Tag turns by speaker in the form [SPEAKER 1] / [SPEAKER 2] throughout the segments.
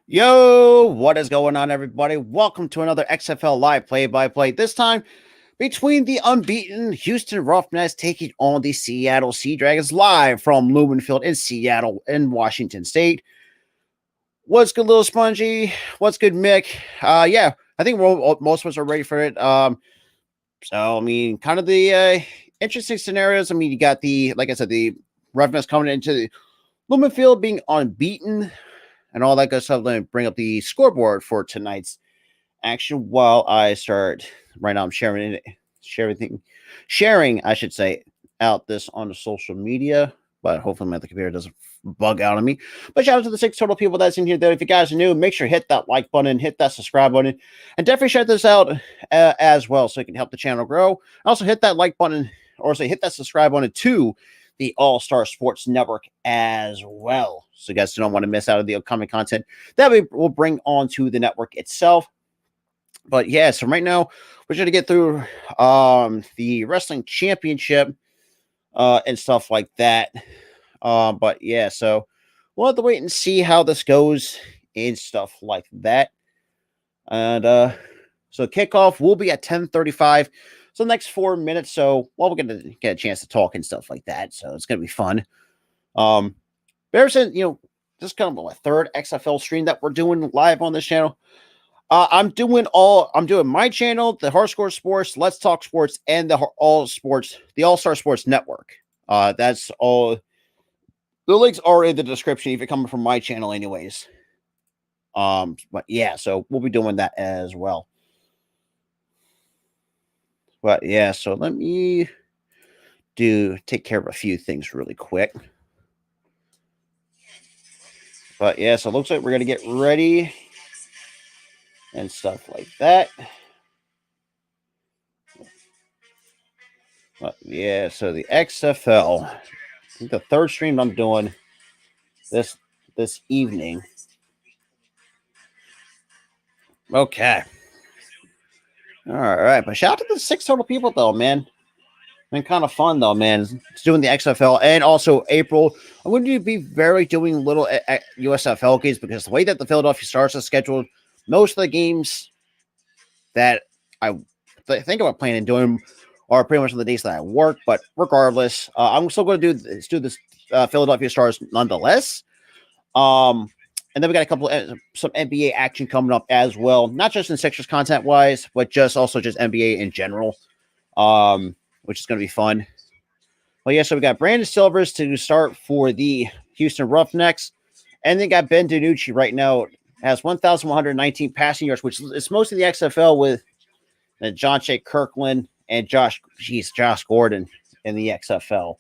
[SPEAKER 1] Yo, what is going on, everybody? Welcome to another XFL Live play-by-play. This time, between the unbeaten Houston Roughnecks taking on the Seattle Sea Dragons live from Lumen Field in Seattle in Washington State. What's good, Little Spongy? What's good, Mick? Yeah, I think most of us are ready for it. Kind of the interesting scenarios. You got like I said, the Roughnecks coming into the Lumen Field being unbeaten and all that good stuff. Let me bring up the scoreboard for tonight's action while I start. Right now, I'm sharing, I should say, out this on the social media. But hopefully, my computer doesn't bug out on me. But shout out to the 6 total people that's in here. Though, if you guys are new, make sure to hit that like button, hit that subscribe button, and definitely share this out as well, so it can help the channel grow. Also, hit that like button, or say hit that subscribe button to the All-Star Sports Network as well, so you guys don't want to miss out on the upcoming content that we will bring onto the network itself. But yeah, so right now we're going to get through the wrestling championship and stuff like that. But yeah, so we'll have to wait and see how this goes and stuff like that. And so kickoff will be at 10:35. So the next 4 minutes. So we're going to get a chance to talk and stuff like that. So it's going to be fun. But ever since, this is kind of a third XFL stream that we're doing live on this channel. I'm doing my channel, the Hardcore Sports, Let's Talk Sports, and the All-Star Sports Network. That's all. The links are in the description if you're coming from my channel anyways. But yeah, so we'll be doing that as well. But yeah, so let me take care of a few things really quick. But yeah, so it looks like we're going to get ready and stuff like that. But yeah, so the XFL, I think the third stream I'm doing this evening. Okay. All right, but shout out to the 6 total people though, man. Been kind of fun though, man. It's doing the XFL and also April. I'm going to be doing little USFL games because the way that the Philadelphia Stars are scheduled, most of the games that I think about playing and doing are pretty much on the days that I work. But regardless, I'm still going to do this Philadelphia Stars nonetheless. And then we got a couple of some NBA action coming up as well, not just in Sixers content wise, but just NBA in general, which is going to be fun. Well, yeah, so we got Brandon Silvers to start for the Houston Roughnecks, and then got Ben DiNucci right now has 1,119 passing yards, which is most of the XFL with John Shea Kirkland and Josh Gordon in the XFL.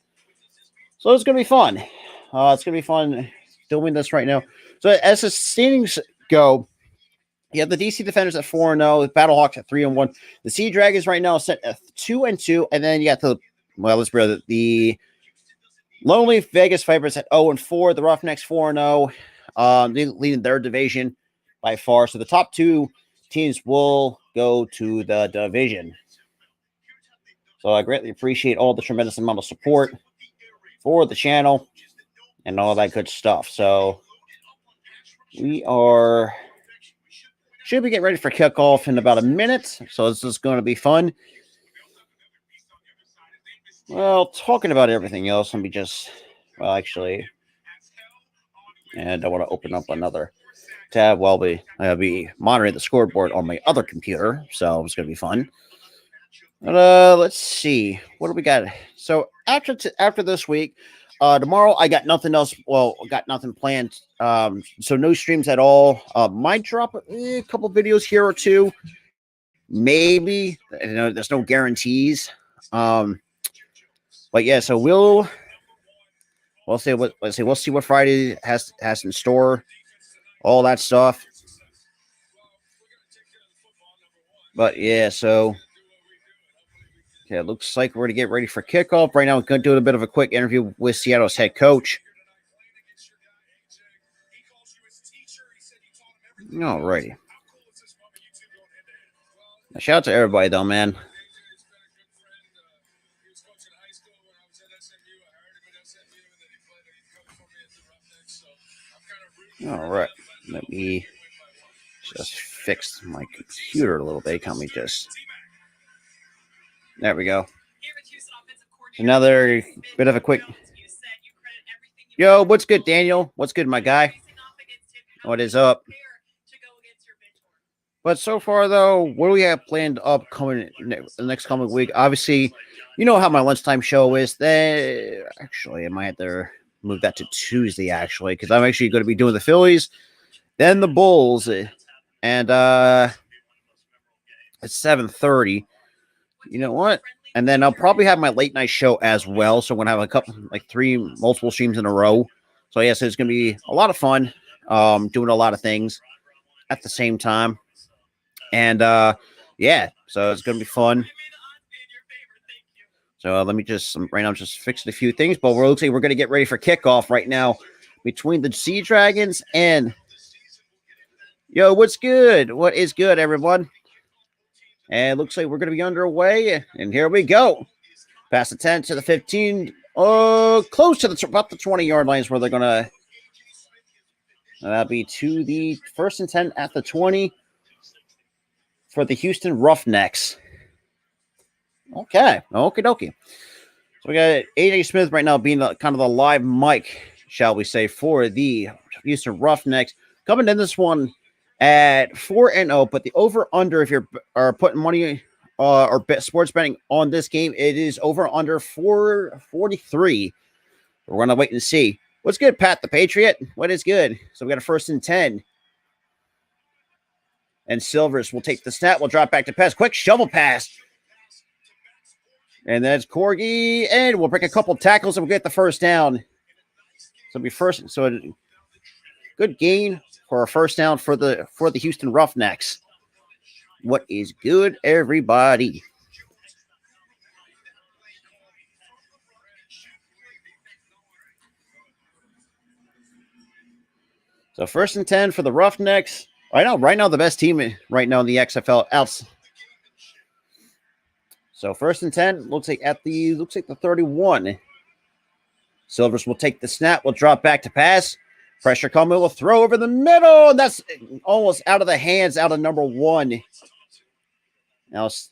[SPEAKER 1] So it's going to be fun. It's going to be fun doing this right now. So as the standings go, you have the DC Defenders at 4-0, the Battlehawks at 3-1. The Sea Dragons right now set at 2-2, and then you got the Lonely Vegas Vipers at 0-4. The Roughnecks 4-0, leading their division by far. So the top 2 teams will go to the division. So I greatly appreciate all the tremendous amount of support for the channel and all that good stuff. So we should be getting ready for kickoff in about a minute. So this is going to be fun. Well, talking about everything else, let me just, and I don't want to open up another tab while I'll be monitoring the scoreboard on my other computer. So it's going to be fun. But, let's see. What do we got? So after this week, tomorrow I got nothing else. Well, got nothing planned. So no streams at all. Might drop a couple videos here or two. Maybe. There's no guarantees. But yeah, so we'll see what Friday has in store. All that stuff. But yeah, so okay, it looks like we're going to get ready for kickoff. Right now, we're going to do a bit of a quick interview with Seattle's head coach. All righty. Shout out to everybody, though, man. All right. Let me just fix my computer a little bit. Can we just... There we go. Another bit of a quick... Yo, what's good, Daniel? What's good, my guy? What is up? But so far, though, what do we have planned upcoming the next coming week? Obviously, you know how my lunchtime show is. Actually, I might have to move that to Tuesday, actually, because I'm actually going to be doing the Phillies, then the Bulls, and it's 7:30. You know what? And then I'll probably have my late night show as well. So I'm going to have a couple, like multiple streams in a row. So yes, it's going to be a lot of fun, doing a lot of things at the same time. And yeah, so it's going to be fun. So let me just, right now I'm just fixing a few things, but we're going to get ready for kickoff right now between the Sea Dragons and, yo, what's good? What is good, everyone? And it looks like we're going to be underway, and here we go. Past the 10 to the 15, close to about the 20-yard lines where they're going to, that'll be to the 1st and 10 at the 20 for the Houston Roughnecks. Okay, okie dokie. So we got AJ Smith right now being kind of the live mic, shall we say, for the Houston Roughnecks. Coming in this one at 4-0, but the over-under, if you're putting money or sports betting on this game, it is over-under 443. We're going to wait and see. What's good, Pat the Patriot? What is good? So we got a 1st and 10. And Silvers will take the snap. We'll drop back to pass. Quick shovel pass. And that's Corgi. And we'll break a couple tackles and we'll get the 1st down. So it'll be first. So good gain for a 1st down for the Houston Roughnecks. What is good, everybody? So 1st and 10 for the Roughnecks. Right now the best team right now in the XFL else. So 1st and 10 looks like the 31. Silvers will take the snap. We'll drop back to pass. Pressure coming. We'll throw over the middle. And that's almost out of the hands out of number 1. Now, so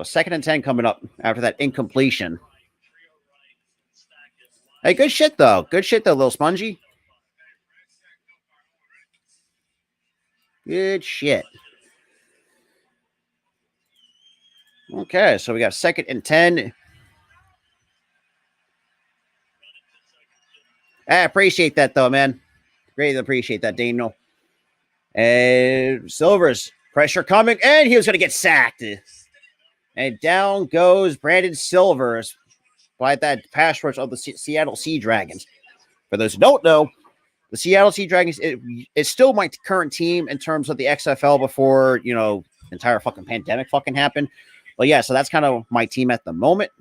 [SPEAKER 1] 2nd and 10 coming up after that incompletion. Hey, good shit, though. Good shit, though, little spongy. Good shit. Okay, so we got 2nd and 10. I appreciate that, though, man. Greatly appreciate that, Daniel. And Silvers, pressure coming, and he was going to get sacked. And down goes Brandon Silvers by that pass rush of the Seattle Sea Dragons. For those who don't know, the Seattle Sea Dragons, it's still my current team in terms of the XFL before, entire fucking pandemic fucking happened. But yeah, so that's kind of my team at the moment,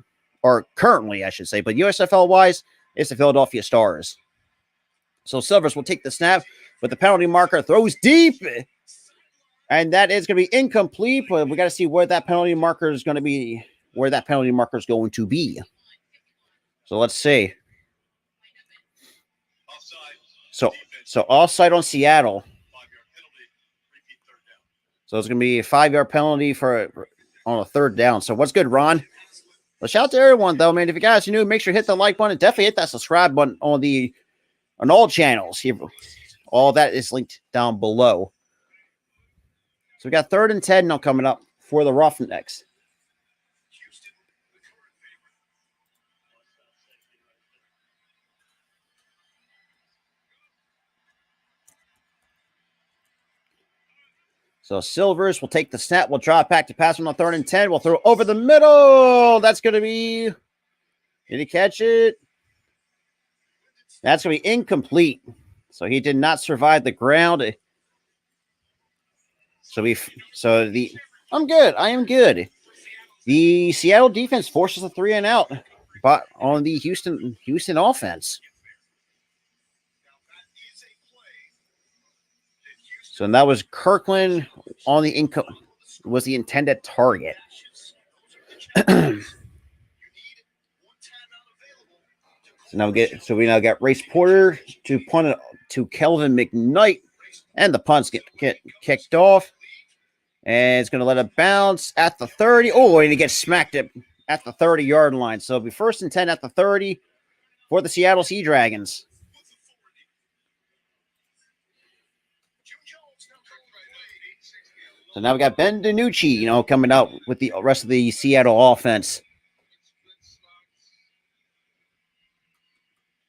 [SPEAKER 1] or currently, I should say. But USFL-wise, it's the Philadelphia Stars. So Silvers will take the snap with the penalty marker, throws deep, and that is going to be incomplete. But we got to see where that penalty marker is going to be. So let's see. So offside on Seattle. So it's going to be a 5-yard penalty on a 3rd down. So what's good, Ron? Well, shout out to everyone, though, man. If you guys are new, make sure to hit the like button. Definitely hit that subscribe button on all channels. All that is linked down below. So we got 3rd and 10 now coming up for the Roughnecks. So Silvers will take the snap. We'll drop back to pass on the 3rd and 10. We'll throw over the middle. That's going to be... Did he catch it? That's going to be incomplete. So he did not survive the ground. I'm good. I am good. The Seattle defense forces a 3 and out, but on the Houston offense. So that was Kirkland on the was the intended target. So we now got Race Porter to punt it to Kelvin McKnight And the punt's get kicked off. And it's going to let it bounce at the 30. Oh, and it gets smacked at the 30-yard line. So it'll be 1st and 10 at the 30 for the Seattle Sea Dragons. So now we got Ben DiNucci, coming out with the rest of the Seattle offense.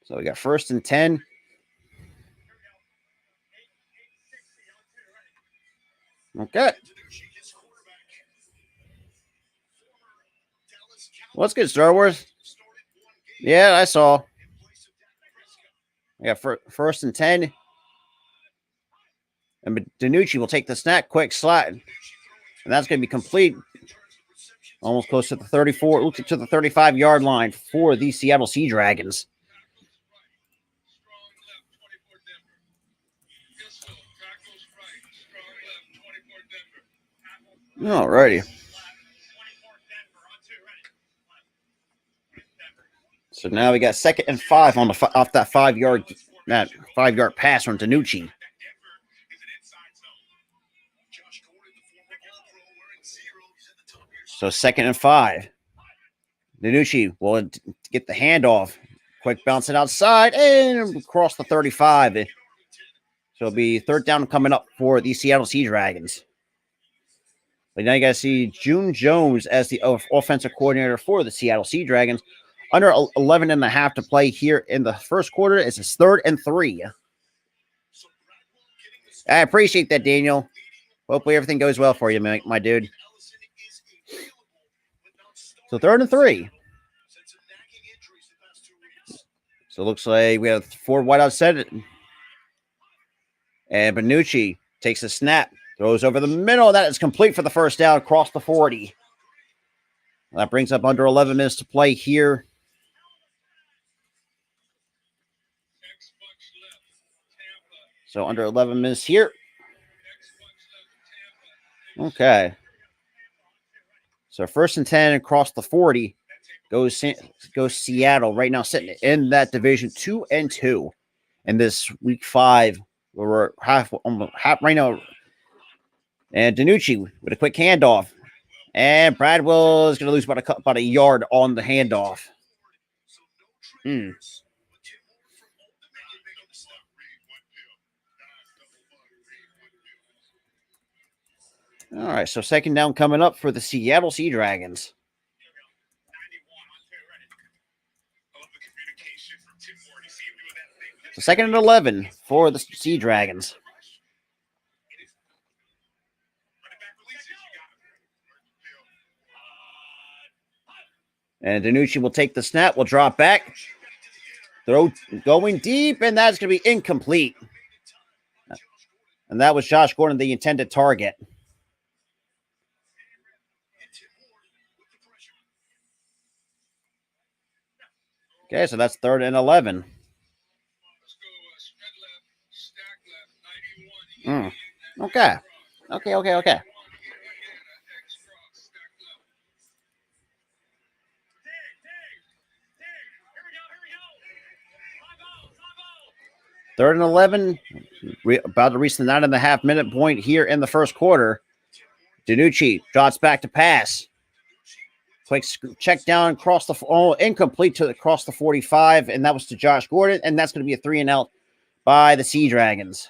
[SPEAKER 1] So we got 1st and 10. Okay. Well, that's good, Star Wars. Yeah, I saw. We got 1st and 10. And DiNucci will take the snap, quick slide. And that's going to be complete. Almost close to the 34, to the 35-yard line for the Seattle Sea Dragons. Alrighty. So now we got 2nd and 5 on the off that 5-yard pass from DiNucci. So 2nd and 5. DiNucci will get the handoff. Quick bounce it outside and across the 35. So it'll be 3rd down coming up for the Seattle Sea Dragons. But now you got to see June Jones as the offensive coordinator for the Seattle Sea Dragons. Under 11 and a half to play here in the first quarter. It's 3rd and 3. I appreciate that, Daniel. Hopefully everything goes well for you, my dude. So 3rd and 3. So it looks like we have 4 wideouts set. And DiNucci takes a snap, throws over the middle. That is complete for the 1st down across the 40. That brings up under 11 minutes to play here. So under 11 minutes here. Okay. So 1st and 10 across the 40 goes Seattle right now, sitting in that division 2-2 in this week 5. We're half right now. And DiNucci with a quick handoff. And Bradwell is going to lose about a yard on the handoff. All right, so 2nd down coming up for the Seattle Sea Dragons. So 2nd and 11 for the Sea Dragons. And DiNucci will take the snap, will drop back. Throw going deep, and that's going to be incomplete. And that was Josh Gordon, the intended target. Okay, so that's 3rd and 11. Okay. Okay. 3rd and 11. About to reach the 9.5-minute point here in the first quarter. DiNucci drops back to pass. Quick check down across the incomplete to across the 45, and that was to Josh Gordon, and that's going to be a 3-and-out by the Sea Dragons.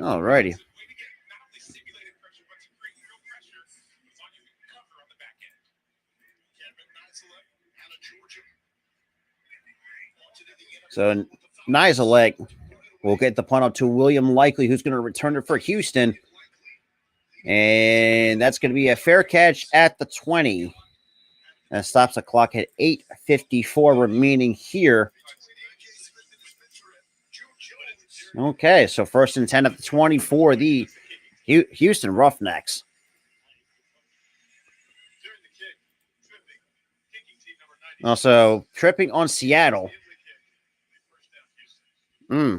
[SPEAKER 1] All righty. So Nizelek will get the punt up to William Likely, who's going to return it for Houston. And that's going to be a fair catch at the 20. And stops the clock at 8:54 remaining here. Okay, so 1st and 10 at the 20 for the Houston Roughnecks. Also, tripping on Seattle.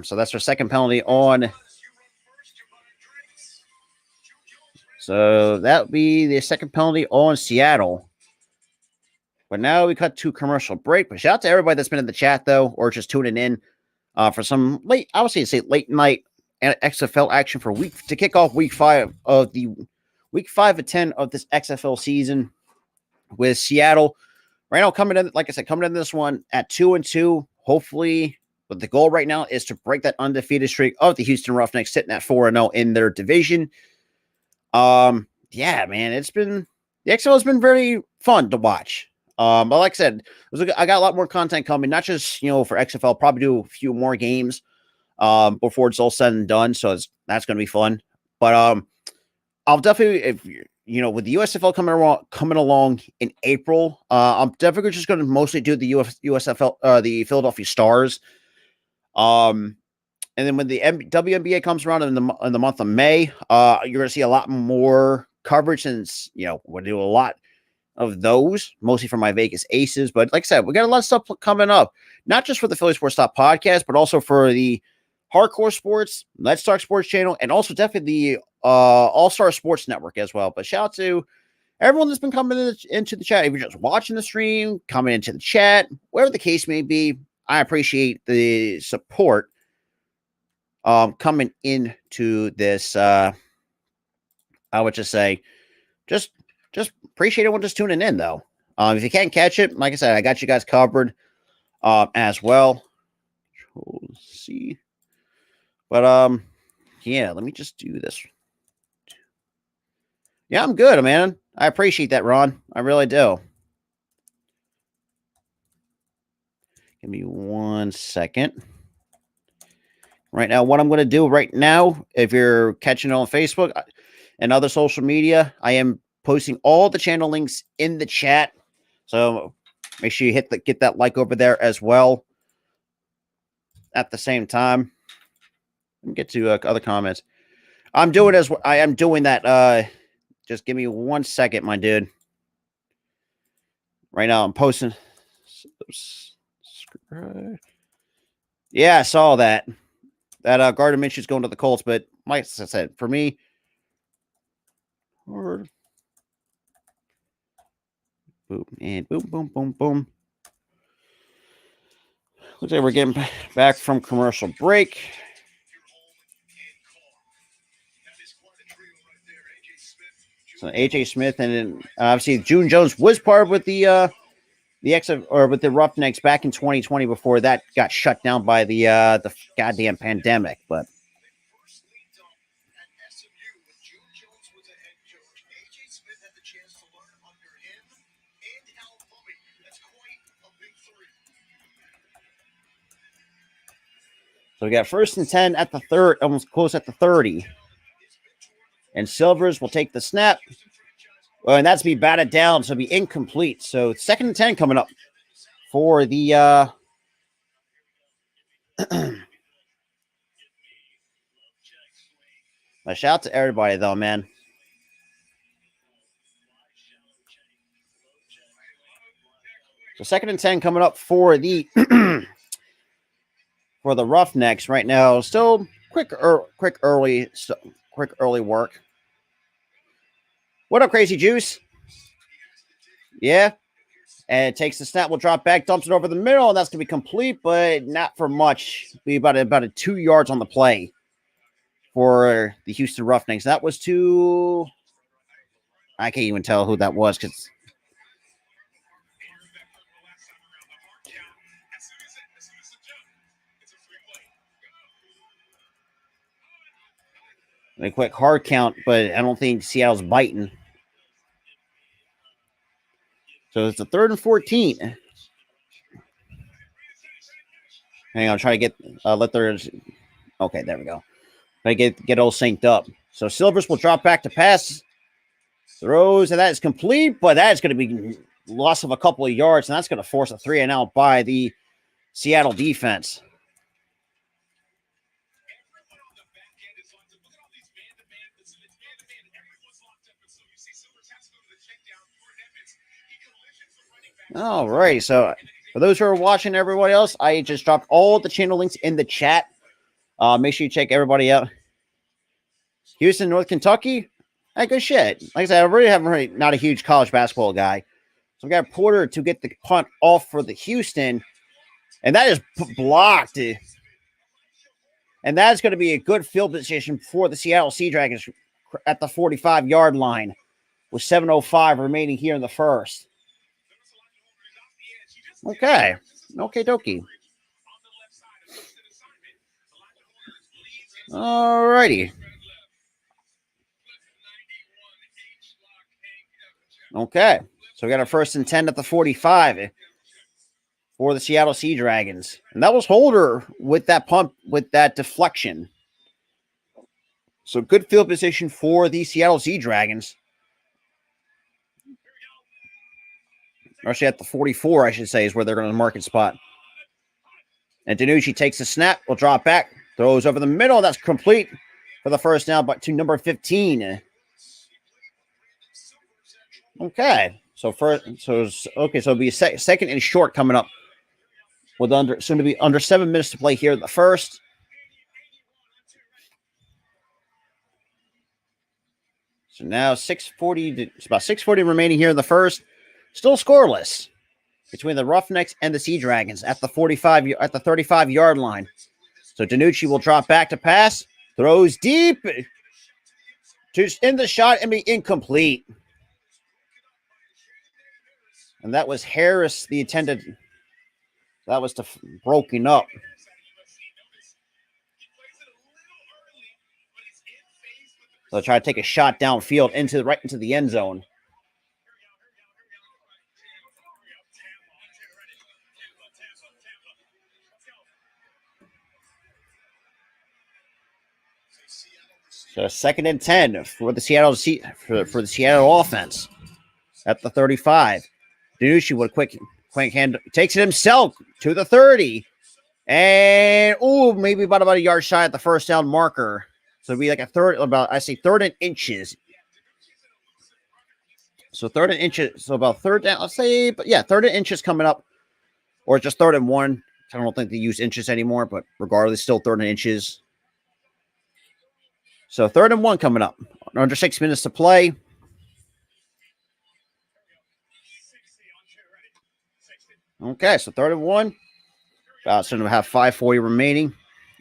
[SPEAKER 1] So that's their 2nd penalty on So that would be the second penalty on Seattle. But now we cut to commercial break. But shout out to everybody that's been in the chat, though, or just tuning in for some late, I would say late night XFL action for to kick off week 5 of 10 of this XFL season with Seattle. Right now, coming in, like I said, coming in this one at 2-2. Hopefully, but the goal right now is to break that undefeated streak of the Houston Roughnecks, sitting at 4-0 in their division. Yeah, man, the XFL has been very fun to watch. But like I said, I got a lot more content coming, not just for XFL. Probably do a few more games before it's all said and done. So that's going to be fun. But I'll definitely, if with the USFL coming along in April, I'm definitely just going to mostly do the USFL, the Philadelphia Stars. And then when the WNBA comes around in the month of May, you're going to see a lot more coverage, since we'll do a lot of those, mostly for my Vegas Aces. But like I said, we got a lot of stuff coming up, not just for the Philly Sports Stop podcast, but also for the Hardcore Sports, Let's Talk Sports channel, and also definitely the All-Star Sports Network as well. But shout out to everyone that's been coming into the chat. If you're just watching the stream, coming into the chat, whatever the case may be, I appreciate the support coming into this. I would just say, just appreciate everyone just tuning in, though. If you can't catch it, like I said, I got you guys covered as well. Control C. But yeah, let me just do this. Yeah, I'm good, man. I appreciate that, Ron. I really do. Give me 1 second. Right now, what I'm going to do right now, if you're catching it on Facebook and other social media, I am posting all the channel links in the chat. So make sure you get that like over there as well. At the same time, let me get to other comments. I am doing that. Just give me 1 second, my dude. Right now, I'm posting. Yeah, I saw that. That Gardner Minshew's going to the Colts, but like I said, for me, boom and boom, boom, boom, boom. Looks like we're getting back from commercial break. So AJ Smith, and then obviously June Jones was part with the with the Roughnecks back in 2020 before that got shut down by the goddamn pandemic. But so we got 1st and 10 at the third, almost close at the 30. And Silvers will take the snap. Well, and that's be batted down, so it'll be incomplete. So 2nd and 10 coming up for the a shout out to everybody though, man. So 2nd and 10 coming up for the for the Roughnecks right now. Still quick early work. What up, Crazy Juice? Yeah. And it takes the snap, will drop back, dumps it over the middle, and that's going to be complete, but not for much. Be about 2 yards on the play for the Houston Roughnecks. That was I can't even tell who that was because a quick hard count, but I don't think Seattle's biting. So it's a 3rd and 14. Hang on, try to get okay, there we go. Try to get all synced up. So Silvers will drop back to pass. Throws, and that is complete, but that is going to be loss of a couple of yards, and that's going to force a 3 and out by the Seattle defense. All right, so for those who are watching, everybody else, I just dropped all the channel links in the chat. Make sure you check everybody out. Houston, North Kentucky. Hey, good shit. Like I said, I really haven't not a huge college basketball guy. So we got Porter to get the punt off for the Houston, and that is blocked. And that's going to be a good field position for the Seattle Sea Dragons at the 45-yard line with 7:05 remaining here in the first. Okay. Okay, dokie. All righty. Okay. So we got our 1st and 10 at the 45 for the Seattle Sea Dragons. And that was Holder with that pump, with that deflection. So good field position for the Seattle Sea Dragons. Actually, at the 44, I should say, is where they're going to mark it spot. And DiNucci takes the snap, will drop back, throws over the middle. That's complete for the first down, but to number 15. Okay, so it'll be a second and short coming up with soon to be under 7 minutes to play here in the first. So now 6:40. It's about 6:40 remaining here in the first. Still scoreless between the Roughnecks and the Sea Dragons at the 35-yard line. So DiNucci will drop back to pass, throws deep to in the shot and be incomplete. And that was Harris, the intended. That was broken up. So try to take a shot downfield right into the end zone. So 2nd and 10 for the Seattle offense at the 35. DiNucci with a quick hand, takes it himself to the 30. And maybe about a yard shy at the first down marker. So it'd be like third and inches. So 3rd and inches. So about third down, let's say, but yeah, 3rd and inches coming up. Or just 3rd and 1. I don't think they use inches anymore, but regardless, still 3rd and inches. So 3rd and 1 coming up. Under 6 minutes to play. Okay, so 3rd and 1. About soon to have 5:40 remaining.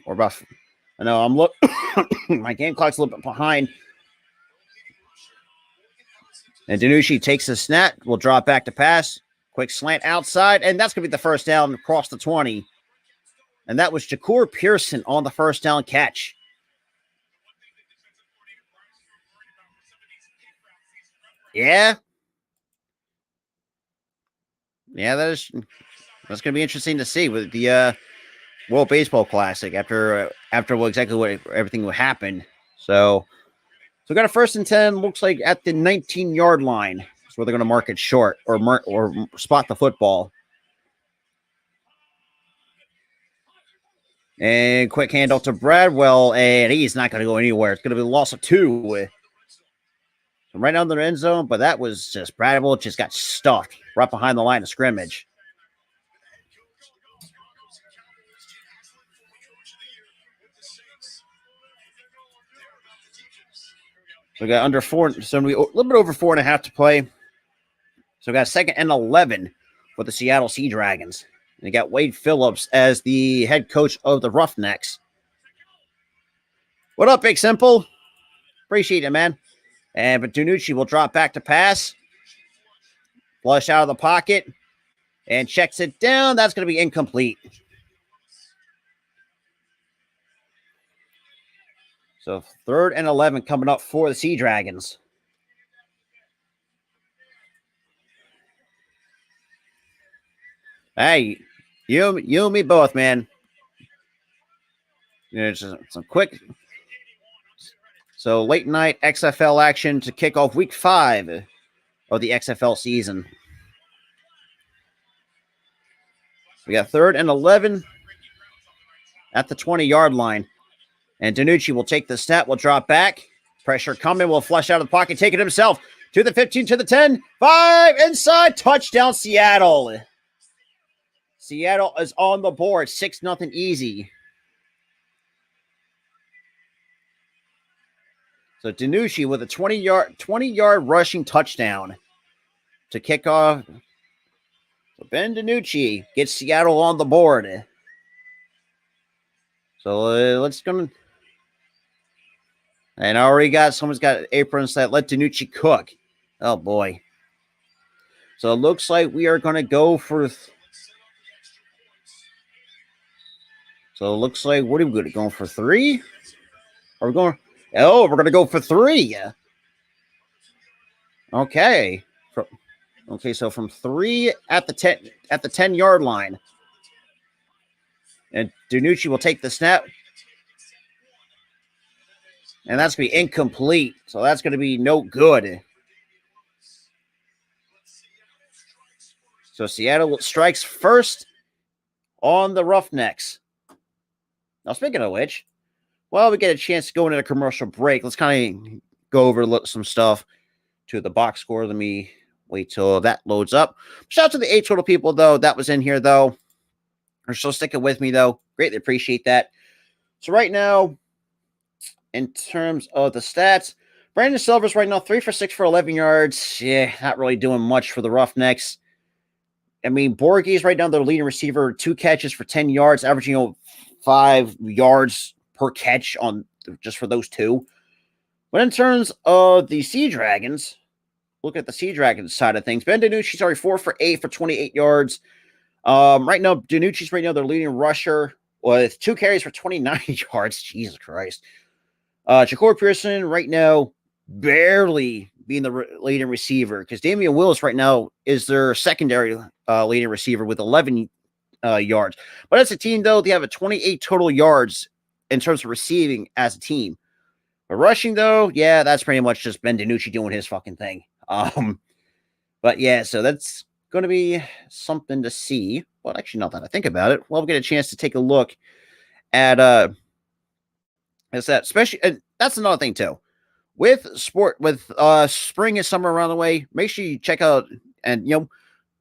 [SPEAKER 1] Or about, I know I'm my game clock's a little bit behind. And DiNucci takes the snap, will drop back to pass. Quick slant outside, and that's going to be the first down across the 20. And that was Shakur Pearson on the first down catch. Yeah. Yeah, that's going to be interesting to see with the World Baseball Classic after everything will happen. So we got a 1st and 10, looks like at the 19-yard line. That's where they're going to mark it short or spot the football. And quick handoff to Bradwell, and he's not going to go anywhere. It's going to be a loss of 2. Right under the end zone, but that was just Bradwell just got stuffed right behind the line of scrimmage. So we got under 4, so we a little bit over 4.5 to play. So we got 2nd and 11 for the Seattle Sea Dragons. And we got Wade Phillips as the head coach of the Roughnecks. What up, Big Simple? Appreciate it, man. But DiNucci will drop back to pass. Flush out of the pocket. And checks it down. That's going to be incomplete. So 3rd and 11 coming up for the Sea Dragons. Hey, you and me both, man. Just some quick. So late night XFL action to kick off week 5 of the XFL season. We got 3rd and 11 at the 20-yard line. And DiNucci will take the snap, will drop back. Pressure coming, will flush out of the pocket, take it himself. To the 15, to the 10. 5, inside, touchdown Seattle. Seattle is on the board, 6-0 easy. So Danucci with a 20-yard rushing touchdown to kick off. So Ben Danucci gets Seattle on the board. So let's go. And I already got someone's got aprons that let Danucci cook. Oh boy. So it looks like we are going to go for. So it looks like what are we going to go for 3? Are we going? Oh, we're going to go for 3. Okay. Okay, so from 3 at the 10-yard line. And Danucci will take the snap. And that's going to be incomplete. So that's going to be no good. So Seattle strikes first on the Roughnecks. Now, speaking of which, well, we get a chance to go into a commercial break. Let's kind of go over some stuff to the box score. Let me wait till that loads up. Shout out to the 8 total people, though, that was in here, though. Are still sticking with me, though. Greatly appreciate that. So right now, in terms of the stats, Brandon Silver's right now 3 for 6 for 11 yards. Yeah, not really doing much for the Roughnecks. I mean, Borghe's right now their leading receiver, 2 catches for 10 yards, averaging 5 yards per catch on just for those 2. But in terms of the Sea Dragons, look at the Sea Dragons side of things. Ben DiNucci's already 4 for 8 for 28 yards. Right now, DiNucci's right now their leading rusher with 2 carries for 29 yards. Jesus Christ. Shakur Pearson right now barely being the leading receiver because Damian Willis right now is their secondary leading receiver with 11 yards. But as a team, though, they have a 28 total yards in terms of receiving as a team. But rushing, though, yeah, that's pretty much just Ben DiNucci doing his fucking thing. But yeah, so that's going to be something to see. Well, actually, not that I think about it. We'll get a chance to take a look at is that especially, and that's another thing too. With spring and summer around the way, make sure you check out and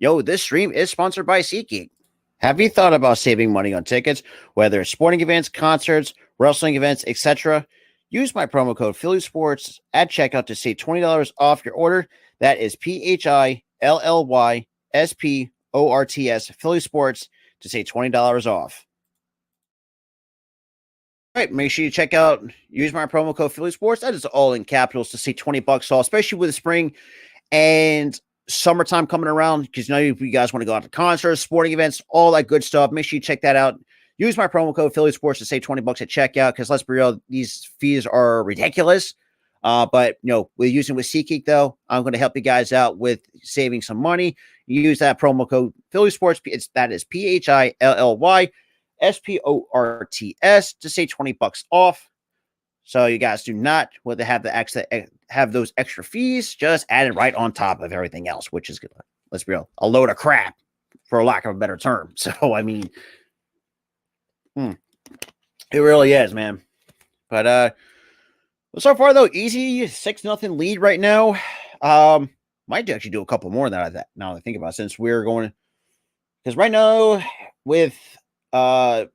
[SPEAKER 1] this stream is sponsored by SeatGeek. Have you thought about saving money on tickets, whether it's sporting events, concerts, wrestling events, etc.? Use my promo code Philly Sports at checkout to save $20 off your order. That is PHILLYSPORTS Philly Sports to save $20 off. All right, make sure you check out, use my promo code Philly Sports. That is all in capitals to save $20 off, especially with the spring and summertime coming around. Because now if you guys want to go out to concerts, sporting events, all that good stuff, make sure you check that out. Use my promo code Philly Sports to save $20 at checkout. Because let's be real, these fees are ridiculous. But with SeatGeek though, I'm going to help you guys out with saving some money. You use that promo code Philly Sports. That is PHILLYSPORTS to save $20 off. So you guys do not have those extra fees, just added right on top of everything else, which is, let's be real, a load of crap, for lack of a better term. So I mean, it really is, man. But so far though, easy 6-0 lead right now. Might actually do a couple more than that. Now that I think about it, since we're going, because right now with so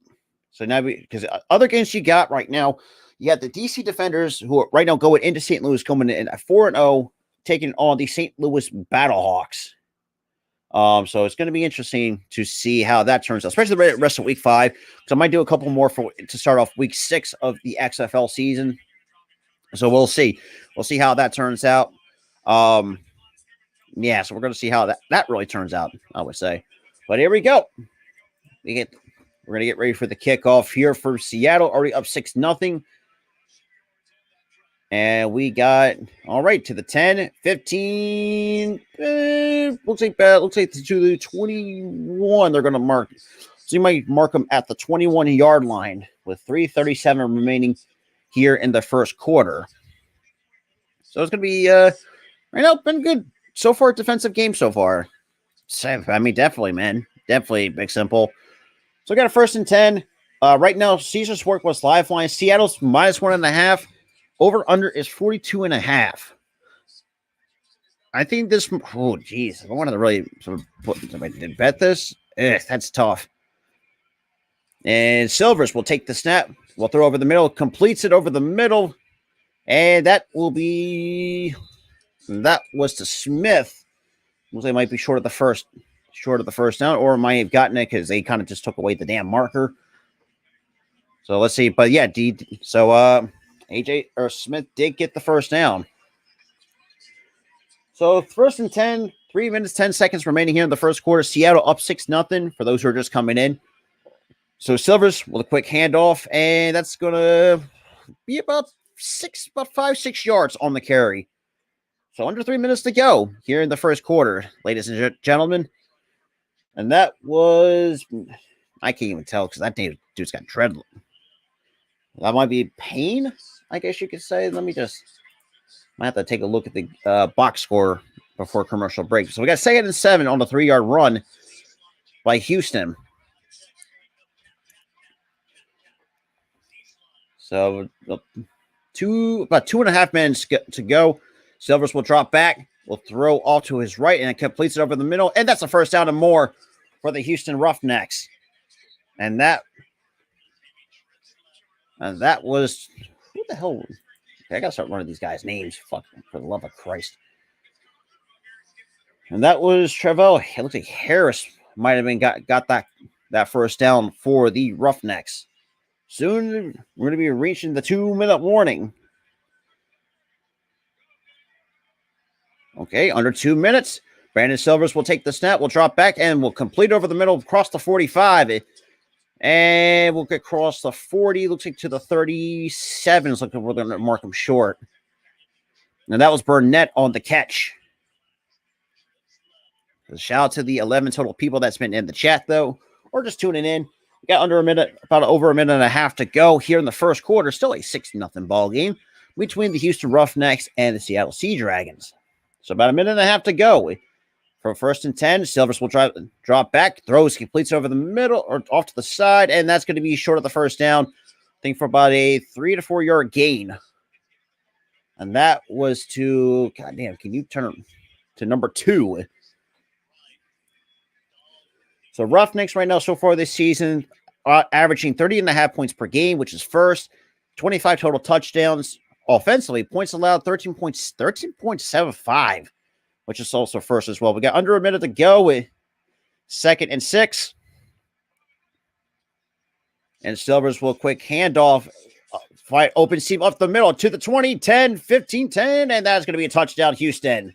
[SPEAKER 1] now because other games you got right now, you got the DC Defenders who are right now going into St. Louis, coming in at 4-0, taking on the St. Louis Battlehawks. So it's going to be interesting to see how that turns out, especially the rest of week 5. So I might do a couple more to start off week 6 of the XFL season. So we'll see. We'll see how that turns out. Yeah, so we're going to see how that really turns out, I would say. But here we go. We're going to get ready for the kickoff here for Seattle, already up 6-0. And we got, all right, to the 10, 15, looks like to the 21 they're going to mark. So you might mark them at the 21-yard line with 3:37 remaining here in the first quarter. So it's going to be, right now, been good so far, defensive game so far. I mean, definitely, man. Definitely big simple. So we got a 1st and 10. Right now, Caesar's work was lifeline. Seattle's -1.5. Over under is 42.5. I think this. Oh, geez. I wanted to really bet this. That's tough. And Silvers will take the snap. Will throw over the middle. Completes it over the middle. And that was to Smith. Looks like it might be short of the first down, or might have gotten it because they kind of just took away the damn marker. So let's see. But yeah, AJ or Smith did get the first down. So first and 10, 3 minutes, 10 seconds remaining here in the first quarter. Seattle up 6-0 for those who are just coming in. So Silvers with a quick handoff, and that's going to be about 5-6 yards on the carry. So under 3 minutes to go here in the first quarter, ladies and gentlemen. And that was, I can't even tell because that dude's got dread. That might be Payne, I guess you could say. Might have to take a look at the box score before commercial break. So we got 2nd and 7 on the 3-yard run by Houston. So about 2.5 minutes to go. Silvers will drop back, will throw off to his right, and it completes it over the middle. And that's a first down and more for the Houston Roughnecks. And that was, who the hell? Okay, I gotta start running these guys' names. Fuck, for the love of Christ. And that was Trevell. It looks like Harris might have been got that first down for the Roughnecks. Soon we're going to be reaching the 2-minute warning. Okay, under 2 minutes. Brandon Silvers will take the snap, will drop back, and will complete over the middle, across the 45. And we'll get across the 40, looks like to the 37. Looks like we're going to mark him short. And that was Burnett on the catch. Shout out to the 11 total people that's been in the chat, though, or just tuning in. We got over a minute and a half to go here in the first quarter. Still a 6-0 ball game between the Houston Roughnecks and the Seattle Sea Dragons. So about a minute and a half to go. From 1st and 10, Silvers will drop back, throws, completes over the middle or off to the side, and that's going to be short of the first down. I think for about a 3 to 4 yard gain. And that was to, goddamn, can you turn to number 2? So Roughnecks right now so far this season averaging 30.5 points per game, which is first. 25 total touchdowns. Offensively, points allowed 13.75, which is also first as well. We got under a minute to go with 2nd and 6. And Silvers will quick handoff. Fight open seam up the middle to the 20, 10, 15, 10. And that's going to be a touchdown, Houston.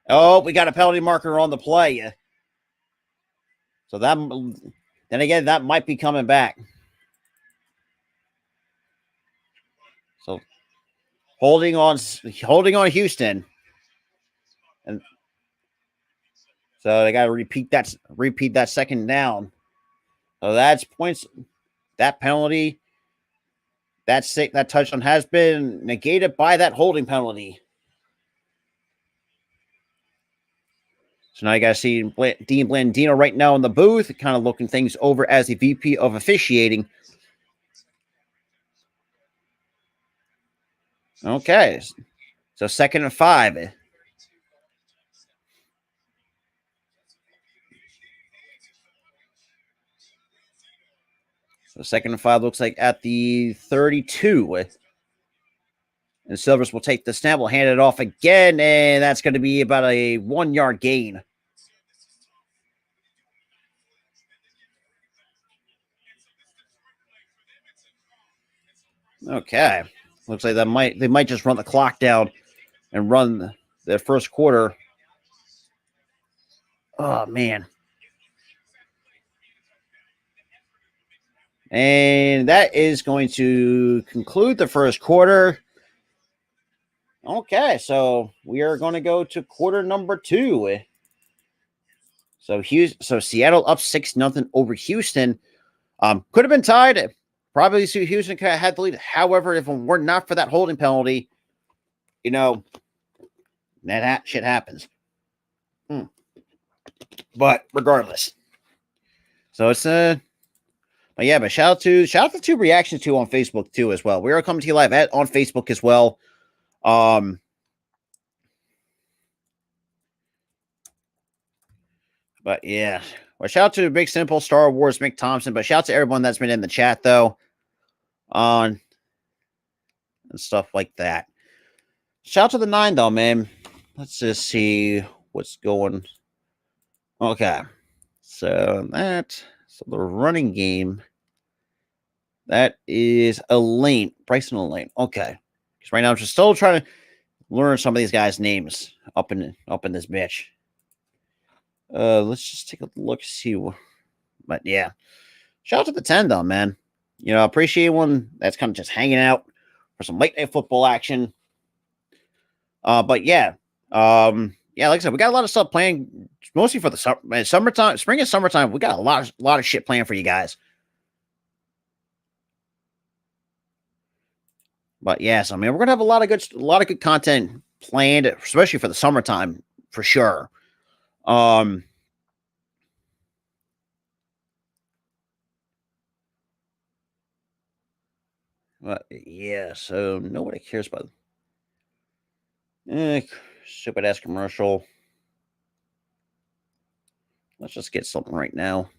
[SPEAKER 1] Oh, we got a penalty marker on the play. So then again, that might be coming back. So holding on Houston. And so they got to repeat that 2nd down. So that's points. That penalty, that touchdown has been negated by that holding penalty. So now you got to see Dean Blandino right now in the booth, kind of looking things over as the VP of officiating. Okay. So 2nd and 5. So 2nd and 5 looks like at the 32. And Silvers will take the snap, will hand it off again, and that's going to be about a 1 yard gain. Okay. Looks like they might just run the clock down and run the first quarter. Oh, man. And that is going to conclude the first quarter. Okay, so we are going to go to quarter number 2. So Seattle up 6-0 over Houston. Could have been tied. Probably Houston could have had the lead. However, if it were not for that holding penalty, that shit happens. But regardless, so it's but shout out to the reactions too on Facebook too as well. We are coming to you live on Facebook as well. But yeah, Well, shout out to Big Simple, Star Wars, Mick Thompson, but shout out to everyone that's been in the chat, though, on and stuff like that. Shout out to the 9, though, man. Let's just see what's going. Okay. So the running game, that is Elaine, Bryson Elaine. Okay. Because right now I'm just still trying to learn some of these guys' names up in this bitch. Let's just take a look, see what. But yeah, shout out to the 10 though, man. You know, appreciate one that's kind of just hanging out for some late night football action. But yeah, like I said, we got a lot of stuff planned, mostly for the summertime, spring and summertime. We got a lot of shit planned for you guys. But yes, I mean, we're gonna have a lot of good content planned, especially for the summertime, for sure. But yeah, so nobody cares about stupid ass commercial. Let's just get something right now.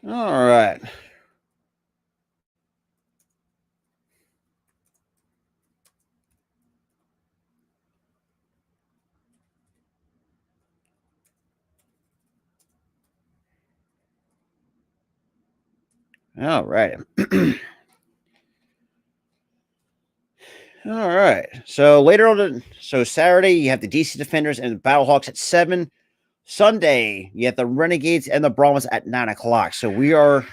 [SPEAKER 1] All right. All right. All right. So later on, so Saturday you have the DC Defenders and the Battlehawks at 7. Sunday you have the Renegades and the Brahmas at 9 o'clock. So we are.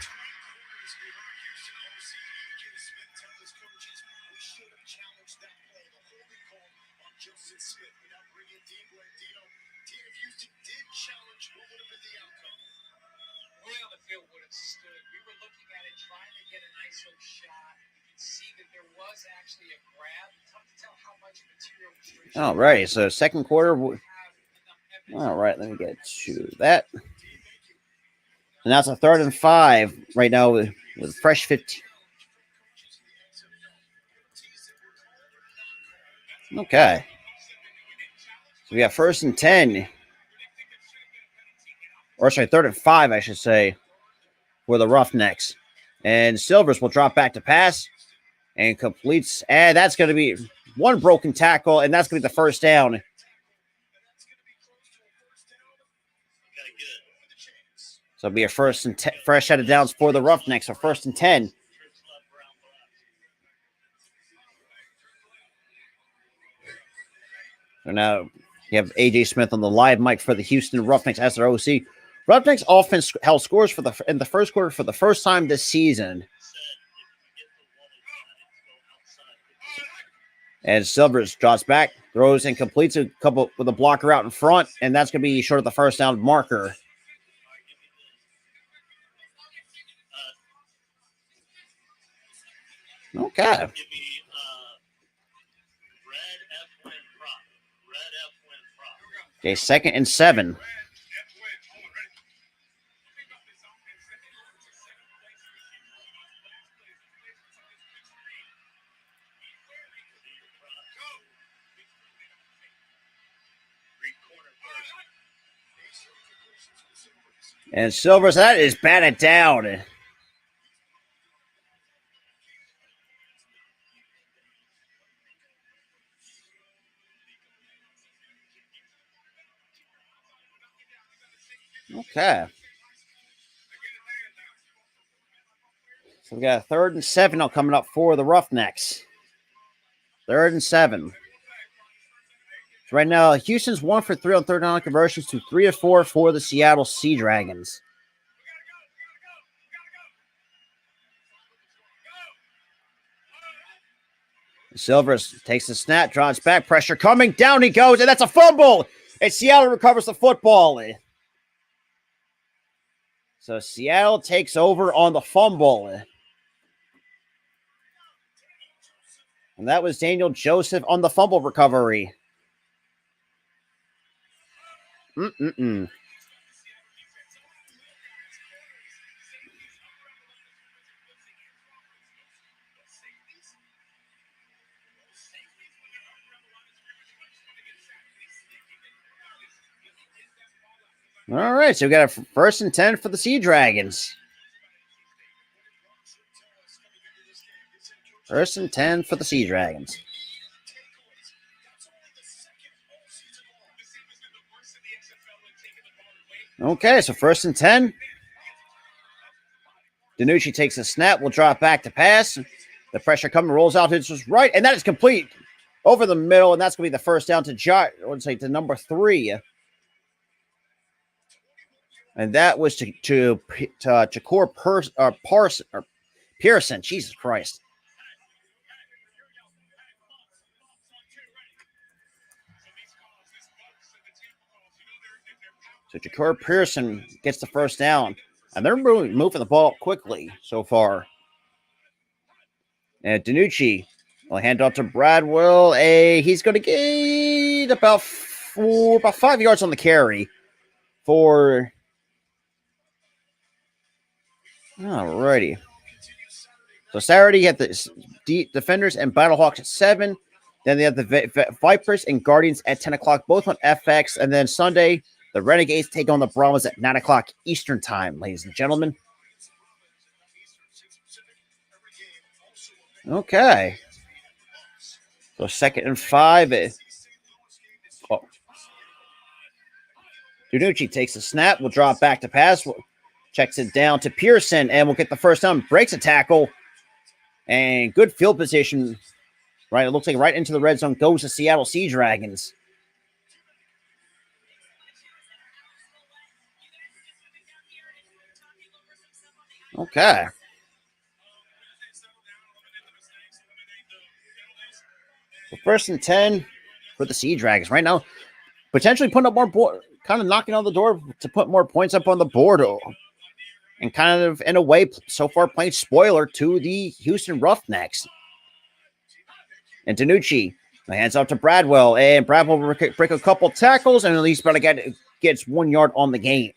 [SPEAKER 1] All right, so second quarter. All right, let me get to that. And that's a 3rd and 5 right now with fresh 15. Okay. So we got 1st and 10. Or sorry, 3rd and 5, I should say, for the Roughnecks. And Silvers will drop back to pass and completes. And that's going to be one broken tackle, and that's going to be the first down. So it'll be a fresh set of downs for the Roughnecks. So 1st and 10. So now you have AJ Smith on the live mic for the Houston Roughnecks as their OC. Roughnecks offense held scores in the first quarter for the first time this season. And Silvers drops back, throws and completes a couple with a blocker out in front, and that's going to be short of the first down marker. Okay. Okay, 2nd and 7. And Silvers, that is batted down. Okay. So we got a 3rd and 7 now coming up for the Roughnecks. 3rd and 7. So right now, Houston's 1 for 3 on 3rd down conversions to 3 of 4 for the Seattle Sea Dragons. Silvers takes the snap, draws back, pressure coming, down he goes, and that's a fumble! And Seattle recovers the football. So Seattle takes over on the fumble. And that was Daniel Joseph on the fumble recovery. All right, so we got a first and 10 for the Sea Dragons. First and 10 for the Sea Dragons. Okay, so first and 10. DiNucci takes a snap, will drop back to pass. The pressure coming, rolls out to his right, and that is complete over the middle, and that's going to be the first down to number 3. And that was to Pearson. Jesus Christ. So Jakor Pearson gets the first down. And they're moving the ball quickly so far. And DiNucci will hand off to Bradwell. He's going to get about 5 yards on the carry for. Alrighty. So Saturday, you have the Defenders and Battlehawks at 7. Then they have the Vipers and Guardians at 10 o'clock, both on FX. And then Sunday, the Renegades take on the Brahmas at 9 o'clock Eastern time, ladies and gentlemen. Okay. So 2nd and 5. DiNucci takes a snap. Will drop back to pass. Checks it down to Pearson and will get the first down. Breaks a tackle. And good field position. Right, it looks like right into the red zone goes the Seattle Sea Dragons. Okay. So 1st and 10 for the Sea Dragons. Right now, potentially putting up more kind of knocking on the door to put more points up on the board. And kind of, in a way, so far playing spoiler to the Houston Roughnecks. And DiNucci hands off to Bradwell. And Bradwell will break a couple tackles and at least gets 1 yard on the game.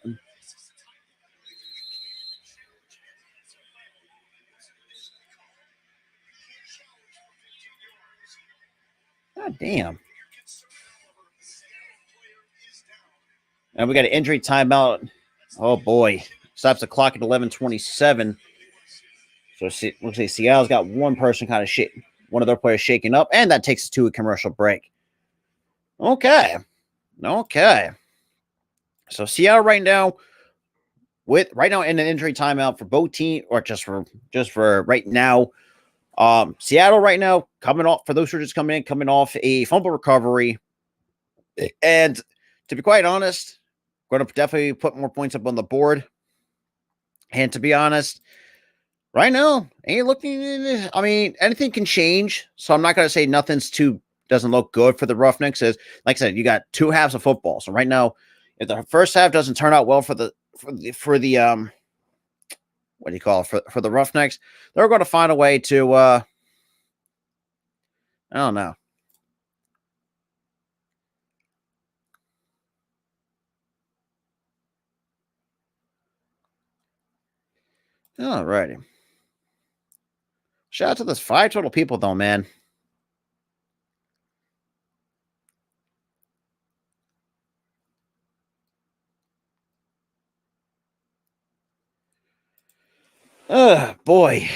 [SPEAKER 1] God damn. And we got an injury timeout. Oh, boy. Stops the clock at 11:27. So looks like Seattle's got one person kind of one of their players shaking up, and that takes us to a commercial break. Okay. So Seattle right now in an injury timeout for both teams, or just for right now. Seattle right now coming off, for those who are just coming off a fumble recovery, and to be quite honest, going to definitely put more points up on the board. And to be honest, right now, ain't looking. I mean, anything can change, so I'm not going to say doesn't look good for the Roughnecks. Like I said, you got 2 halves of football. So right now, if the first half doesn't turn out well for the what do you call it, for the Roughnecks, they're going to find a way to I don't know. All righty. Shout out to those 5 total people, though, man. Boy.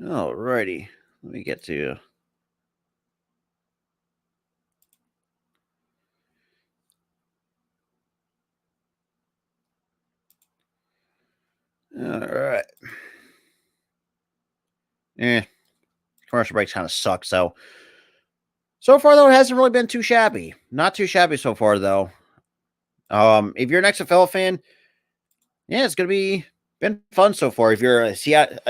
[SPEAKER 1] All righty. Let me get to. All right. Commercial breaks kind of suck. So far, though, it hasn't really been too shabby. Not too shabby so far, though. If you're an XFL fan, yeah, it's going to been fun so far. If you're a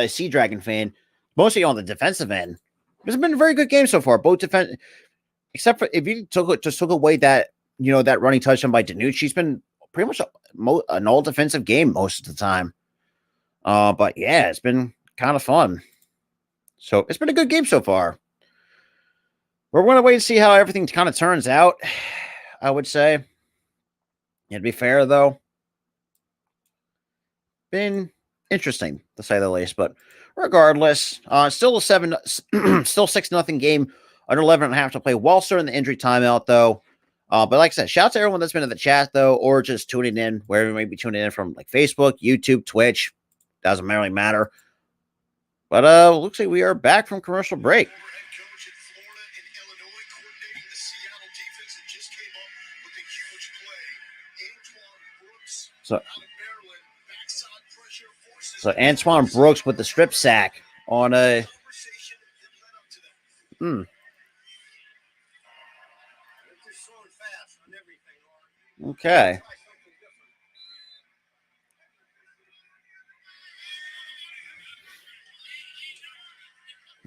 [SPEAKER 1] Sea Dragon fan, mostly on the defensive end, it's been a very good game so far. Both defense, except for if you took away that that running touchdown by DiNucci, it's been pretty much an all defensive game most of the time. But yeah, it's been kind of fun. So it's been a good game so far. We're going to wait and see how everything kind of turns out, I would say. To be fair, though, been interesting to say the least. But regardless, still a 6-0 game Under 11 and a half to play while still in the injury timeout, though. But like I said, shout out to everyone that's been in the chat, though, or just tuning in, wherever you may be tuning in from, like Facebook, YouTube, Twitch. Doesn't really matter. But looks like we are back from commercial break. So Antoine Brooks with the strip sack on a. Okay.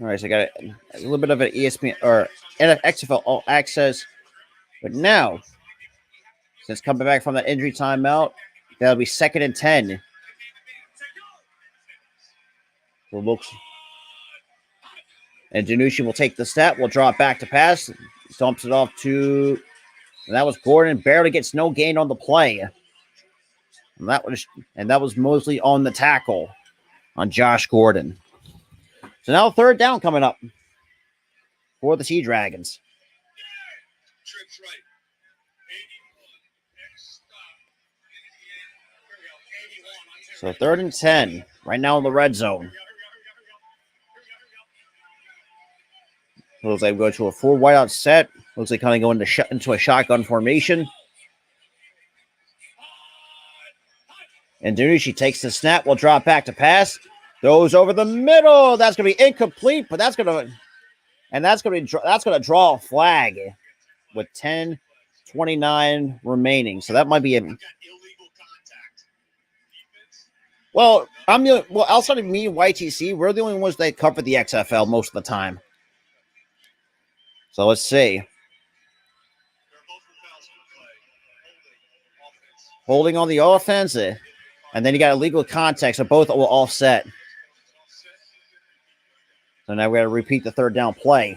[SPEAKER 1] All right, so I got a little bit of an ESPN or XFL All Access. But now, since coming back from that injury timeout, that'll be 2nd and 10. And Danucci will take the snap, will draw it back to pass, dumps it off to, and that was Gordon, barely gets no gain on the play. And that was Mosley on the tackle on Josh Gordon. So now 3rd down coming up for the Sea Dragons. So 3rd and 10, right now in the red zone. Looks like we go to a 4 wideout set. Looks like kind of going into a shotgun formation. And Danucci takes the snap, will drop back to pass. Goes over the middle. That's going to be incomplete, but that's going to draw a flag with 10:29 remaining. So that might be a. Well, outside of me and YTC, we're the only ones that cover the XFL most of the time. So let's see. Holding on the offense, and then you got illegal contact, so both will offset. So now we got to repeat the 3rd down play.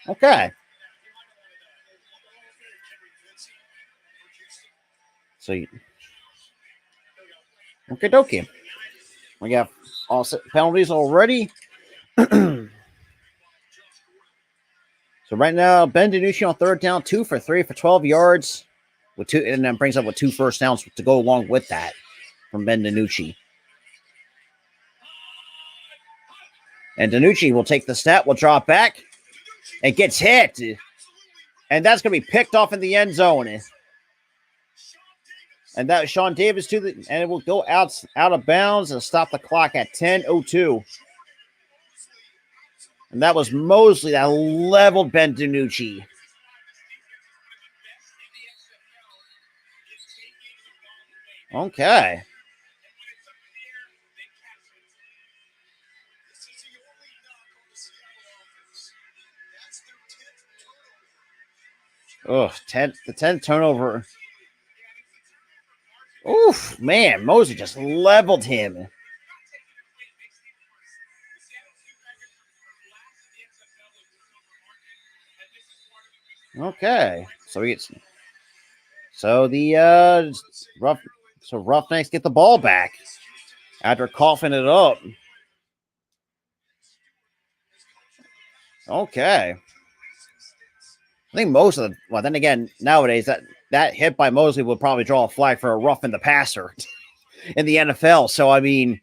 [SPEAKER 1] Okay. So, okay, dokie. We got offset penalties already. So right now, Ben Danucci on 3rd down, 2 for 3 for 12 yards, with 2, and then brings up with 2 first downs to go along with that from Ben Danucci. And Danucci will take the snap, will drop back, and gets hit. And that's going to be picked off in the end zone. And that Sean Davis and it will go out of bounds and stop the clock at 10:02. And that was Mosley that leveled Ben Danucci. Okay. Oh, the 10th turnover. Oof, man, Mosley just leveled him. Okay, so the Roughnecks get the ball back after coughing it up. Okay. I think most of then again, nowadays that hit by Mosley would probably draw a flag for a roughing the passer in the NFL. So, I mean,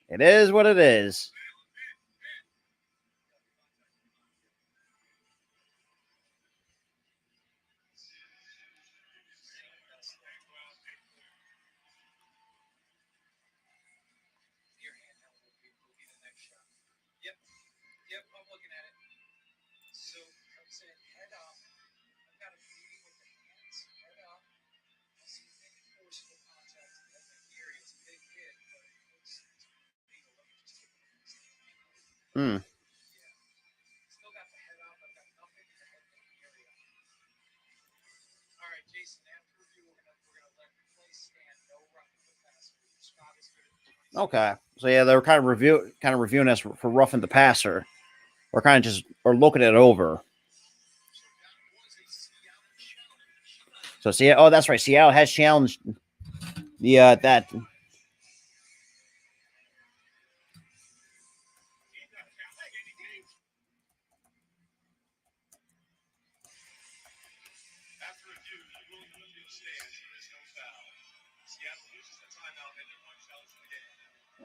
[SPEAKER 1] it is what it is. Hmm. Okay, so yeah, they were kind of reviewing us for roughing the passer, or looking it over. So Seattle, oh, that's right, Seattle has challenged the that.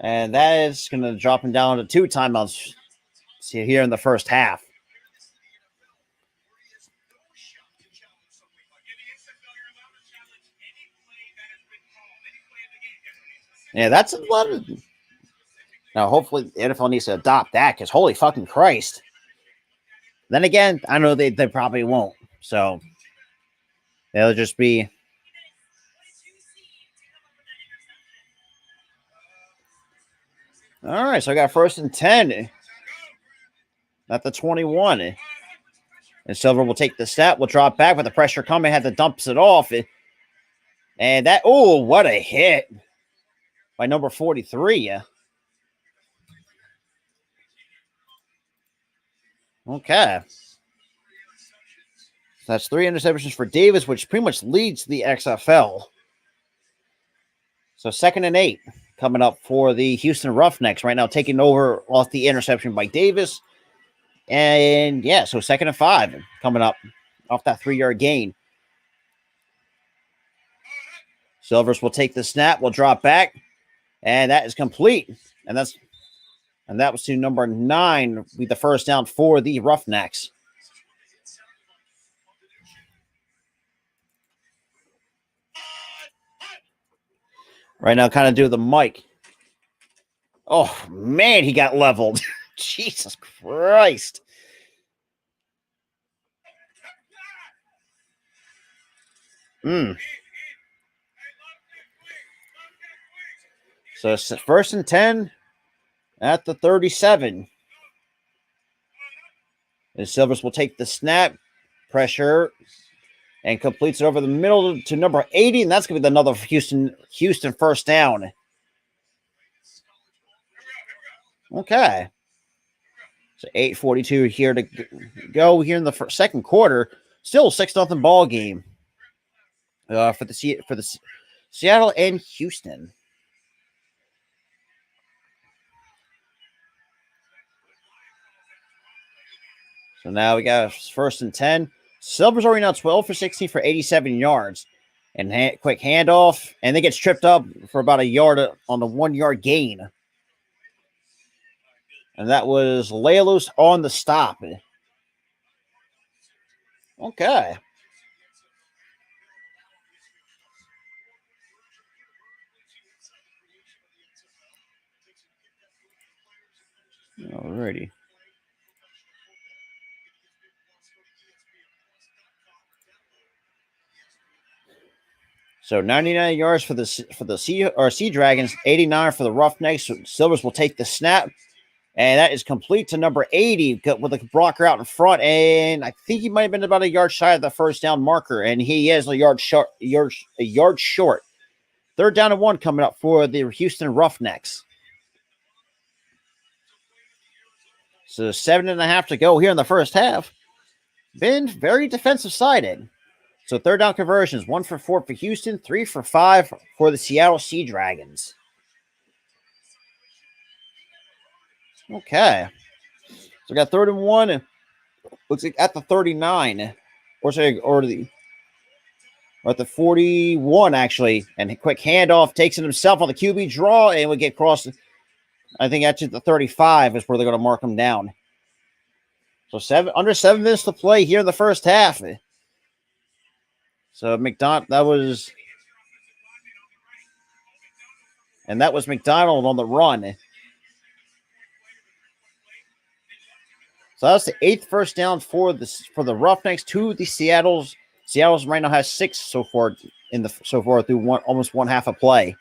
[SPEAKER 1] And that is going to drop him down to 2 timeouts here in the first half. Yeah, that's a lot of... Now, hopefully, the NFL needs to adopt that, because holy fucking Christ. Then again, I know they probably won't. So, they'll just be... All right, so I got 1st and 10 at the 21. And Silver will take the snap, will drop back with the pressure coming, had to dump it off. And that, oh, what a hit by number 43. Okay. So that's 3 interceptions for Davis, which pretty much leads the XFL. So 2nd and 8 coming up for the Houston Roughnecks right now, taking over off the interception by Davis. And yeah, so 2nd and 5 coming up off that 3-yard gain. Silvers will take the snap, will drop back, and that is complete. And that was to number 9, with the first down for the Roughnecks. Right now, kind of do the mic. Oh, man, he got leveled. Jesus Christ. So 1st and 10 at the 37. And Silvers will take the snap, pressure, and completes it over the middle to number 80, and that's going to be another Houston first down. Okay. So 8:42 here to go here in the second quarter. Still 6-0 ball game for the Seattle and Houston. So now we got 1st and 10. Silver's already now 12 for 16 for 87 yards. And quick handoff. And they get tripped up for about a yard on the 1-yard gain. And that was Lealus on the stop. Okay. Alrighty. So 99 yards for the Sea Dragons, 89 for the Roughnecks. So Silvers will take the snap, and that is complete to number 80 with a blocker out in front. And I think he might have been about a yard shy of the first down marker, and he is a yard short. 3rd down and 1 coming up for the Houston Roughnecks. So 7.5 to go here in the first half. Been very defensive sided. So 3rd down conversions, 1 for 4 for Houston, 3 for 5 for the Seattle Sea Dragons. Okay. So we got 3rd and 1. Looks like at the 39. Or at the 41, actually. And a quick handoff, takes it himself on the QB draw, and we get across. I think actually the 35 is where they're going to mark him down. So under 7 minutes to play here in the first half. So McDonald, that was McDonald on the run. So that's the 8th first down for the Roughnecks to the Seattle's. Seattle's right now has 6 so far through almost one half a play.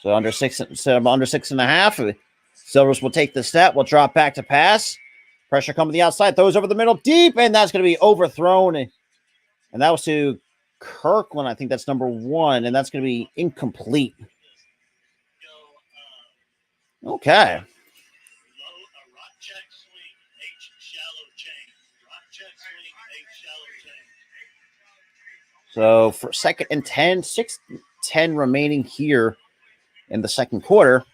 [SPEAKER 1] So under 6.5. Silvers will take the snap, will drop back to pass. Pressure coming to the outside, throws over the middle deep, and that's going to be overthrown. And that was to Kirkland. I think that's number 1, and that's going to be incomplete. Okay. So for 2nd and 10, 6:10 remaining here in the second quarter.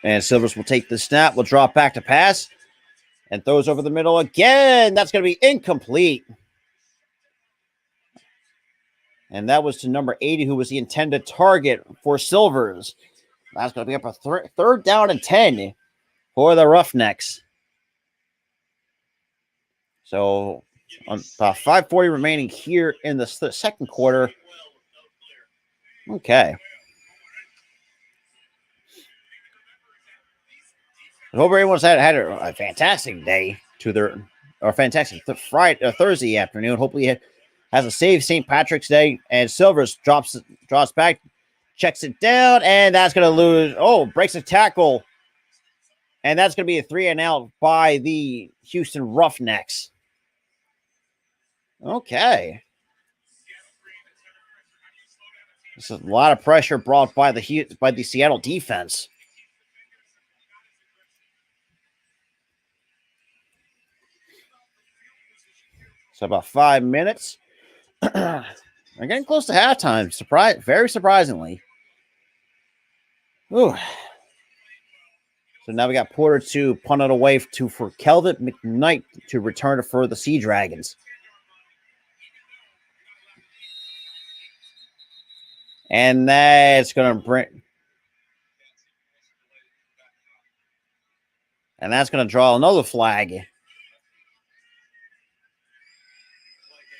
[SPEAKER 1] And Silvers will take the snap, will drop back to pass, and throws over the middle again. That's going to be incomplete. And that was to number 80, who was the intended target for Silvers. That's going to be up a third down and 10 for the Roughnecks. So about 5:40 remaining here in the second quarter. Okay. I hope everyone's had a fantastic day or fantastic Thursday afternoon. Hopefully it has a safe St. Patrick's Day. And Silvers drops back, checks it down, and that's going to lose. Oh, breaks a tackle. And that's going to be a 3-and-out by the Houston Roughnecks. Okay. This is a lot of pressure brought by the Seattle defense. So about 5 minutes. We're getting close to halftime. Very surprisingly. Ooh. So now we got Porter to punt it away for Kelvin McKnight to return it for the Sea Dragons. And that's going to bring... And that's going to draw another flag.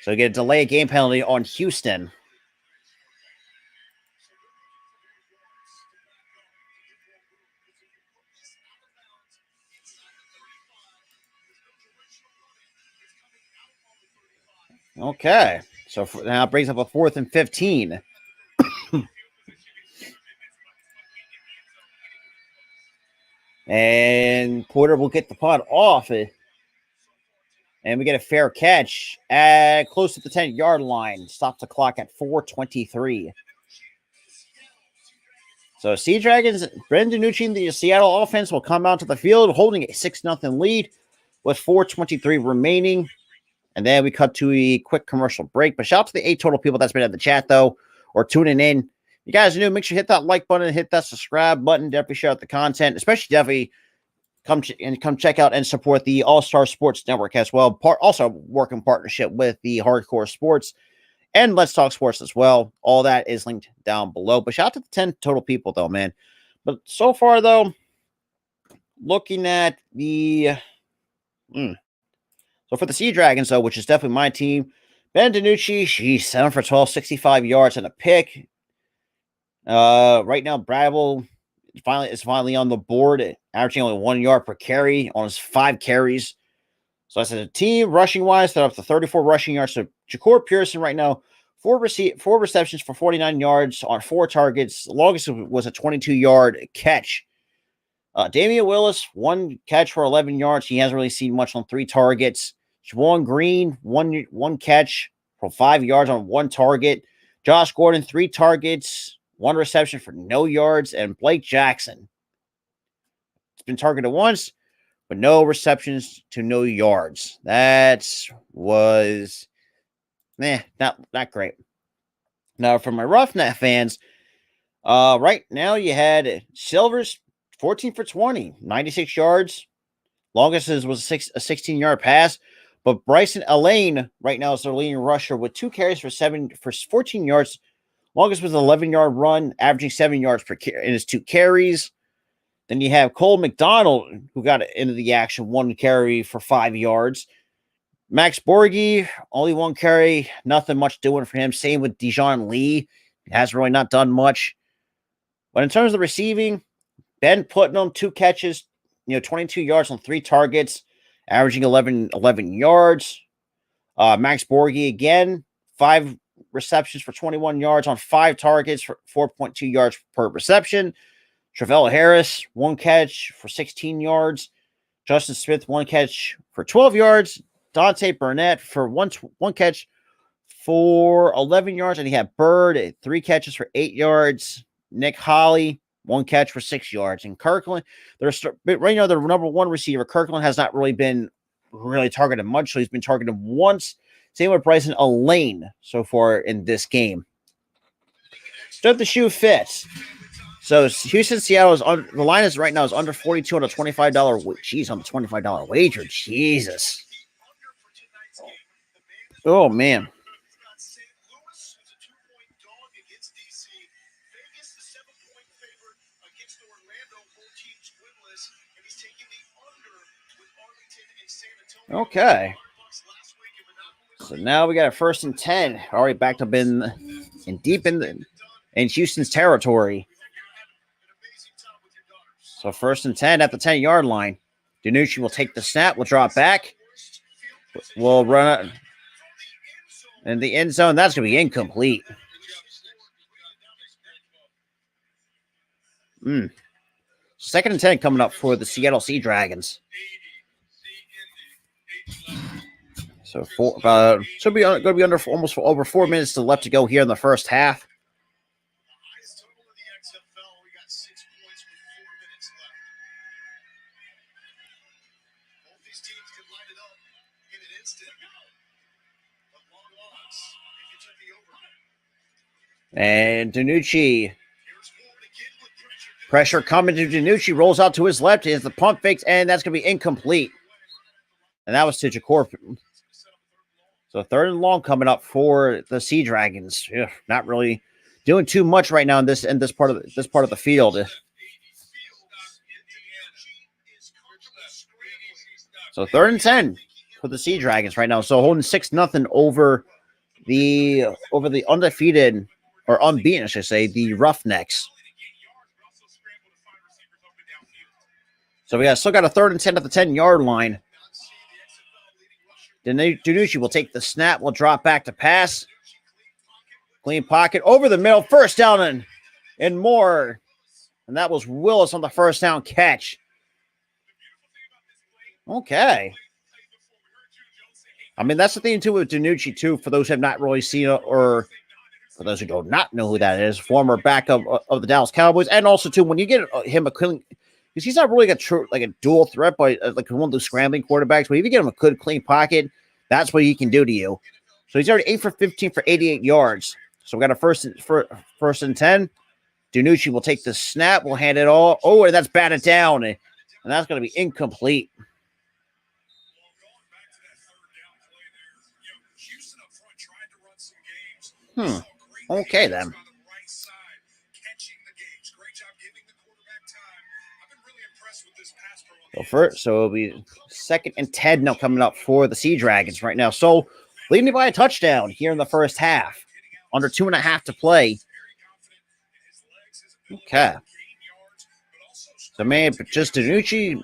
[SPEAKER 1] So get a delay game penalty on Houston. Okay. So now it brings up a 4th and 15. And Porter will get the punt off. And we get a fair catch at close to the 10-yard line. Stops the clock at 4:23. So Sea Dragons, Brendan DiNucci and the Seattle offense will come out to the field holding a 6-0 lead with 4:23 remaining. And then we cut to a quick commercial break. But shout out to the 8 total people that's been at the chat, though, or tuning in. You guys are new. Make sure you hit that like button, hit that subscribe button. Definitely share out the content, especially definitely come check out and support the All-Star Sports Network as well. Also work in partnership with the Hardcore Sports and Let's Talk Sports as well. All that is linked down below. But shout out to the 10 total people, though, man. But so far, though, looking at the... So for the Sea Dragons, though, which is definitely my team, Ben DiNucci, she's 7 for 12, 65 yards and a pick. Right now, Bradwell is finally on the board, averaging only 1 yard per carry on his 5 carries. So I said a team rushing wise, they're up to 34 rushing yards. So Ja'Cour Pearson right now, 4 receptions for 49 yards on 4 targets. The longest was a 22-yard catch. Damian Willis, 1 catch for 11 yards. He hasn't really seen much on 3 targets. Juwan Green, one catch for 5 yards on 1 target. Josh Gordon, 3 targets, 1 reception for no yards. And Blake Jackson, it's been targeted once, but no receptions to no yards. That was not great. Now, for my Roughneck fans, right now you had Silvers 14 for 20, 96 yards. Longest was a 16-yard pass. But Bryson Elaine right now is their leading rusher with 2 carries for 14 yards. Longest was an 11-yard run, averaging 7 yards per carry in his 2 carries. Then you have Cole McDonald, who got into the action, 1 carry for 5 yards. Max Borghi, only 1 carry, nothing much doing for him. Same with Dijon Lee. He has really not done much. But in terms of the receiving, Ben Putnam, 2 catches, 22 yards on 3 targets, averaging 11 yards. Max Borghi, again, 5 receptions for 21 yards on 5 targets for 4.2 yards per reception. Travell Harris, 1 catch for 16 yards. Justin Smith, 1 catch for 12 yards. Dante Burnett for one catch for 11 yards. And he had Bird, 3 catches for 8 yards. Nick Holly, 1 catch for 6 yards. And Kirkland, right now, their number 1 receiver, Kirkland, has not really been targeted much. So he's been targeted once. Same with Bryson Elaine so far in this game. So if the shoe fits. So Houston, Seattle is on the line is right now is under 42 on a $25. Jeez, on the $25 wager. Jesus. Oh man. Okay. So now we got a 1st and 10. Already backed up in deep in Houston's territory. So 1st and 10 at the 10-yard line. DiNucci will take the snap. Will drop back. We'll run it in the end zone. That's going to be incomplete. 2nd and 10 coming up for the Seattle Sea Dragons. So should be going to be under almost over 4 minutes left to go here in the first half. And DiNucci. Pressure coming to DiNucci. Rolls out to his left. He has the pump fakes, and that's going to be incomplete. And that was to Jakor. So 3rd and long coming up for the Sea Dragons. Ugh, not really doing too much right now in this part of the field. So 3rd and 10 for the Sea Dragons right now. So holding 6-0 over the undefeated or unbeaten, I should say, the Roughnecks. So we still got a 3rd and 10 at the 10-yard line. DiNucci will take the snap. Will drop back to pass. Clean pocket over the middle. 1st down and more. And that was Willis on the 1st down catch. Okay. I mean, that's the thing, too, with DiNucci, too, for those who have not really seen it, or for those who do not know who that is, former backup of the Dallas Cowboys, and also, too, when you get him a clean, because he's not really like a dual threat, but like one of those scrambling quarterbacks, but if you get him a good, clean pocket, that's what he can do to you. So he's already 8 for 15 for 88 yards. So we got a first and 10. DiNucci will take the snap. We'll hand it all. Oh, and that's batted down. And that's going to be incomplete. Okay, then. So it'll be 2nd and 10 now coming up for the Sea Dragons right now. So leading by a touchdown here in the first half. Under 2.5 to play. Okay. So, man, but just DiNucci,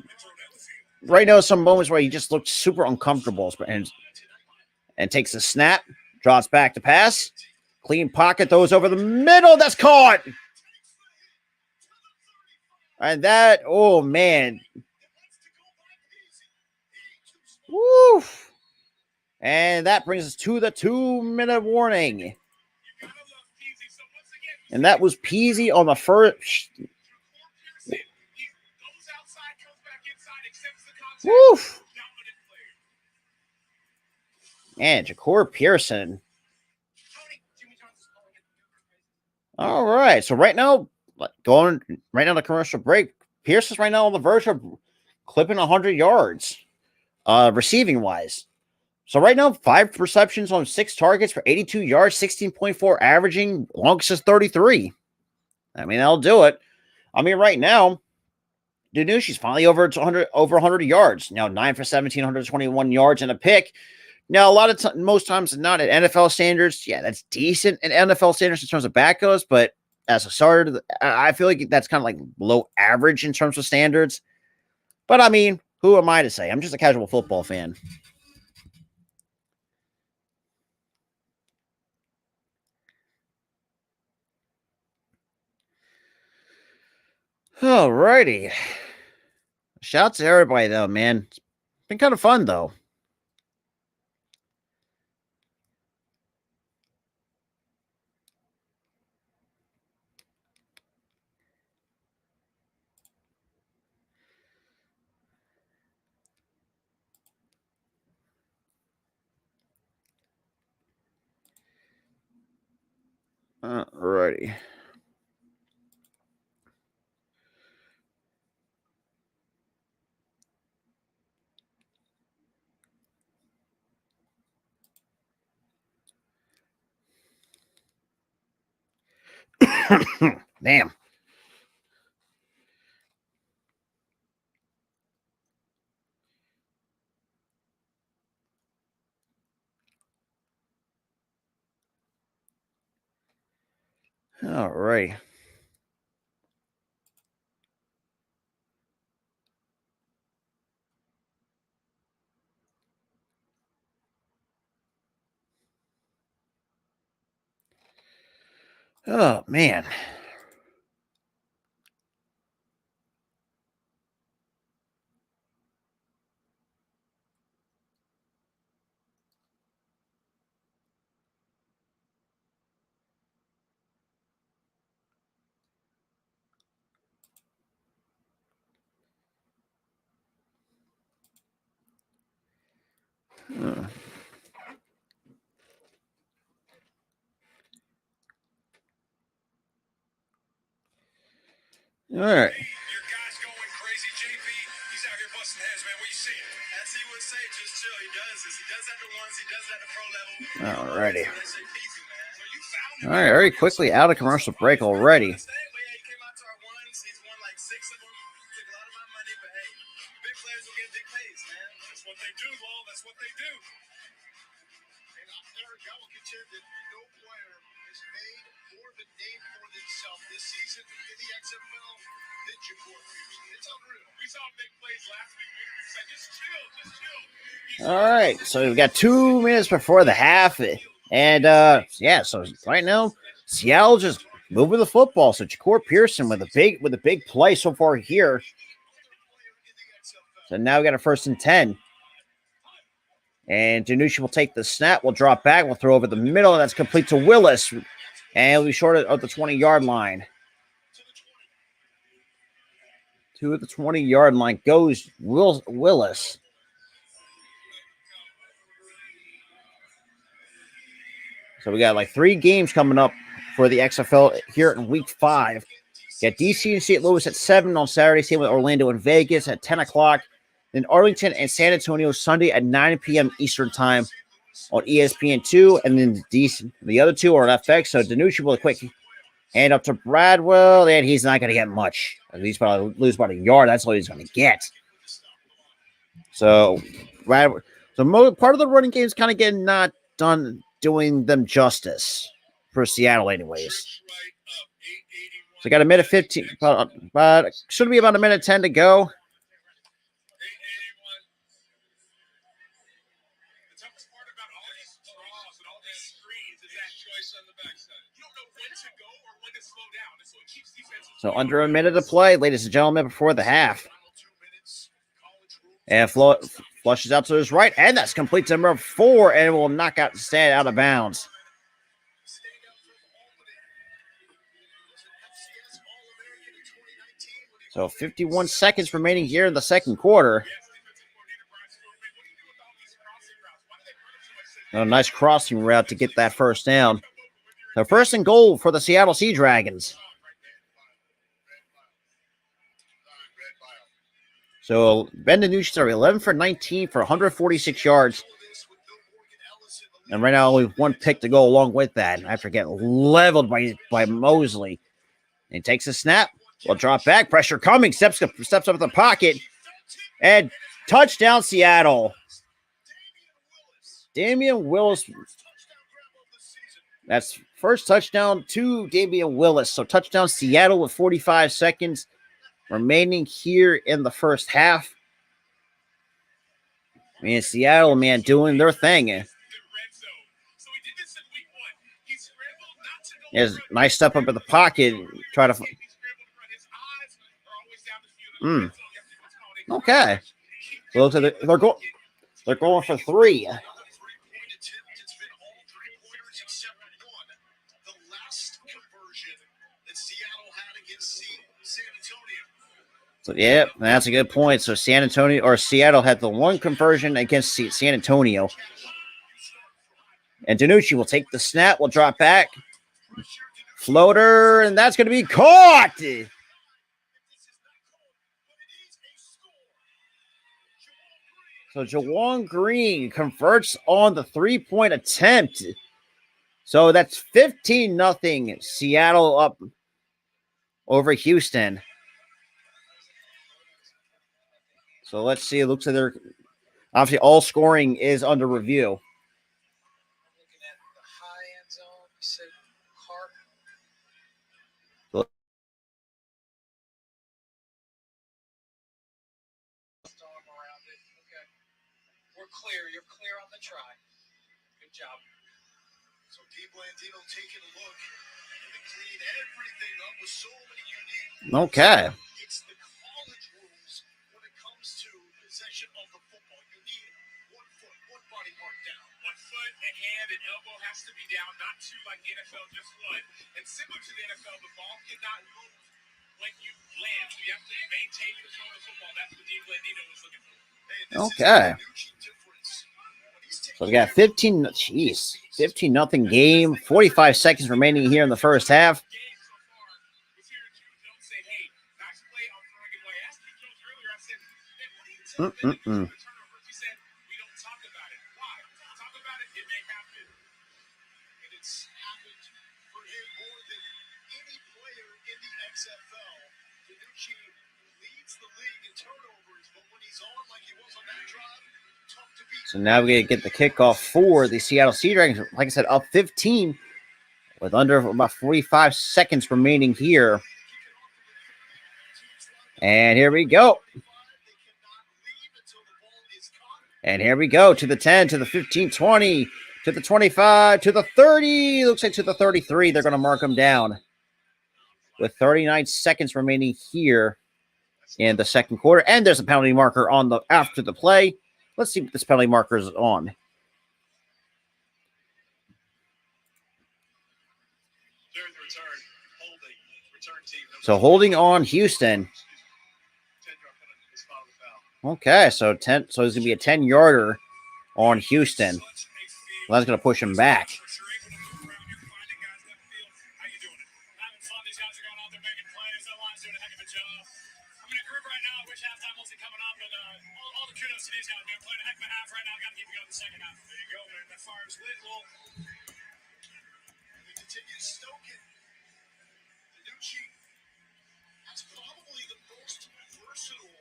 [SPEAKER 1] right now, some moments where he just looked super uncomfortable and takes a snap, drops back to pass, clean pocket, throws over the middle. That's caught. And that, oh, man. Woo. And that brings us to the 2-minute warning. And that was Peasy on the first. Woof. And Jakor Pearson. All right. So right now, going right now to commercial break, Pearson's right now on the verge of clipping 100 yards, receiving wise. So right now, 5 receptions on 6 targets for 82 yards, 16.4 averaging, longest is 33. I mean, that'll do it. I mean, right now, DiNucci's finally over 100 yards. Now 9 for 17, 121 yards and a pick. Now, most times not at NFL standards. Yeah, that's decent in NFL standards in terms of back goes, but as a starter, I feel like that's kind of like below average in terms of standards. But I mean, who am I to say? I'm just a casual football fan. Alrighty. Shout out to everybody, though, man. It's been kind of fun, though. Alrighty. Damn. All right. Oh, man. Uh, all right.
[SPEAKER 2] Your guy's going crazy, JP. He's out here busting heads, man. What you seeing? As he would say, just chill. He does this. He does that to ones. He does that to pro level.
[SPEAKER 1] All righty.
[SPEAKER 2] That's easy, man. So you found him.
[SPEAKER 1] All right. Very quickly out of commercial break already.
[SPEAKER 2] He came out to our ones. He's won like 6 of them. Took a lot of my money, but hey, big players will get big pays, man. That's what they do, Lowell. That's what they do. And Eric, I will contend that no player has made more of a name for themselves this season in the XFL than Jacour Pierce. It's unreal. We saw big plays last week. We said, just chill.
[SPEAKER 1] All right. So we've got 2 minutes before the half. And yeah, so right now, Seattle just moving the football. So Jacour Pearson with a big play so far here. So now we got a 1st and 10. And Danucci will take the snap. We'll drop back. We'll throw over the middle. And that's complete to Willis. And he'll be short of the 20-yard line. To the 20-yard line goes Willis. So we got like 3 games coming up for the XFL here in week 5. Got DC and St. Louis at 7 on Saturday. Same with Orlando and Vegas at 10 o'clock. Then Arlington and San Antonio Sunday at 9 p.m. Eastern time on ESPN2. And then the other 2 are on FX. So Danucci will quick hand up to Bradwell. And he's not going to get much. He's probably lose about a yard. That's all he's going to get. So part of the running game is kind of getting not done doing them justice for Seattle anyways. So got a minute 15, but should be about a minute 10 to go. So under a minute to play, ladies and gentlemen, before the half. And flushes out to his right, and that's complete to number 4, and will knock out Stan out of bounds. So 51 seconds remaining here in the second quarter. A nice crossing route to get that first down. So 1st and goal for the Seattle Sea Dragons. So Ben DiNucci's are 11 for 19 for 146 yards. And right now only 1 pick to go along with that after getting leveled by Mosley. And he takes a snap. Will drop back. Pressure coming. Steps up in the pocket. And touchdown Seattle. Damian Willis. That's first touchdown to Damian Willis. So touchdown Seattle with 45 seconds remaining here in the first half. I mean, Seattle, man, doing their thing. Yes, nice step up in the pocket. Try to. Okay. So looks like they're going for 3. So, yeah, that's a good point. So, Seattle had the 1 conversion against San Antonio. And Danucci will take the snap, will drop back. Floater, and that's going to be caught. So, Jawan Green converts on the 3-point attempt. So that's 15-0 Seattle up over Houston. So let's see. It looks like they're obviously all scoring is under review.
[SPEAKER 2] Looking at the high end zone, you said Carp. Storm around it. Okay. We're clear. You're clear on the try. Good job. So Pete Blandino taking a look and clean everything up with so many unique.
[SPEAKER 1] Okay.
[SPEAKER 2] It's the college rules when it comes to possession of the football. You need 1 foot, 1 body part down. 1 foot, a hand, an elbow has to be down, not 2 like the NFL, just 1. And similar to the NFL, the ball cannot move when you land. So you have to maintain control of the football. That's what Dean Blandino was looking for.
[SPEAKER 1] Okay. So we got 15. Jeez, 15-0 game. 45 seconds remaining here in the first half. Mm-mm-mm.
[SPEAKER 2] It's happened for him more than any player in the XFL. Danucci leads the league in turnovers, but when he's on like he was on that drive, tough to beat.
[SPEAKER 1] So now we get the kickoff for the Seattle Sea Dragons. Like I said, up 15 with under about 45 seconds remaining here. And here we go. And here we go to the 10, to the 15, 20, to the 25, to the 30. Looks like to the 33. They're going to mark them down with 39 seconds remaining here in the second quarter. And there's a penalty marker on the after the play. Let's see what this penalty marker is on. So holding on Houston. Okay, so 10. So it's gonna be a 10-yarder on Houston. Well, that's gonna push him back.
[SPEAKER 2] That's probably the most versatile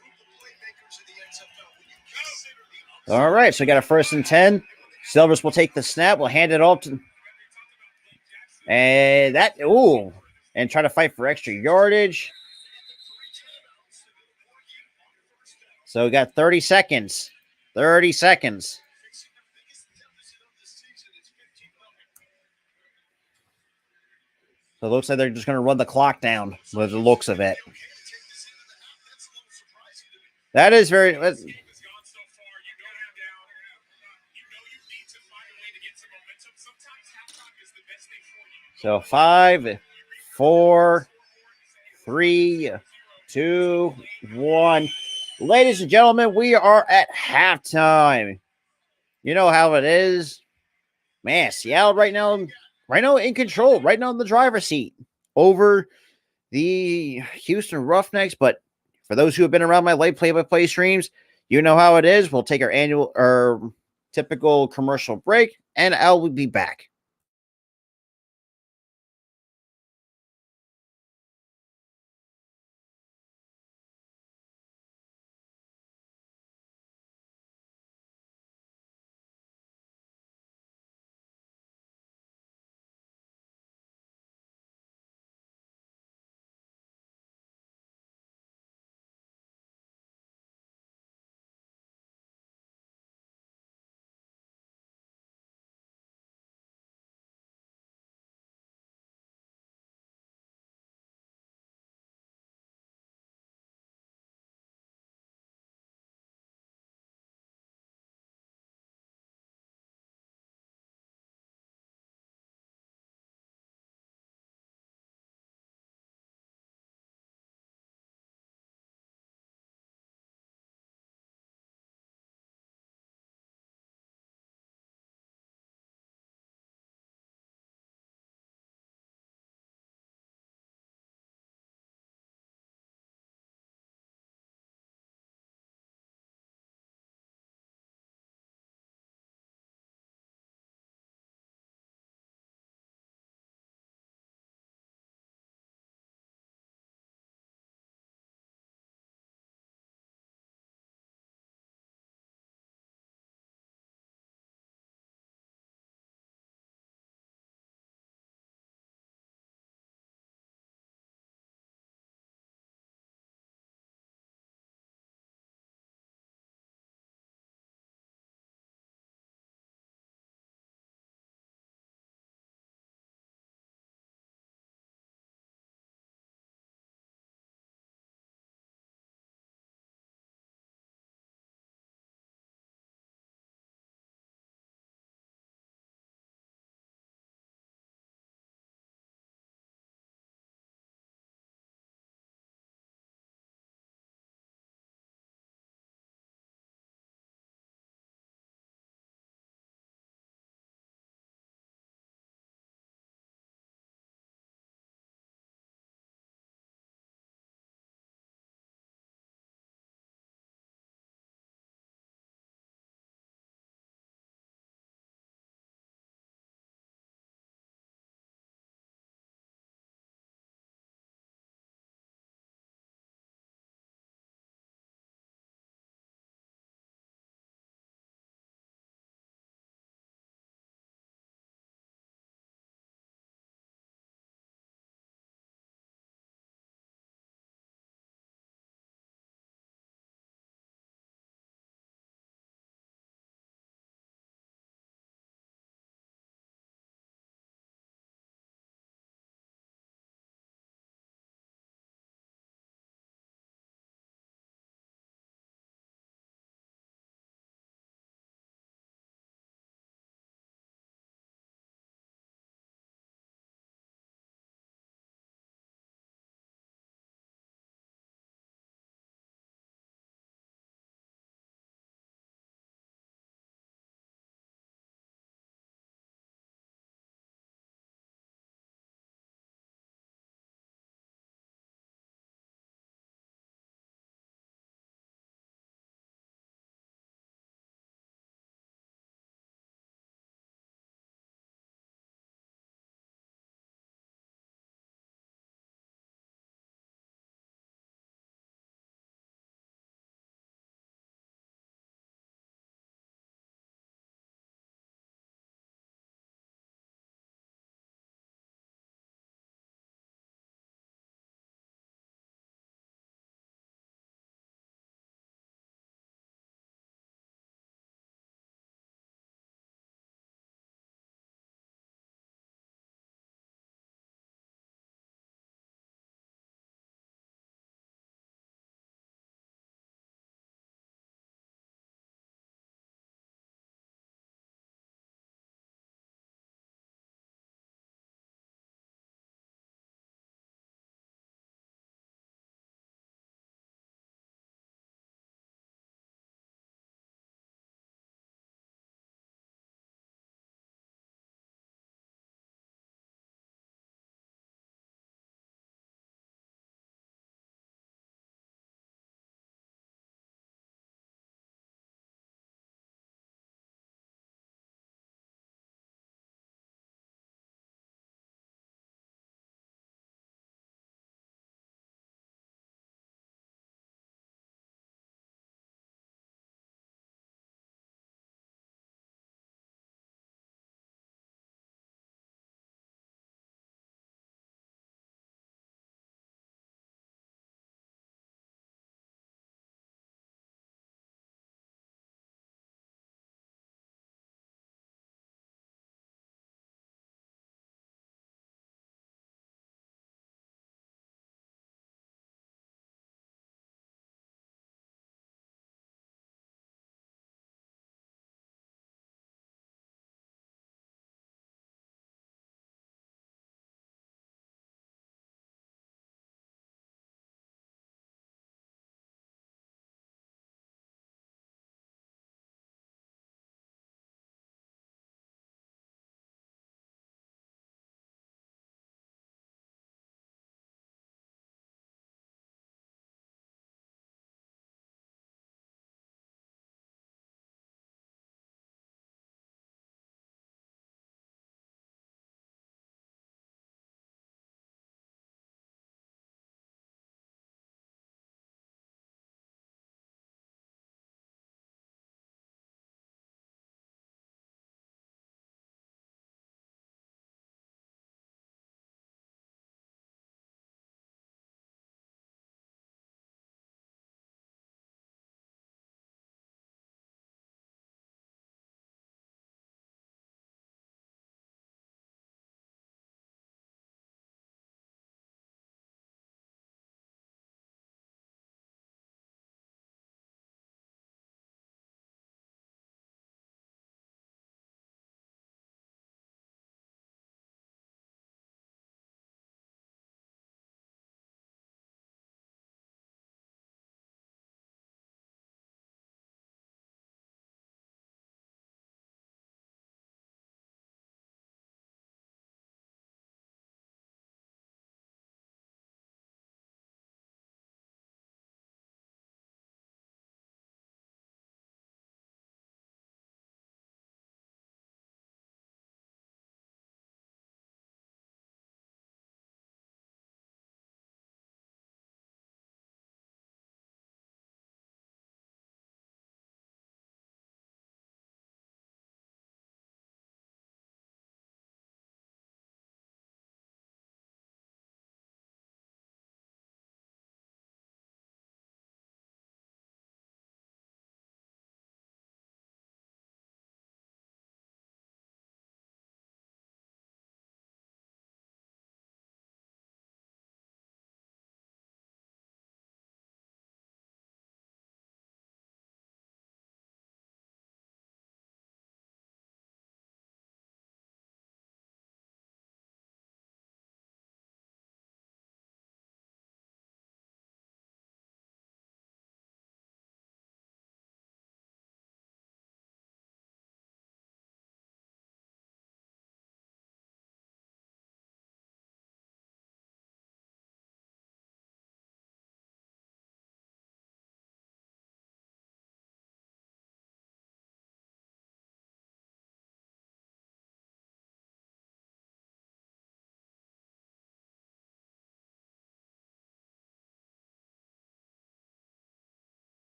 [SPEAKER 2] group of playmakers in the XFL. When you consider the
[SPEAKER 1] All right, so we got a 1st and 10. Silvers will take the snap. We'll hand it off to, and that and try to fight for extra yardage. So we got 30 seconds. 30 seconds. So it looks like they're just going to run the clock down with the looks of it. That is very. So 5, 4, 3, 2, 1. Ladies and gentlemen, we are at halftime. You know how it is. Man, Seattle right now in control, right now in the driver's seat over the Houston Roughnecks. But for those who have been around my late play-by-play streams, you know how it is. We'll take our typical commercial break, and I will be back.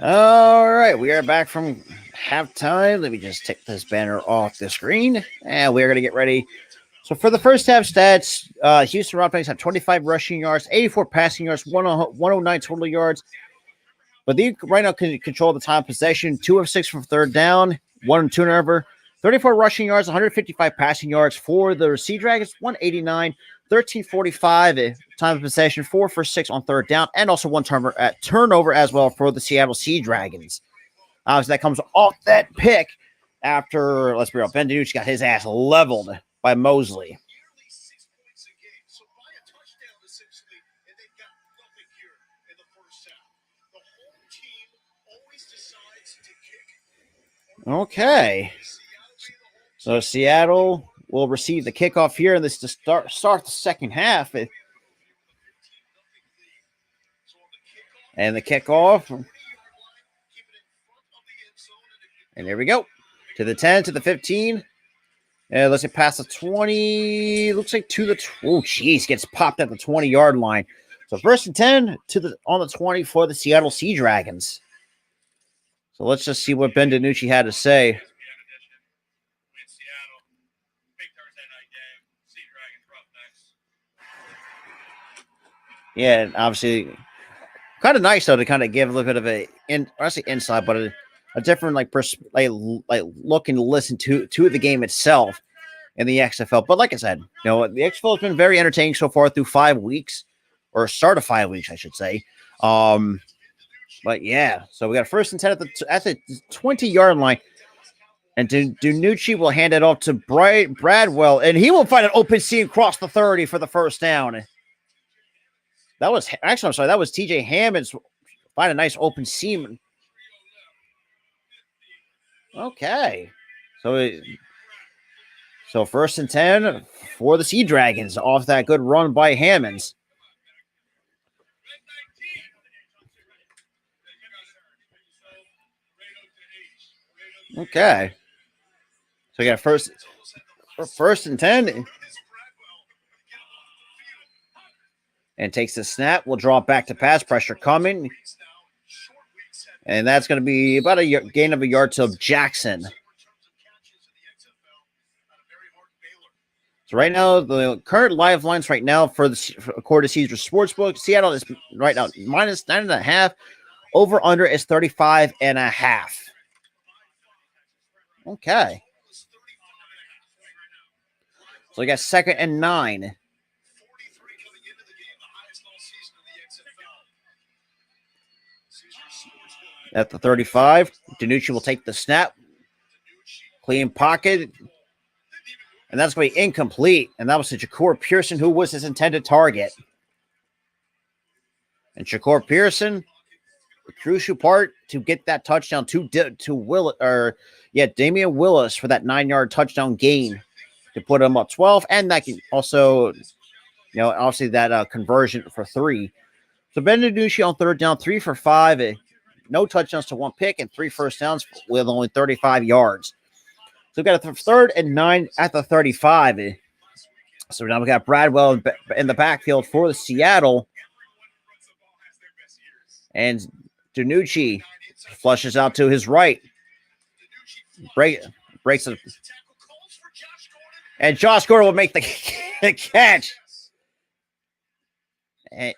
[SPEAKER 1] All right, we are back from halftime. Let me just take this banner off the screen, and we're going to get ready. So for the first half stats, Houston Roughnecks had 25 rushing yards, 84 passing yards, 109 total yards. But they right now can control the time of possession, 2 of 6 from third down, 1 and 2 turnover, 34 rushing yards, 155 passing yards for the Sea Dragons, 189, 1345 time of possession, 4 for 6 on third down, and also 1 turnover as well for the Seattle Sea Dragons. Obviously, that comes off that pick after, let's be real, Ben DiNucci got his ass leveled by Mosley. Okay. So Seattle will receive the kickoff here, and this to start the second half. And the kickoff. And there we go. To the 10, to the 15. And let's get past the 20. Looks like to the gets popped at the 20-yard line. So first and 10 on the 20 for the Seattle Sea Dragons. So let's just see what Ben DiNucci had to say. Yeah, and obviously, kind of nice though to kind of give a little bit of inside, but a different like look and listen to the game itself in the XFL. But like I said, the XFL has been very entertaining so far through 5 weeks, or start of 5 weeks, I should say. But yeah, so we got first and 10 at the 20-yard line. And DiNucci will hand it off to Bradwell, and he will find an open seam across the 30 for the first down. That was TJ Hammond's find a nice open seam. Okay. So first and 10 for the Sea Dragons off that good run by Hammonds. Okay. So we got first and 10. And takes the snap. We'll draw back to pass. Pressure coming. And that's going to be about a gain of a yard to Jackson. So right now, the current live lines right now according to Caesar Sportsbook, Seattle is right now minus 9.5. Over under is 35.5. Okay. So we got second and 9. At the 35, DiNucci will take the snap. Clean pocket. And that's going to be incomplete. And that was to Shakur Pearson, who was his intended target. And Shakur Pearson, the crucial part to get that touchdown to Damian Willis for that 9-yard touchdown gain to put him up 12. And that can also, obviously that conversion for 3. So Ben DiNucci on third down, 3 for 5. No touchdowns to 1 pick and 3 first downs with only 35 yards. So we've got a third and 9 at the 35. So now we got Bradwell in the backfield for the Seattle. And DiNucci flushes out to his right. Breaks it. And Josh Gordon will make the catch. And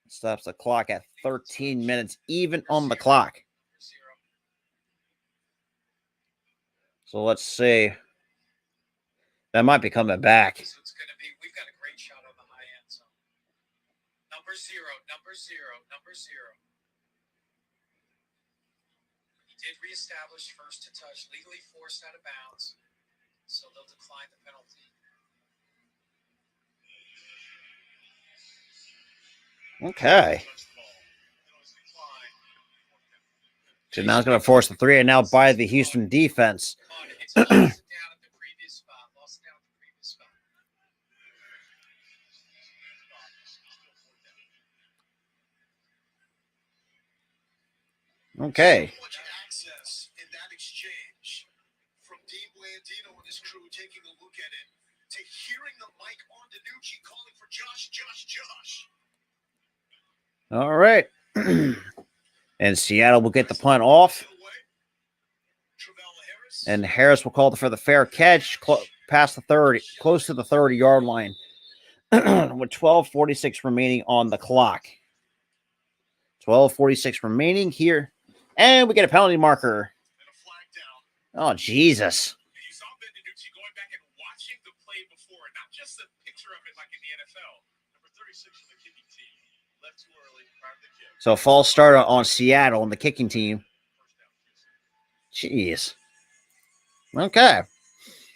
[SPEAKER 1] stops the clock at 13 minutes, even on the clock. So let's see. That might be coming back.
[SPEAKER 2] So it's going to be, we've got a great shot on the high end zone. Number zero. He did reestablish first to touch, legally forced out of bounds. So they'll decline the penalty.
[SPEAKER 1] Okay. So now it's going to force the 3 and now by the Houston defense. Okay.
[SPEAKER 2] Access in that exchange from Dean Blandino and his crew taking a look at it. to hearing the mic on Danucci calling for Josh.
[SPEAKER 1] All right. And Seattle will get the punt off. And Harris will call for the fair catch past the 30, close to the 30-yard line with 12:46 remaining on the clock. 12:46 remaining here. And we get a penalty marker. Oh, Jesus.
[SPEAKER 2] You saw Ben DiNucci going back and watching the play before, not just a picture of it like in the NFL. Number 36 on the kicking team. Left too early, prior to the kick.
[SPEAKER 1] So false start on Seattle and the kicking team. Jeez. Okay.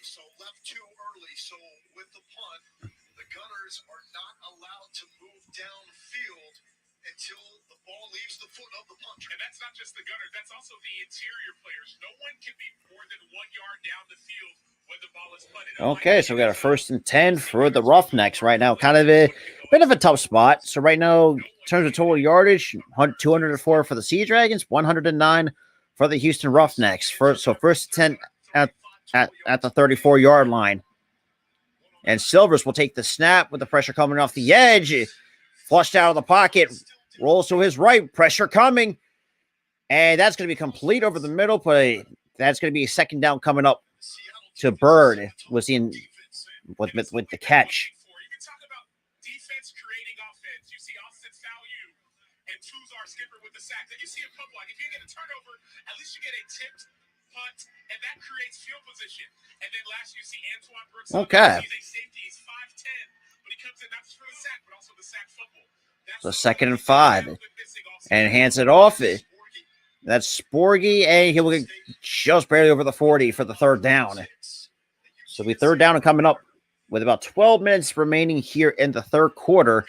[SPEAKER 2] So left too early. So with the punt, the Gunners are not allowed to move downfield until the ball leaves the foot of the punter. And that's not just the Gunners. That's also the interior players. No one can be more than 1 yard down the field when the ball is punted.
[SPEAKER 1] Okay, so we got a 1st and 10 for the Roughnecks right now. Kind of a bit of a tough spot. So right now, in terms of total yardage, 204 for the Sea Dragons, 109 for the Houston Roughnecks. So 1st and 10 at the 34-yard line. And Silvers will take the snap with the pressure coming off the edge. Flushed out of the pocket. Rolls to his right. Pressure coming. And that's going to be complete over the middle, but that's going to be a 2nd down coming up to Bird was in with the catch.
[SPEAKER 2] You can talk about defense creating offense. You see Austin Fallu and Tuzar Skipper with the sack. Then you see a couple. If you get a turnover, at least you get a tipped punt, and that creates field position. And then last you see Antoine Brooks.
[SPEAKER 1] Okay.
[SPEAKER 2] He's a safety. He's 5'10", but he comes in not just for the sack, but also the sack fumble.
[SPEAKER 1] So 2nd and 5, and hands it off. That's Sporgy, and he will get just barely over the 40 for the 3rd down. So we 3rd down and coming up with about 12 minutes remaining here in the 3rd quarter.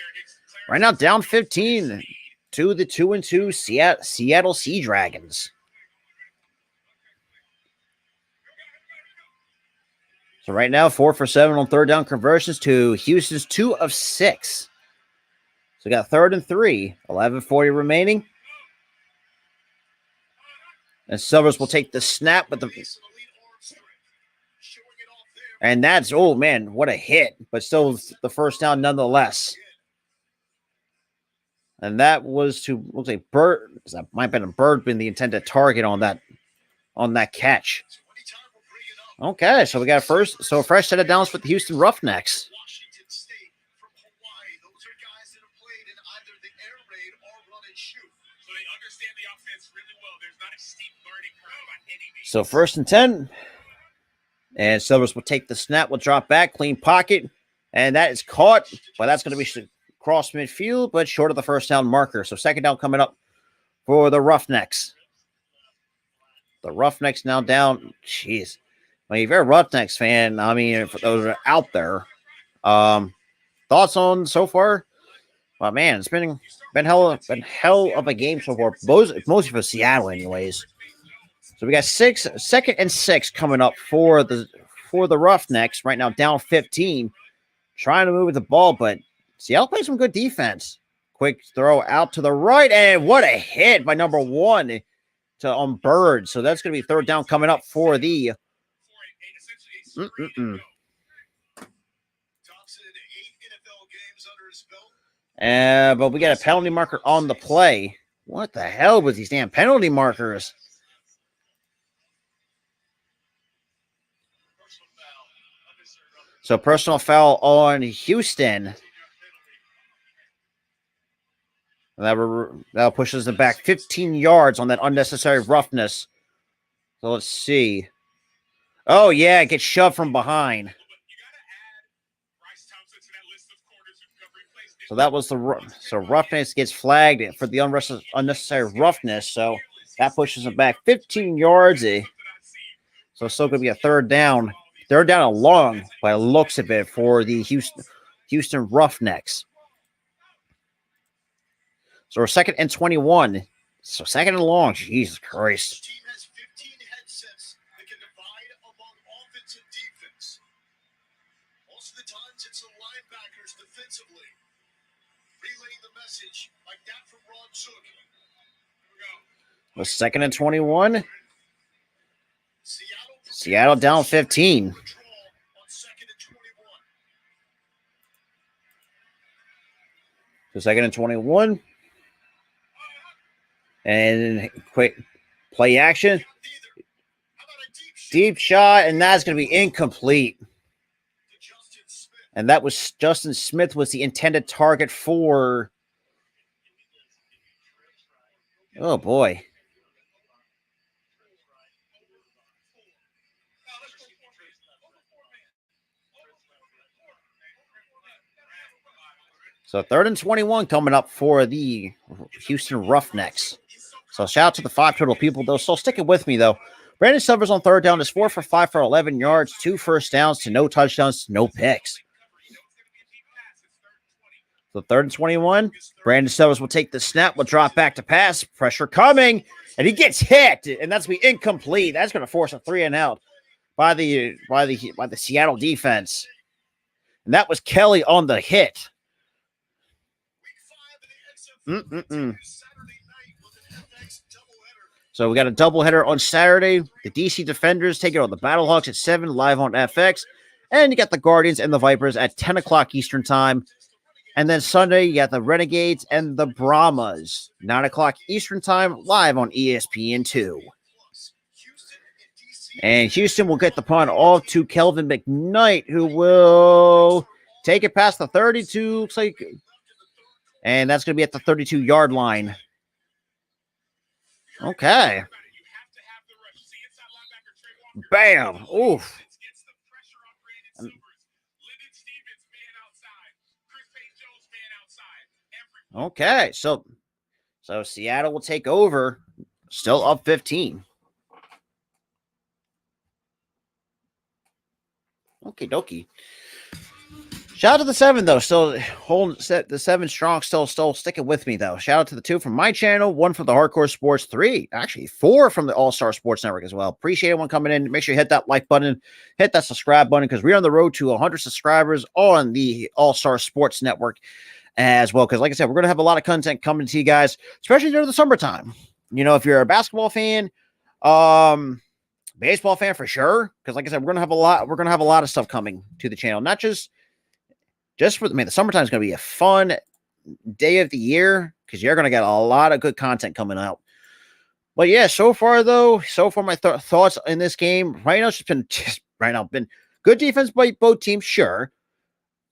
[SPEAKER 1] Right now, down 15 to the 2-2 Seattle Sea Dragons. So right now, 4 for 7 on 3rd down conversions to Houston's 2 of 6. So we got 3rd and 3, 11:40 remaining. And Silvers will take the snap with the. And that's, oh man, what a hit. But still the 1st down nonetheless. And that was to, looks like Bird, that might have been a Bird being the intended target on that catch. Okay, so we got a fresh set of downs for the Houston Roughnecks. So 1st and 10. And Silvers will take the snap, will drop back, clean pocket. And that is caught. But that's going to be cross midfield, but short of the 1st down marker. So 2nd down coming up for the Roughnecks. The Roughnecks now down. Jeez. I mean, if you're a Roughnecks fan, I mean, for those that are out there, thoughts on so far? Well, man, it's been hell of a game so far. Mostly for Seattle, anyways. So we got 2nd and 6 coming up for the Roughnecks right now, down 15, trying to move with the ball, but Seattle plays some good defense. Quick throw out to the right, and what a hit by number 1 on Bird. So that's going to be 3rd down coming up for the. But we got a penalty marker on the play. What the hell was these damn penalty markers? So personal foul on Houston. That pushes them back 15 yards on that unnecessary roughness. So let's see. Oh, yeah, it gets shoved from behind. So that was so roughness gets flagged for the unnecessary roughness. So that pushes them back 15 yards. So it's still going to be a 3rd down. 3rd down and long by the looks of it for the Houston Roughnecks. So we're 2nd and 21. So 2nd and long. Jesus Christ.
[SPEAKER 2] Team has 15 headsets that can divide among offense and defense. Most of the times it's the linebackers defensively relaying the message like that from Ron Zook. Here we go.
[SPEAKER 1] The 2nd and 21. Seattle down 15. So 2nd and 21. And quick play action. Deep shot, and that's going to be incomplete. And that was Justin Smith was the intended target for. Oh, boy. So 3rd and 21 coming up for the Houston Roughnecks. So shout out to the 5 total people, though. So sticking with me, though. Brandon Silvers on 3rd down is 4 for 5 for 11 yards, 2 first downs to no touchdowns, no picks. So 3rd and 21. Brandon Silvers will take the snap, will drop back to pass. Pressure coming, and he gets hit, and that's going to be incomplete. That's going to force a 3 and out by the Seattle defense. And that was Kelly on the hit. So we got a doubleheader on Saturday. The DC Defenders take it on the Battlehawks at 7, live on FX. And you got the Guardians and the Vipers at 10 o'clock Eastern time. And then Sunday, you got the Renegades and the Brahmas, 9 o'clock Eastern time, live on ESPN2. And Houston will get the punt off to Kelvin McKnight, who will take it past the 32. Looks like, and that's going to be at the 32-yard line. Okay. Bam. Oof. Okay. So Seattle will take over, still up 15. Okie dokie. Shout out to the 7, though. Still holding the 7 strong, still sticking with me, though. Shout out to the 2 from my channel, 1 from the Hardcore Sports, 3, actually 4 from the All-Star Sports Network as well. Appreciate everyone coming in. Make sure you hit that like button, hit that subscribe button, because we're on the road to 100 subscribers on the All-Star Sports Network as well. Because like I said, we're going to have a lot of content coming to you guys, especially during the summertime. You know, if you're a basketball fan, baseball fan for sure, because like I said, we're gonna have a lot of stuff coming to the channel. Not just for the summertime is gonna be a fun day of the year, because you're gonna get a lot of good content coming out. But yeah, so far my thoughts in this game right now, it's been good defense by both teams, sure,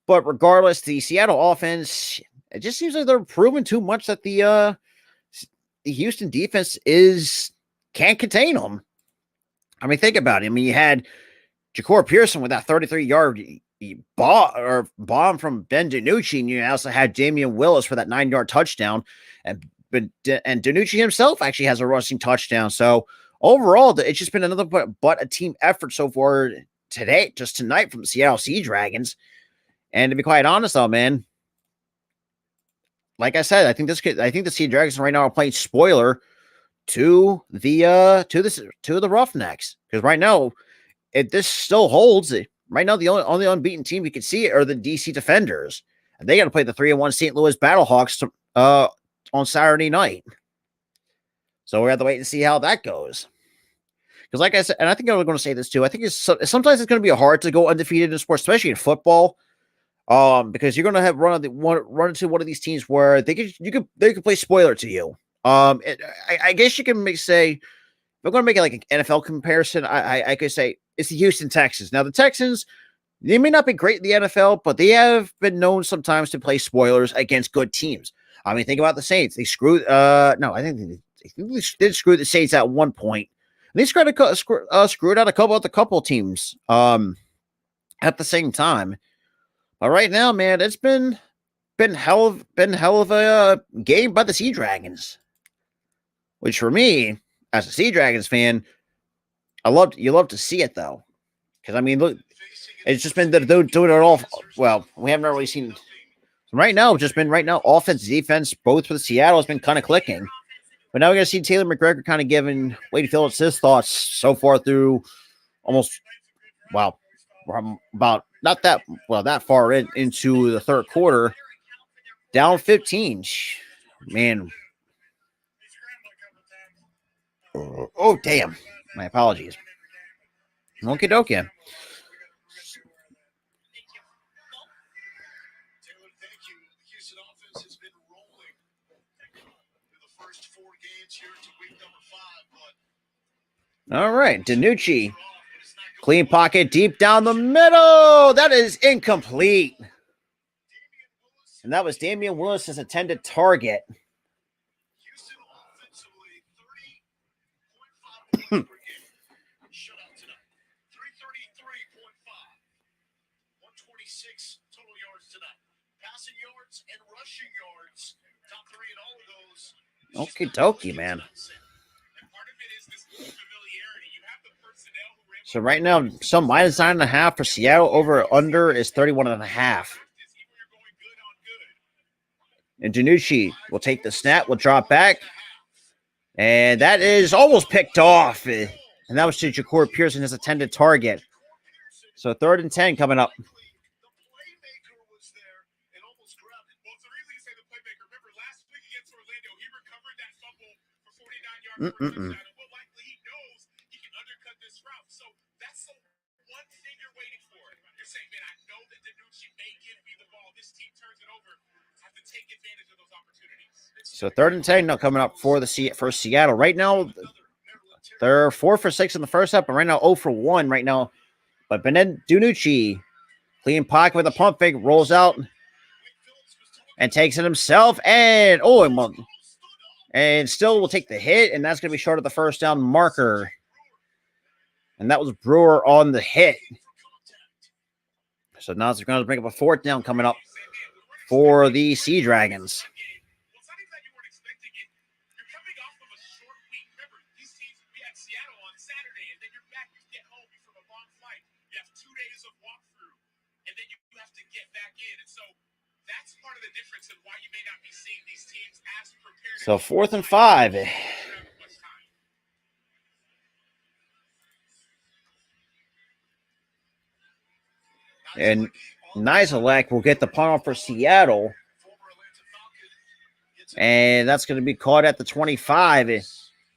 [SPEAKER 1] but regardless, the Seattle offense, it just seems like they're proving too much that the Houston defense can't contain them. I mean, think about it. I mean, you had Ja'Cory Pearson with that 33-yard bomb from Ben DiNucci, and you also had Damian Willis for that 9-yard touchdown, and DiNucci himself actually has a rushing touchdown. So overall, it's just been another but a team effort so far tonight from the Seattle Sea Dragons. And to be quite honest, though, man, like I said, I think the Sea Dragons right now are playing spoiler to the Roughnecks, because right now, if this still holds, right now the only unbeaten team you can see are the DC Defenders, and they got to play the 3-1 St. Louis Battlehawks on Saturday night. So we have to wait and see how that goes. Because like I said, and I think I'm going to say this too, I think sometimes it's going to be hard to go undefeated in sports, especially in football. Because you're going to have run into one of these teams where they could play spoiler to you. I guess you can say, if I'm going to make it like an NFL comparison, I could say it's the Houston Texans. Now, the Texans, they may not be great in the NFL, but they have been known sometimes to play spoilers against good teams. I mean, think about the Saints. They screwed, they did screw the Saints at one point. And they screwed out a couple teams at the same time. But right now, man, it's been hell of a game by the Sea Dragons. Which for me, as a Sea Dragons fan, you love to see it though, because I mean, look, it's just been doing it all. Well, we haven't really seen right now. Offense, defense, both for the Seattle has been kind of clicking. But now we're gonna see Taylor McGregor kind of giving Wade Phillips his thoughts so far through about not that far into the third quarter, down 15. Man. Oh, damn. My apologies. Okie dokie.
[SPEAKER 2] Houston offense has been rolling through the first 4 games here to week number 5, but
[SPEAKER 1] All right, DiNucci. Clean pocket deep down the middle. That is incomplete. And that was Damian Willis's intended target.
[SPEAKER 2] Houston offensively 30.5 points per game. Shutout tonight. 333.5. 126 total yards tonight. Passing yards and rushing yards. Top 3 in all of those.
[SPEAKER 1] Okie dokie, man.
[SPEAKER 2] And part of it is this familiarity. You have the personnel who are able
[SPEAKER 1] So right now, some -9.5 for Seattle. Over under is 31.5. And DiNucci will take the snap, will drop back. And that is almost picked off. And that was to Ja'Cory Pearson, his intended target. So 3rd and 10 coming up.
[SPEAKER 2] The playmaker was there and almost grabbed it. Well, it's really to say the playmaker. Remember, last week against Orlando, he recovered that fumble for 49 yards for a touchdown. And well, likely he knows he can undercut this route. So that's the one thing you're waiting for. You're saying, man, I know that DiNucci may give me the ball. This team turns it over. I have to take advantage of those opportunities.
[SPEAKER 1] So 3rd and 10 now coming up for Seattle. Right now, they're 4 for 6 in the first half, but right now 0 for 1 right now. But DiNucci, clean pocket with a pump fake, rolls out and takes it himself. And and still will take the hit, and that's going to be short of the first down marker. And that was Brewer on the hit. So now it's going to bring up a 4th down coming up for the Sea Dragons. So 4th and 5. And Nizelak will get the punt off for Seattle. And that's going to be caught at the 25. And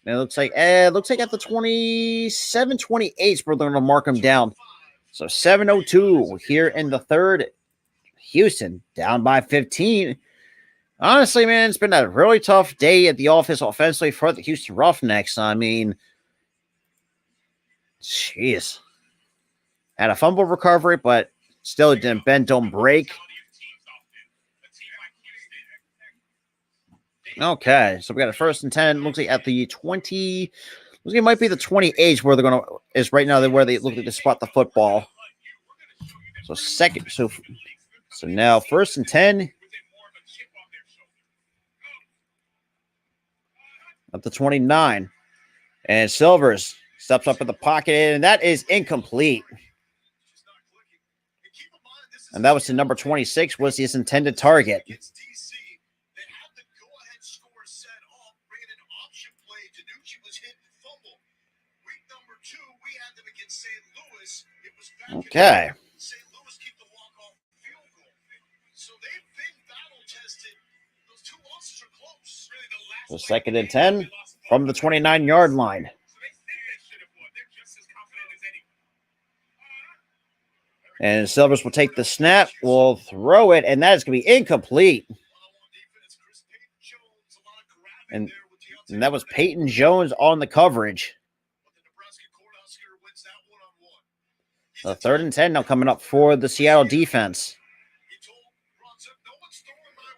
[SPEAKER 1] it looks like at the 27, 28, we're going to mark him down. So 7:02 here in the 3rd. Houston down by 15. Honestly, man, it's been a really tough day at the office offensively for the Houston Roughnecks. I mean, jeez. Had a fumble recovery, but still didn't bend, don't break. Okay, so we got a 1st and 10. Looks like at the 20. Looks like it might be the 28 where they're going to, is right now where they look like to spot the football. So so now 1st and 10. Up to 29. And Silvers steps up in the pocket, and that is incomplete. And that was to number 26, was his intended target. Okay. So 2nd and 10 from the 29-yard line. And Silvers will take the snap, will throw it, and that is going to be incomplete. And that was Peyton Jones on the coverage. So 3rd and 10 now coming up for the Seattle defense.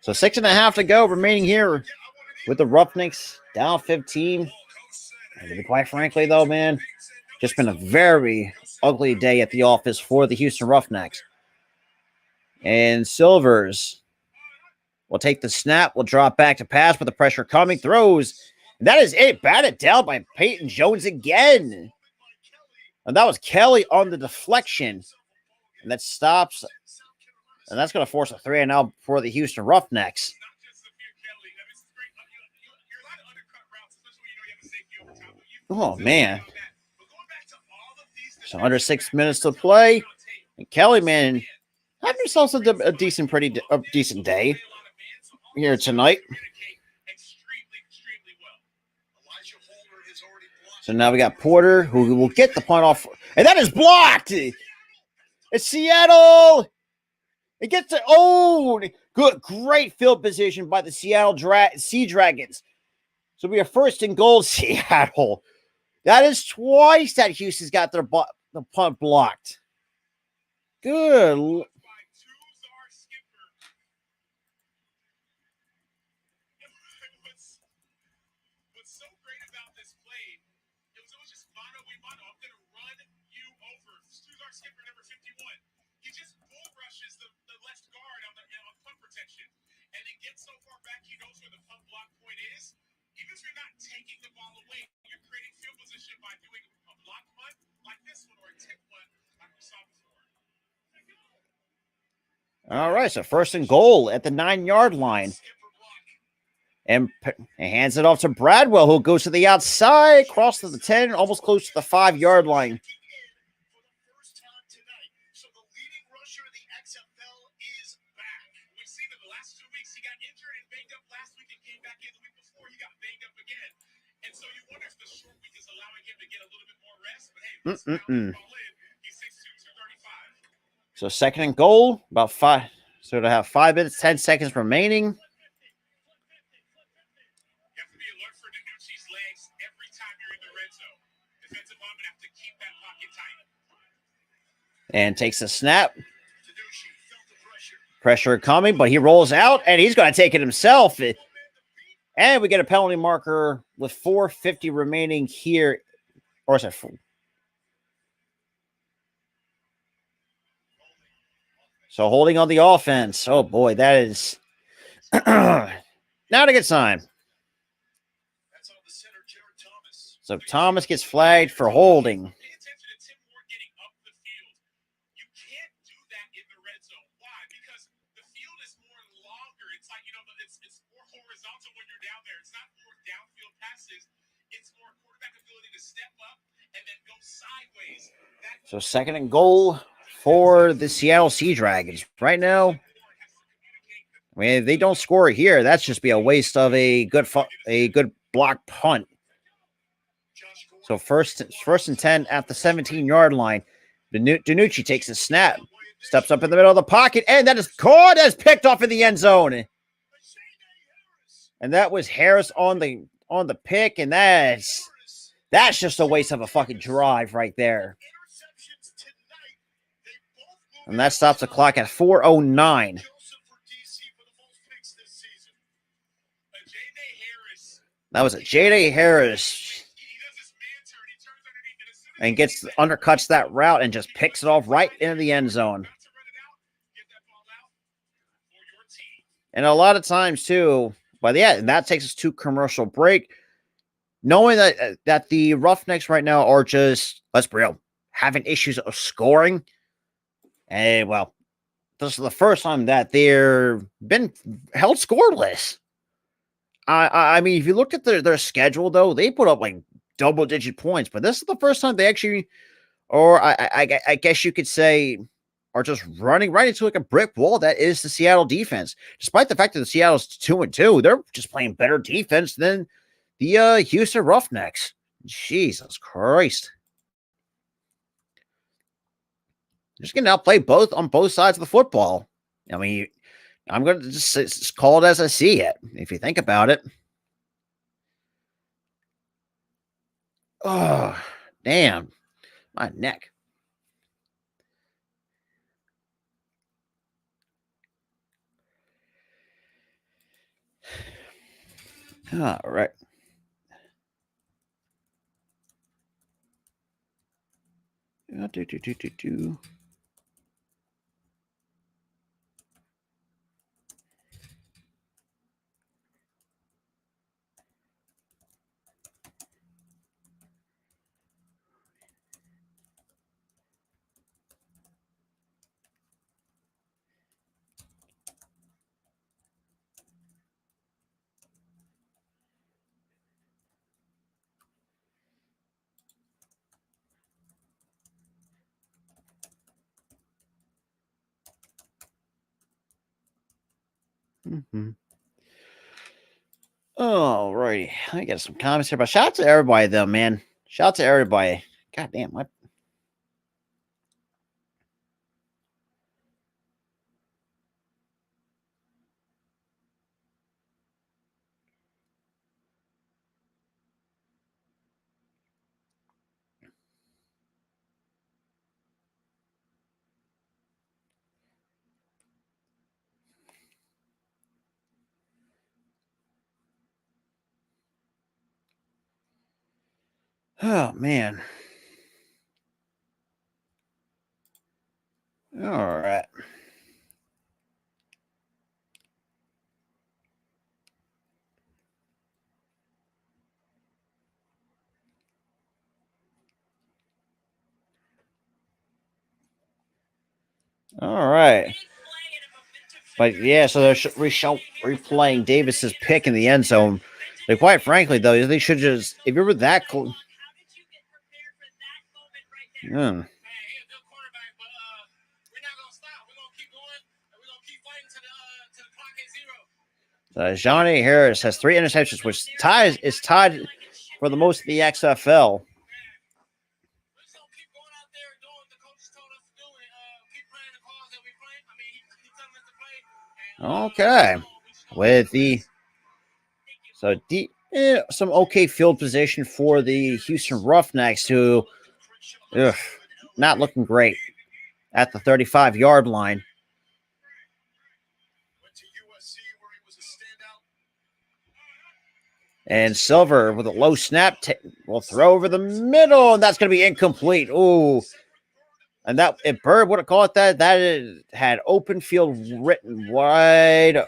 [SPEAKER 1] So 6.5 to go remaining here with the Roughnecks down 15. And to be quite frankly, though, man, just been a very ugly day at the office for the Houston Roughnecks. And Silvers will take the snap, will drop back to pass with the pressure coming, throws. And that is it. Batted down by Peyton Jones again. And that was Kelly on the deflection. And that stops. And that's going to force a 3-and-out for the Houston Roughnecks. Oh, man. So under 6 minutes to play. And Kelly, man, have yourselves a decent day here tonight. So now we got Porter, who will get the punt off. And that is blocked. It's Seattle. It gets to Great field position by the Seattle Sea Dragons. So we are first and goal, Seattle. That is twice that Houston's got the punt blocked. Good.
[SPEAKER 2] What's so great about this play, it was just mano a mano. I'm going to run you over. Suzar skipper number 51. He just bull rushes the left guard on punt protection. And then gets so far back, he knows where the punt block point is. Even if you're not taking the ball away, you're creating field position by doing a block punt like this one or a tip punt like we saw before.
[SPEAKER 1] All right, so first and goal at the 9-yard line. And hands it off to Bradwell, who goes to the outside, across to the 10, almost close to the 5-yard line.
[SPEAKER 2] So the leading rusher of the XFL is back. We've seen him the last 2 weeks. He got injured and banged up last week and came back in the week before. He got banged up again. And so you wonder if the short week is allowing him to get a little bit more rest. But hey, let's now call in. He's 6'2", 235.
[SPEAKER 1] So second and goal, about 5. So to have 5 minutes, 10 seconds remaining. And takes a snap. Pressure coming, but he rolls out, and he's going to take it himself. And we get a penalty marker with 4:50 remaining here. Or is it 4? So holding on the offense. Oh, boy, that is not a good sign. So Thomas gets flagged for holding. So second and goal for the Seattle Sea Dragons. Right now, I mean, if they don't score here, that's just be a waste of a good block punt. So first and 10 at the 17-yard line. Danucci takes a snap, steps up in the middle of the pocket, and that is caught as picked off in the end zone. And that was Harris on the pick, and that's just a waste of a fucking drive right there. And that stops the clock at 4:09. That was a J.D. Harris. And undercuts that route and just picks it off right into the end zone. And a lot of times, too, but yeah, and that takes us to commercial break. Knowing that the Roughnecks right now are just, let's be real, having issues of scoring. And, well, this is the first time that they've been held scoreless. I mean, if you look at their schedule, though, they put up like double-digit points. But this is the first time they actually, or I guess you could say, are just running right into like a brick wall that is the Seattle defense. Despite the fact that the Seattle's 2-2, they're just playing better defense than the Houston Roughnecks. Jesus Christ. Just going to outplay on both sides of the football. I mean, I'm going to just call it as I see it, if you think about it. Oh, damn. My neck. All right. Do. All right. I got some comments here, but shout out to everybody, though, man. Shout out to everybody. God damn, what? Oh, man. All right. All right. But yeah, so they're replaying Davis's pick in the end zone. But quite frankly, though, they should just, if you were that close. Hmm. Johnny Harris has 3 interceptions, which is tied for the most of the XFL. Okay, with the some okay field position for the Houston Roughnecks, who not looking great at the 35-yard line. And Silver with a low snap will throw over the middle, and that's going to be incomplete. Ooh. And that, if Bird would have called it that, it had open field written wide.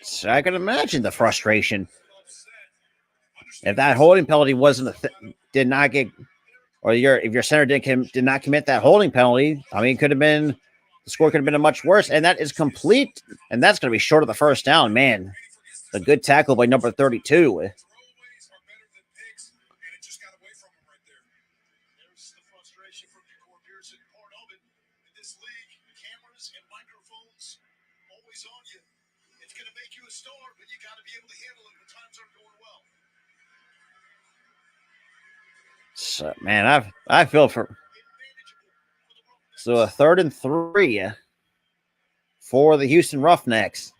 [SPEAKER 1] So I can imagine the frustration. If that holding penalty wasn't did not get, or if your center did not commit that holding penalty, I mean, the score could have been much worse. And that is complete, and that's going to be short of the first down. Man, a good tackle by number 32. So, man, I feel for. So a 3rd and 3 for the Houston Roughnecks.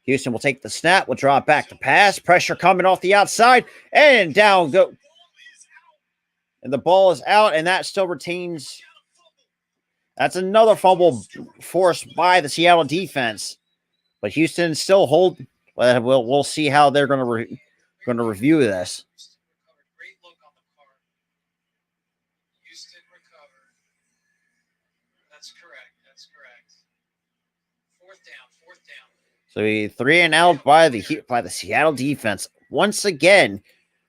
[SPEAKER 1] Houston will take the snap, will draw it back to pass. Pressure coming off the outside, and down go. And the ball is out, and that still retains. That's another fumble forced by the Seattle defense. But Houston still hold. We'll see how they're going to review this. So 3 and out by the Seattle defense once again,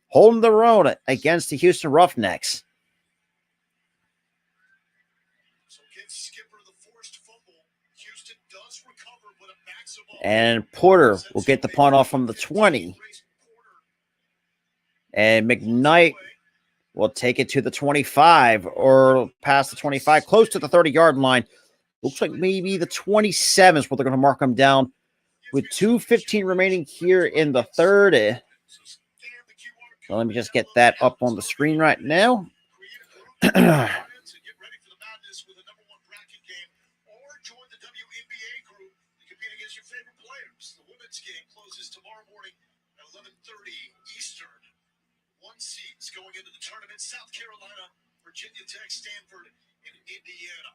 [SPEAKER 1] holding their own against the Houston Roughnecks. And Porter will get the punt off from the 20. And McKnight will take it to the 25 or past the 25, close to the 30-yard line. Looks like maybe the 27 is where they're going to mark them down. With 2:15 remaining here in the third. So let me just get that up on the screen right now.
[SPEAKER 2] Going into the tournament, South Carolina, Virginia Tech, Stanford, and Indiana.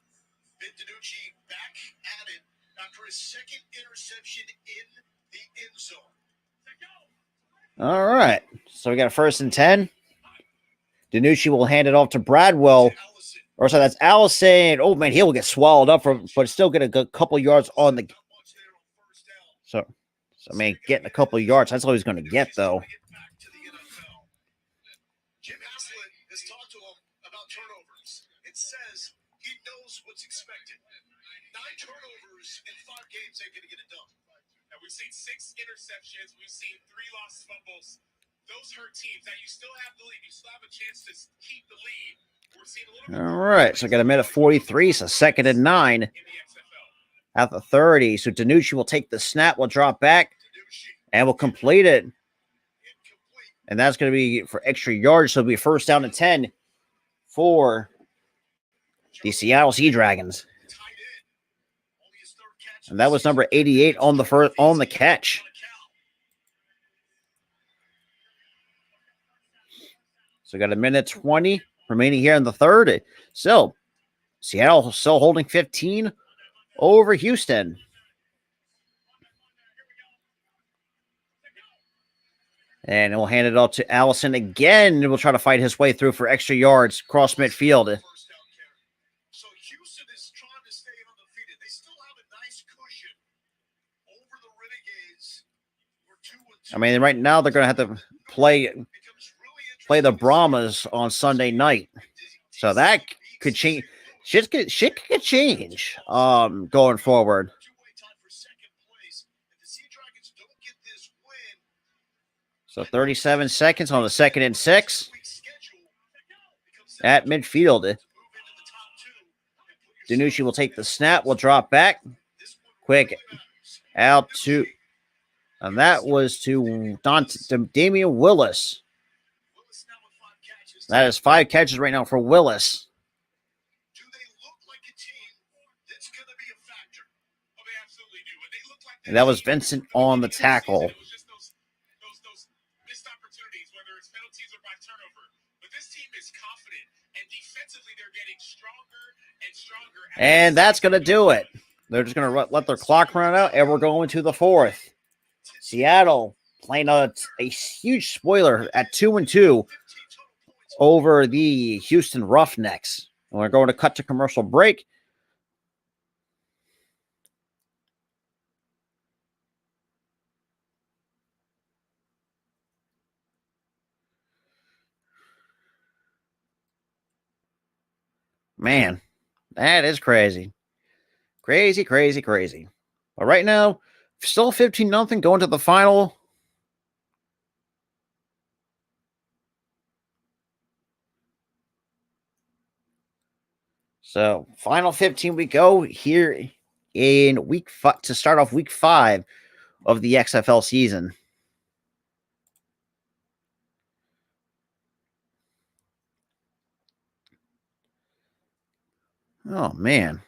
[SPEAKER 2] Ben DiNucci back at it after his 2nd interception in the end zone.
[SPEAKER 1] All right. So we got a 1st and 10. DiNucci will hand it off to Bradwell. Or so that's Allison. Oh, man, he'll get swallowed up, but still get a couple yards on the. So I mean, getting a couple yards, that's all he's going to get, though.
[SPEAKER 2] Jim Haslett has talked to him about turnovers. It says he knows what's expected. 9 turnovers in 5 games ain't going to get it done. Now, we've seen 6 interceptions. We've seen 3 lost fumbles. Those hurt teams. Now, you still have the lead. You still have a chance to keep the lead. We're seeing a little bit.
[SPEAKER 1] All right, so I got a minute 43, so 2nd and 9 at the 30. So DiNucci will take the snap, will drop back, and will complete it. And that's going to be for extra yards. So it'll be 1st down and 10 for the Seattle Sea Dragons. And that was number 88 on the catch. So we got a minute 20 remaining here in the third. So Seattle still holding 15 over Houston. And we'll hand it off to Allison again. And we'll try to fight his way through for extra yards across midfield.
[SPEAKER 2] So Houston is trying to stay undefeated. They still have a nice cushion over the Renegades.
[SPEAKER 1] I mean, right now they're going to have to play the Brahmas on Sunday night. So that could change. Shit could change going forward. So 37 seconds on the 2nd and 6 at midfield. Danucci will take the snap. Will drop back. Quick out to, and that was to Damian Willis. That is 5 catches right now for Willis.
[SPEAKER 2] Do they look like a team that's going to be a factor? Oh, they absolutely do. And they look like
[SPEAKER 1] And that was Vincent on the tackle.
[SPEAKER 2] Those missed opportunities, whether it's penalties or by turnover. But this team is confident, and defensively they're getting stronger and stronger.
[SPEAKER 1] And that's going to do it. They're just going to let their clock run out, and we're going to the 4th. Seattle playing a huge spoiler at 2-2 over the Houston Roughnecks. And we're going to cut to commercial break. Man, that is crazy. Crazy. But right now, still 15-0 going to the final. So, final 15 we go here in week 5 to start off week 5 of the XFL season. Oh, man.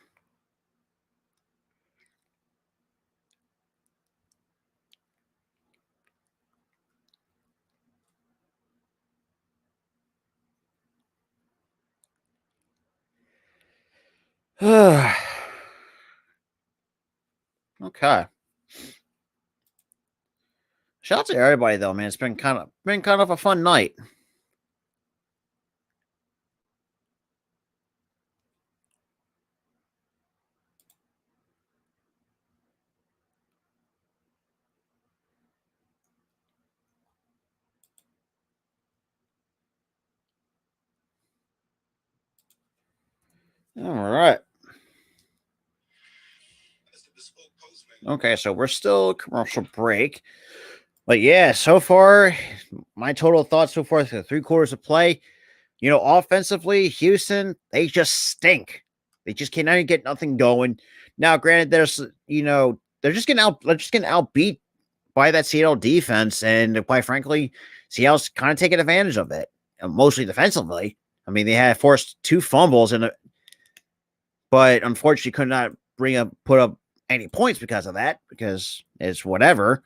[SPEAKER 1] Okay. Shout out to everybody though, man. It's been kind of a fun night. All right. Okay, so we're still commercial break. But yeah, so far, my total thoughts so far through 3 quarters of play, offensively, Houston, they just stink. They just cannot even get nothing going. Now, granted, they're just getting outbeat by that Seattle defense, and quite frankly, Seattle's kind of taking advantage of it, mostly defensively. I mean, they had forced 2 fumbles, but unfortunately could not put up any points because of that, because it's whatever.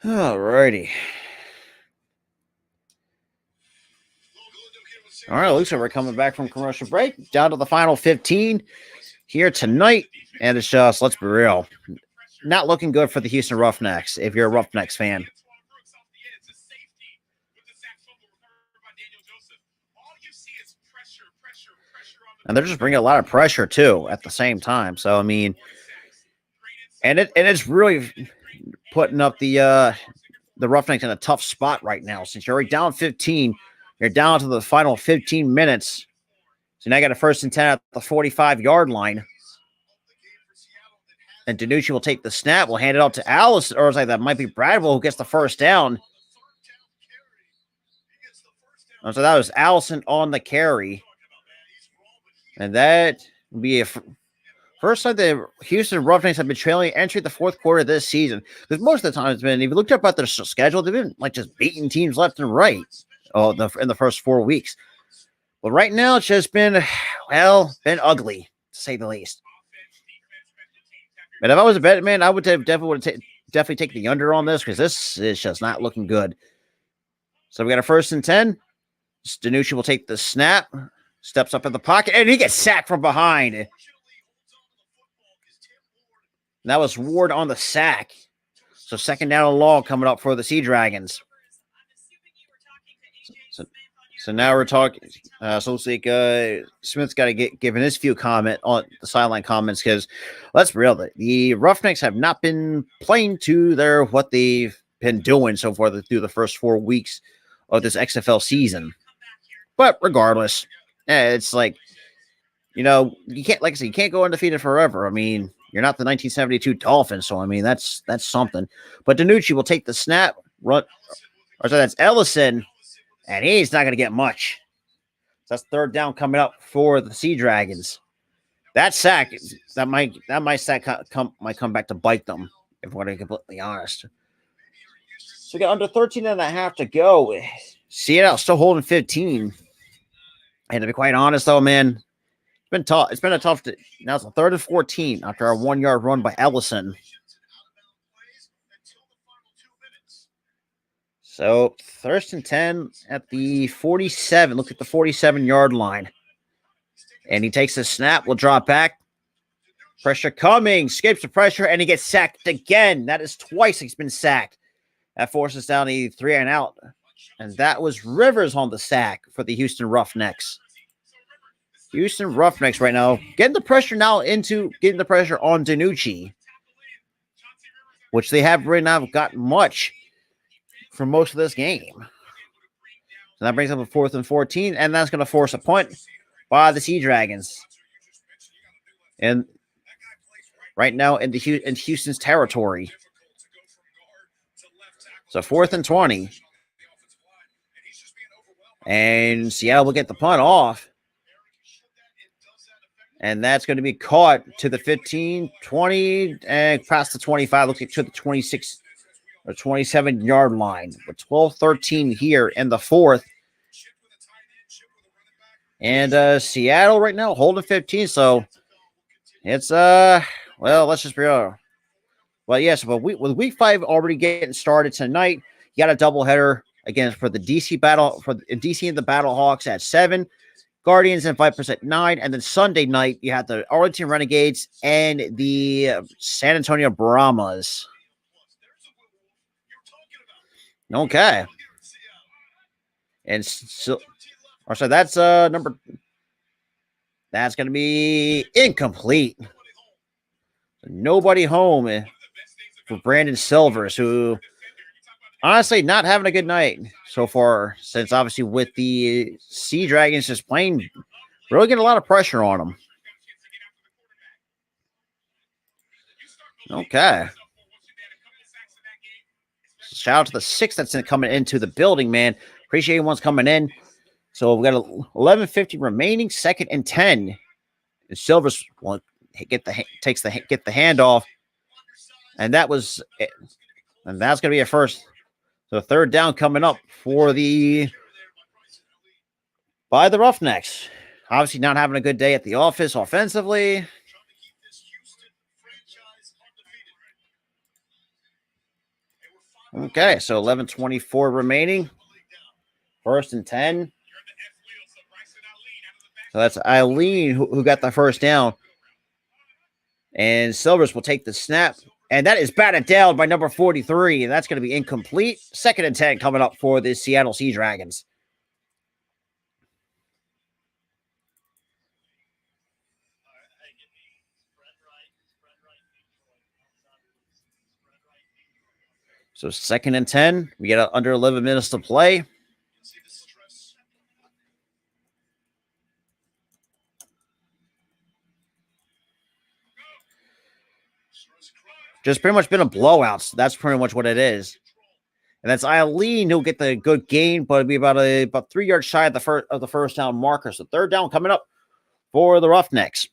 [SPEAKER 1] Alrighty. All right, looks like we're coming back from commercial break, down to the final 15 here tonight. And it's just, let's be real, not looking good for the Houston Roughnecks if you're a Roughnecks fan. And they're just bringing a lot of pressure, too, at the same time. So, I mean, and it's really putting up the Roughnecks in a tough spot right now. Since you're already down 15, you're down to the final 15 minutes. So now you got a 1st and 10 at the 45-yard line. And Danucci will take the snap. We'll hand it out to Alice, or it's like that might be Bradwell who gets the 1st down. So that was Allison on the carry. And that would be a First time the Houston Roughnecks have been trailing entering the fourth quarter of this season. Because most of the time it's been, if you looked up at their schedule, they've been like just beating teams left and right in the first 4 weeks. But right now it's just been, well, been ugly, to say the least. But if I was a betting man, I would definitely take the under on this because this is just not looking good. So we got a 1st and 10. Danucci will take the snap, steps up in the pocket, and he gets sacked from behind. And that was Ward on the sack. So 2nd down and long coming up for the Sea Dragons. So now we're talking. So looks like Smith's got to given his few comment on the sideline comments because let's be real, the Roughnecks have not been playing to what they've been doing so far through the first 4 weeks of this XFL season. But regardless, it's like, you can't, like I said, you can't go undefeated forever. I mean, you're not the 1972 Dolphins, so I mean that's something. But Danucci will take the snap, that's Ellison. And he's not going to get much. So that's 3rd down coming up for the Sea Dragons. That sack, that might might come back to bite them, if we're going to be completely honest. So we got under 13 and a half to go. Seattle still holding 15. And to be quite honest, though, man, it's been tough. It's been a tough. Now it's a 3rd and 14 after a 1-yard run by Ellison. So 1st and 10 at the 47. Look at the 47-yard line. And he takes a snap. Will drop back. Pressure coming. Escapes the pressure. And he gets sacked again. That is twice he's been sacked. That forces down the 3 and out. And that was Rivers on the sack for the Houston Roughnecks. Houston Roughnecks right now getting the pressure on Danucci. Which they have right now got much for most of this game. So that brings up a 4th and 14, and that's going to force a punt by the Sea Dragons. And right now in Houston's territory. So 4th and 20. And Seattle will get the punt off. And that's going to be caught to the 15, 20, and past the 25, looking to the 26 or 27-yard line. With 12-13 here in the 4th. And Seattle right now holding 15. So it's well, let's just be real. Well, yes, but with week 5 already getting started tonight, you got a doubleheader again for the DC and the Battlehawks at 7. Guardians and Vipers at 9. And then Sunday night, you have the Arlington Renegades and the San Antonio Brahmas. Okay. And so that's number. That's going to be incomplete. Nobody home for Brandon Silvers, who honestly not having a good night so far, since obviously with the Sea Dragons just playing, really getting a lot of pressure on them. Okay. Shout out to the 6 that's coming into the building, man. Appreciate everyone's coming in. So we got 11:50 remaining, 2nd and 10. And Silvers will get the handoff, and that was it. And that's going to be a first. So 3rd down coming up by the Roughnecks. Obviously not having a good day at the office offensively. Okay, so 11:24 remaining. 1st and 10. So that's Eileen who got the 1st down. And Silvers will take the snap. And that is batted down by number 43. And that's going to be incomplete. 2nd and 10 coming up for the Seattle Sea Dragons. So 2nd and 10. We get under 11 minutes to play. Just pretty much been a blowout. So that's pretty much what it is. And that's Eileen who'll get the good gain, but it'll be about 3 yards shy of the first down marker. So 3rd down coming up for the Roughnecks.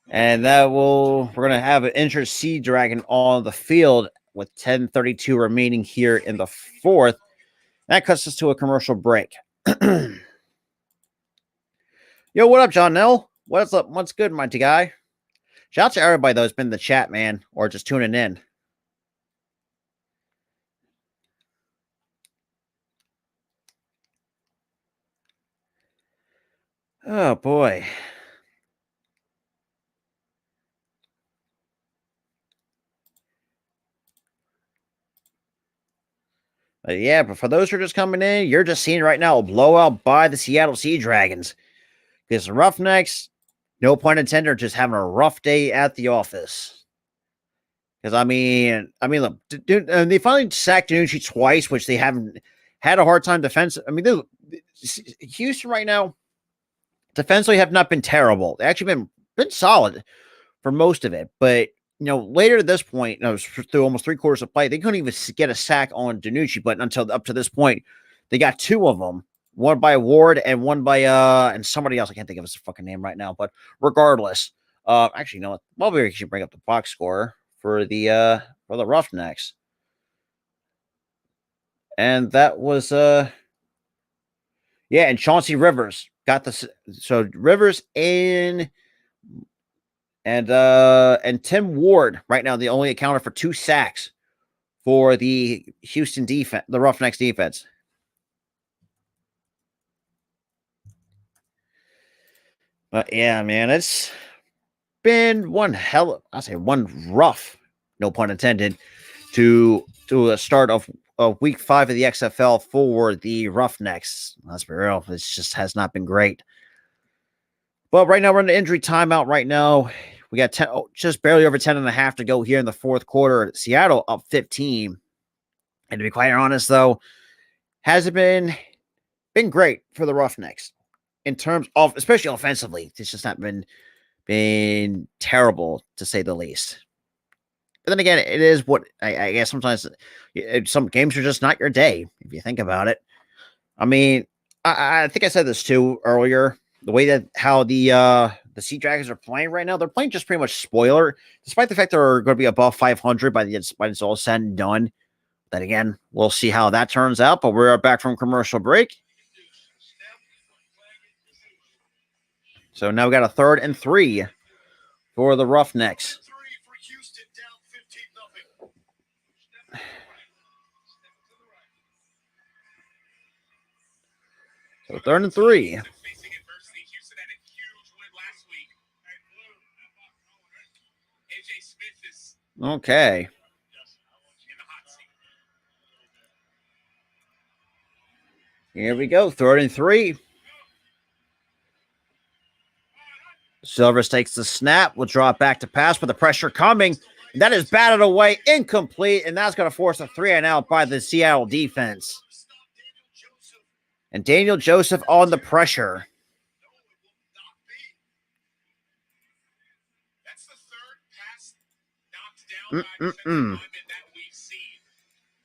[SPEAKER 1] And we're going to have an injured Sea Dragon on the field with 10:32 remaining here in the fourth. That cuts us to a commercial break. Yo, what up, John Nell? What's up? What's good, mighty guy? Shout out to everybody that's been in the chat, man, or just tuning in. Oh, boy. Yeah, but for those who are just coming in, you're just seeing right now a blowout by the Seattle Sea Dragons. Because the Roughnecks, no pun intended, are just having a rough day at the office. Because I mean, look, dude, they finally sacked Danucci twice, which they haven't had a hard time defense. I mean, Houston right now, defensively have not been terrible. They actually been solid for most of it, but later at this point, through almost 3/4 of play, they couldn't even get a sack on Danucci. But until up to this point, they got two of them, one by Ward and one by and somebody else. I can't think of his fucking name right now. But regardless, actually, what? Well, we should bring up the box score for the Roughnecks, and that was yeah, and Chauncey Rivers got the so Rivers in. And Tim Ward right now the only accounted for 2 sacks for the Houston defense, the Roughnecks defense. But yeah, man, it's been one rough, no pun intended, to a start of week 5 of the XFL for the Roughnecks. Let's be real, it just has not been great. But right now we're in the injury timeout right now. We got just barely over 10.5 to go here in the fourth quarter. Seattle up 15. And to be quite honest, though, hasn't been great for the Roughnecks in terms of, especially offensively. It's just not been terrible, to say the least. But then again, it is what I guess sometimes some games are just not your day, if you think about it. I mean, I think I said this too earlier. The way that how the Sea Dragons are playing right now, they're playing just pretty much spoiler, despite the fact they're going to be above 500 by it's all said and done. Then again, we'll see how that turns out. But we're back from commercial break. So now we got a 3rd and 3 for the Roughnecks. So 3rd and 3. Okay. Here we go. 3rd and 3. Silvers takes the snap. Will draw it back to pass with the pressure coming. And that is batted away, incomplete, and that's going to force a 3-and-out by the Seattle defense. And Daniel Joseph on the pressure.
[SPEAKER 2] That's the 3rd pass knocked down by defensive lineman that we've seen.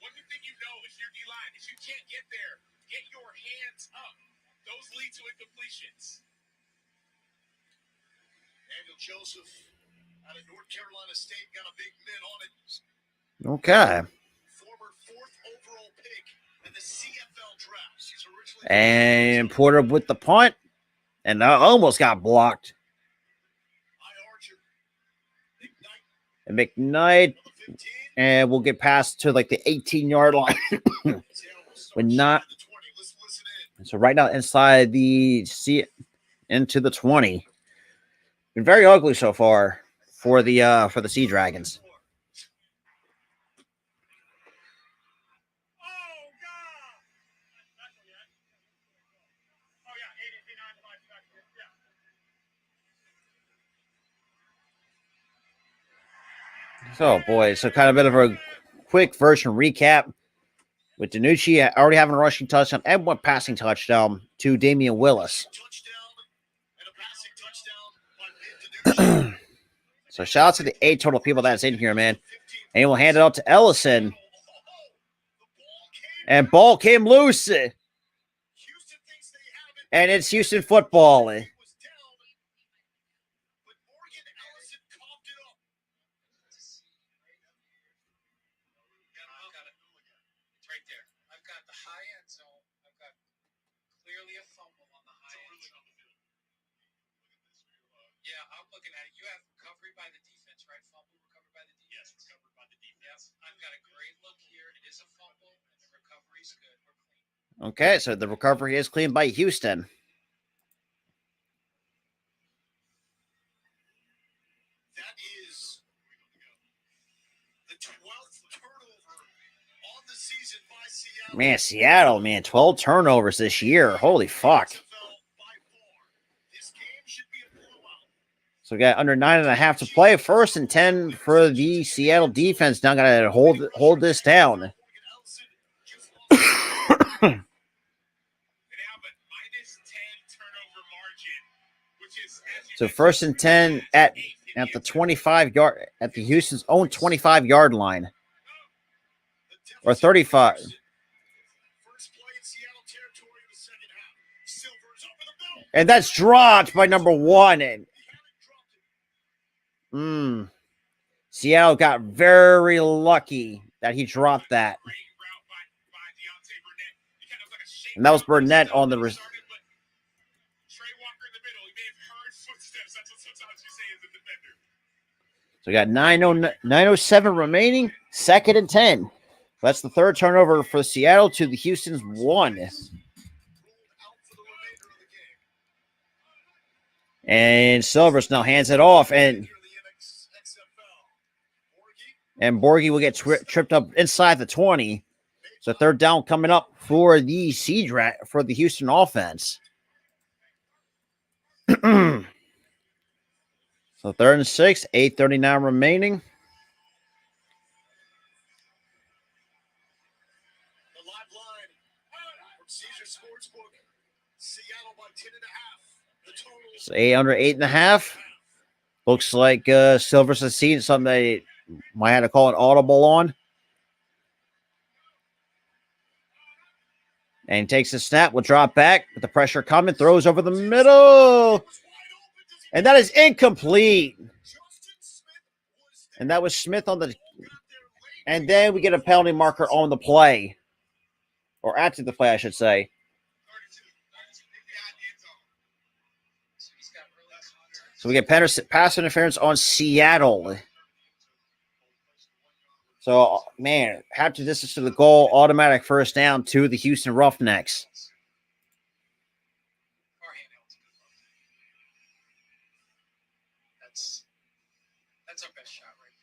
[SPEAKER 2] One thing you know is your D-line is you can't get there. Get your hands up. Those lead to incompletions. Daniel Joseph out of North Carolina State got a big mid on it.
[SPEAKER 1] Okay.
[SPEAKER 2] Former 4th overall pick in the CFL draft. He's originally
[SPEAKER 1] And Porter with the punt. And almost got blocked. And McKnight. And we'll get past to like the 18-yard line. But not. So right now inside into the 20. Been very ugly so far for the Sea Dragons. So, boy, so kind of a bit of a quick version recap with Danucci already having a rushing touchdown and one passing touchdown to Damian Willis. So shout out to the 8 total people that's in here, man. And we'll hand it out to Ellison. And ball came loose. And it's Houston football.
[SPEAKER 2] looking at it. You have recovery by the defense, right? Fumble recovered by the defense. Yes, recovered by the defense. Yes. I've got a great look here. It is a fumble, and the recovery's good. We're clean.
[SPEAKER 1] Okay, so the recovery is clean by Houston.
[SPEAKER 2] That is the 12th turnover on the season by Seattle.
[SPEAKER 1] Man, Seattle, man, 12 turnovers this year. Holy fuck.
[SPEAKER 2] This game should be a blowout.
[SPEAKER 1] So we got under 9.5 to play. 1st and 10 for the Seattle defense. Now got to hold this down. So 1st and 10 at the 25-yard at the Houston's own 25-yard line. Or 35. And that's dropped by number 1. And Seattle got very lucky that he dropped that. And that was Burnett on the So we got 9:07 remaining, 2nd and 10. That's the 3rd turnover for Seattle to the Houston's 1. And Silvers now hands it off, and Borgie will get tripped up inside the 20. So 3rd down coming up for the for the Houston offense. So 3rd and 6, 8:39 remaining.
[SPEAKER 2] The live line from Caesar Sportsbook, Seattle by 10.5. The total
[SPEAKER 1] So 8 under 8.5. Looks like Silvers has seen something they might have to call an audible on. And takes a snap, will drop back with the pressure coming, throws over the middle. And that is incomplete. And that was Smith on the. And then we get a penalty marker on the play. Or after the play, I should say. So we get pass interference on Seattle. So, man, half the distance to the goal, automatic 1st down to the Houston Roughnecks.
[SPEAKER 2] That's our best shot right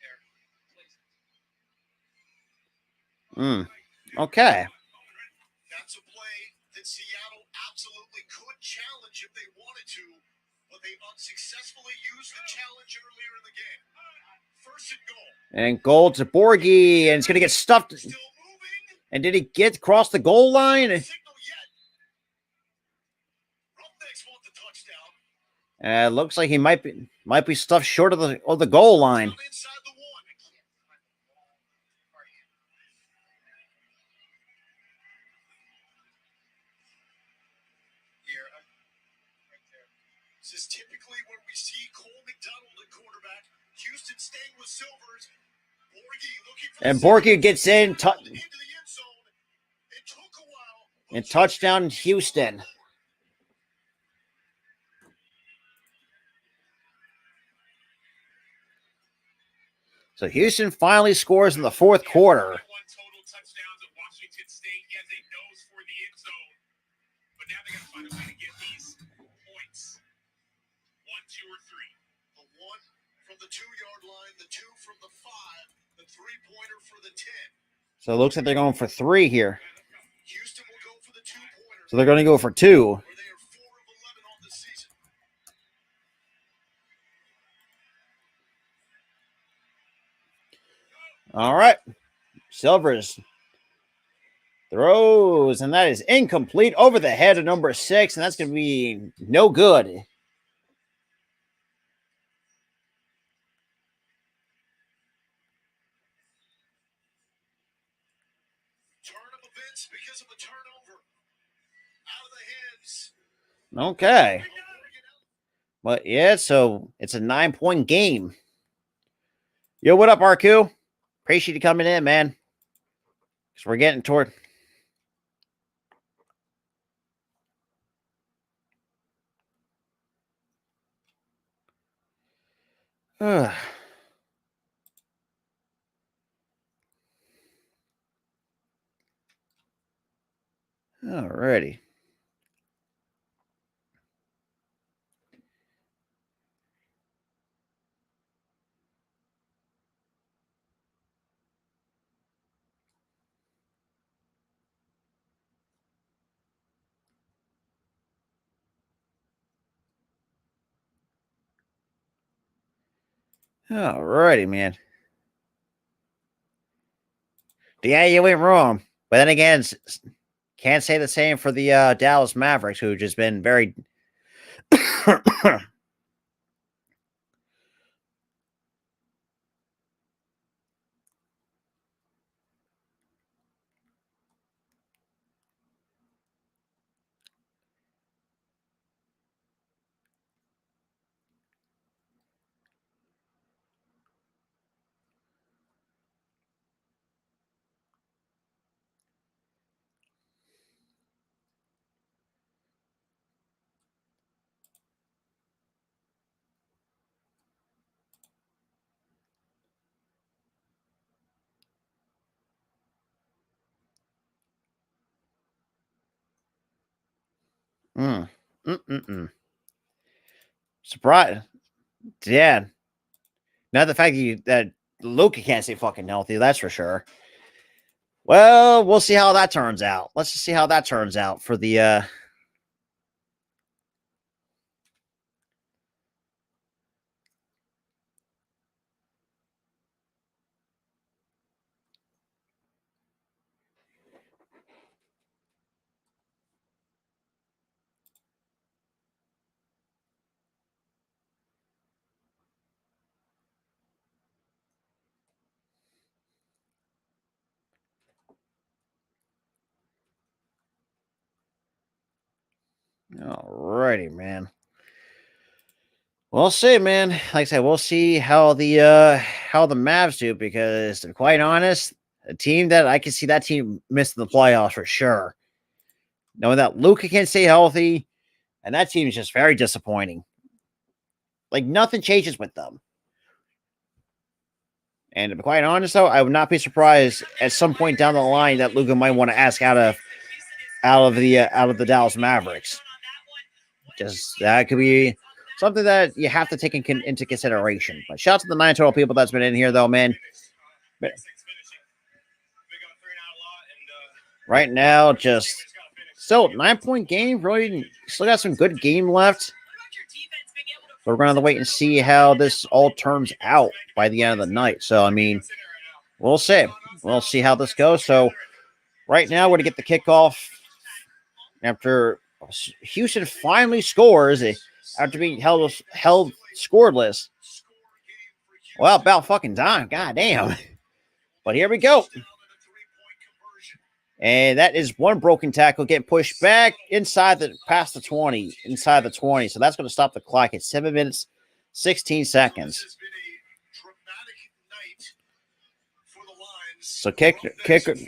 [SPEAKER 2] there.
[SPEAKER 1] Okay.
[SPEAKER 2] That's a play that Seattle absolutely could challenge if they wanted to, but they unsuccessfully used the challenge earlier in the game. 1st and goal.
[SPEAKER 1] And goal to Borgie, and it's going to get stuffed. And did he get across the goal line?
[SPEAKER 2] Roughnex want the touchdown.
[SPEAKER 1] Looks like he might be stuffed short of the goal line.
[SPEAKER 2] Inside the 1. Here, right there. This is typically where we see Cole McDonald at quarterback. Houston staying with Silvers. Borgie looking for
[SPEAKER 1] And Borgie gets in.
[SPEAKER 2] into the end zone. It took a while.
[SPEAKER 1] And touchdown Houston. So Houston finally scores in the 4th quarter.
[SPEAKER 2] Total touchdowns at Washington State. He has a nose for the end zone. But now they got to find a way to get these points. 1, 2, or 3. The 1 from the 2-yard line, the 2 from the 5, the 3-pointer for the 10.
[SPEAKER 1] So it looks like they're going for 3 here.
[SPEAKER 2] Houston will go for the 2-pointer.
[SPEAKER 1] So they're going to go for 2.
[SPEAKER 2] Where they are 4 of 11 on the season.
[SPEAKER 1] All right. Silvers throws, and that is incomplete over the head of number 6, and that's going to be no good.
[SPEAKER 2] Turn of events because of a turnover. Out of the hands.
[SPEAKER 1] Okay. But yeah, so it's a 9-point game. Yo, what up, RQ? Appreciate you coming in, man. Because we're getting toward. Alrighty. Alrighty, man. Yeah, you went wrong. But then again, can't say the same for the Dallas Mavericks, who just been very. Mm. Mm-mm-mm. Surprise. Yeah. Not the fact that Luka can't stay fucking healthy, that's for sure. Well, we'll see how that turns out. Let's just see how that turns out for the Alrighty, man. We'll see, man. Like I said, we'll see how the Mavs do, because to be quite honest, a team that I can see that team missing the playoffs for sure. Knowing that Luka can't stay healthy, and that team is just very disappointing. Like nothing changes with them. And to be quite honest, though, I would not be surprised at some point down the line that Luka might want to ask out of the Dallas Mavericks. Just that could be something that you have to take into consideration. But shout out to the 9 total people that's been in here, though, man. But right now, just still 9-point game. Really, still got some good game left. So we're going to wait and see how this all turns out by the end of the night. So, I mean, we'll see. We'll see how this goes. So right now, we're going to get the kickoff after Houston finally scores after being held scoreless. Well, about fucking time. God damn. But here we go. And that is one broken tackle getting pushed back past the 20, inside the 20. So that's going to stop the clock at 7 minutes, 16 seconds. So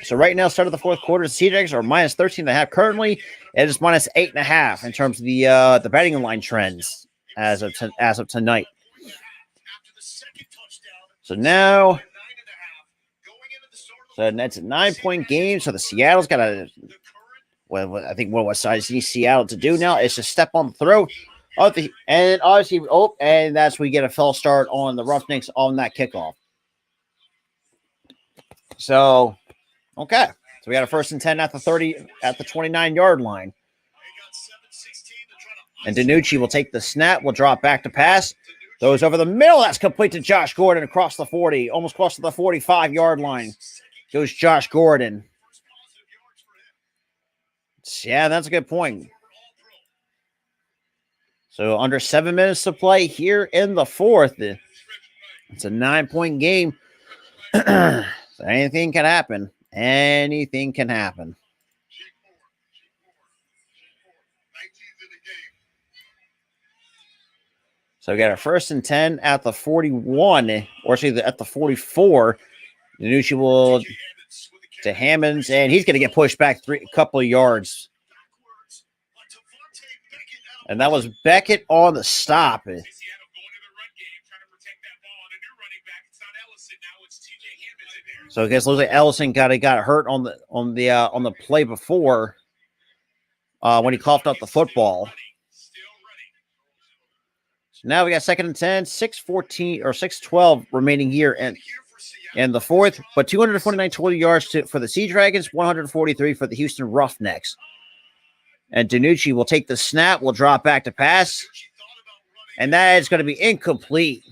[SPEAKER 1] So right now, start of the fourth quarter, the seatgeeks are minus 13.5 currently. It is minus 8.5 in terms of the betting line trends as of tonight. So now, that's a 9-point game. So the Seattle's got I think what side needs Seattle to do now is to step on the throat of and obviously, and that's where we get a false start on the Roughnecks on that kickoff. So, okay. So we got a 1st and 10 at the 29-yard line. And DiNucci will take the snap, will drop back to pass. Throws over the middle. That's complete to Josh Gordon across the 40, almost close to the 45-yard line. Goes Josh Gordon. Yeah, that's a good point. So under 7 minutes to play here in the fourth. It's a 9-point game. So anything can happen. Anything can happen. So we got our 1st and 10 at the 41, or actually at the 44. DiNucci will to Hammonds, and he's going to get pushed back a couple of yards. And that was Beckett on the stop. So I guess looks like Ellison got hurt on the play before when he coughed up the football. So now we got 2nd and 10, 6:14 or 6:12 remaining here and the fourth, but 249 total yards for the Sea Dragons, 143 for the Houston Roughnecks. And DiNucci will take the snap, will drop back to pass, and that is going to be incomplete.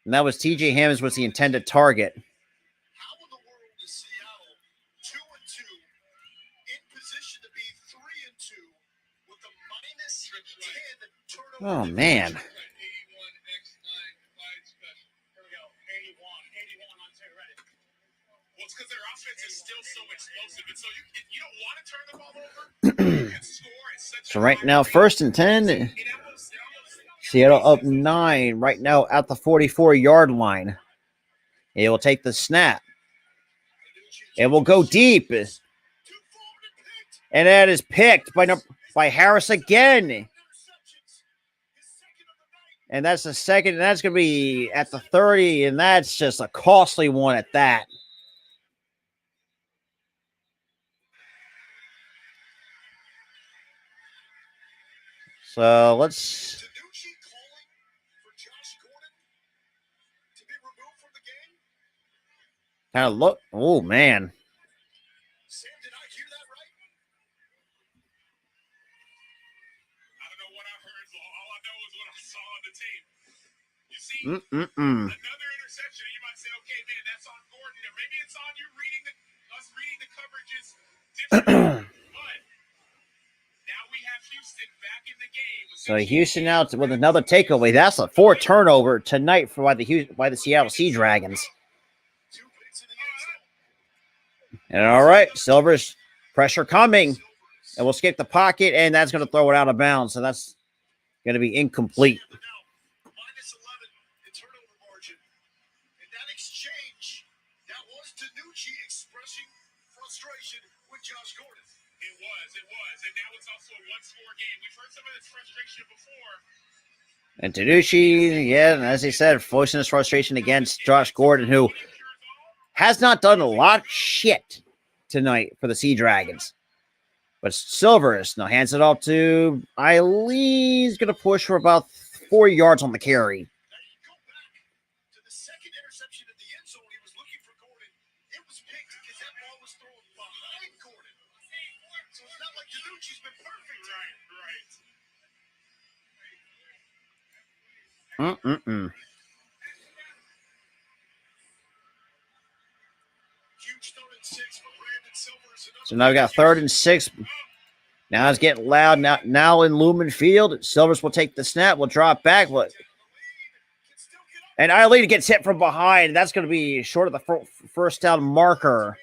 [SPEAKER 1] And that was TJ Hammonds was the intended target.
[SPEAKER 2] How in the world is Seattle 2-2 in position to be 3-2 with a minus 10 turnover?
[SPEAKER 1] Oh, man.
[SPEAKER 2] Well, it's because their offense is still so explosive, and so you don't want to turn the ball over. You can score at such
[SPEAKER 1] So right now, 1st and 10. Seattle up 9 right now at the 44-yard line. It will take the snap. It will go deep. And that is picked by Harris again. And that's the second. And that's going to be at the 30. And that's just a costly one at that. So let's kind of look. Oh, man.
[SPEAKER 2] Sam, did I hear that right? I don't know what I heard. All I know is what I saw on the tape. You see, another interception, and you might say, okay, man, that's on Gordon, or maybe it's on you reading us reading the coverages differently. But now we have Houston back in the game.
[SPEAKER 1] So Houston now with another takeaway. That's a 4 turnover tonight by the Seattle Sea Dragons. And all right, Silver's pressure coming. And we'll escape the pocket, and that's going to throw it out of bounds. So that's going to be incomplete.
[SPEAKER 2] Minus 11 in turnover margin. And that exchange, that was DiNucci expressing frustration with Josh Gordon. It was. And now it's also a one-score game. We've heard some of this frustration before.
[SPEAKER 1] And DiNucci, yeah, as he said, voicing his frustration against Josh Gordon, who has not done a lot of shit tonight for the Sea Dragons. But Silvers now hands it off to Eileen. He's going to push for about 4 yards on the carry.
[SPEAKER 2] Go back to the second interception in the end zone. He was looking for Gordon. It was picked because that ball was thrown behind Gordon. So it's not like DiNucci's been perfect. Right. Huge 3rd and 6 for Brandon Silvers.
[SPEAKER 1] So now we got 3rd and 6. Now it's getting loud. Now in Lumen Field, Silvers will take the snap. Will drop back. And Eileen gets hit from behind. That's going to be short of the first down marker.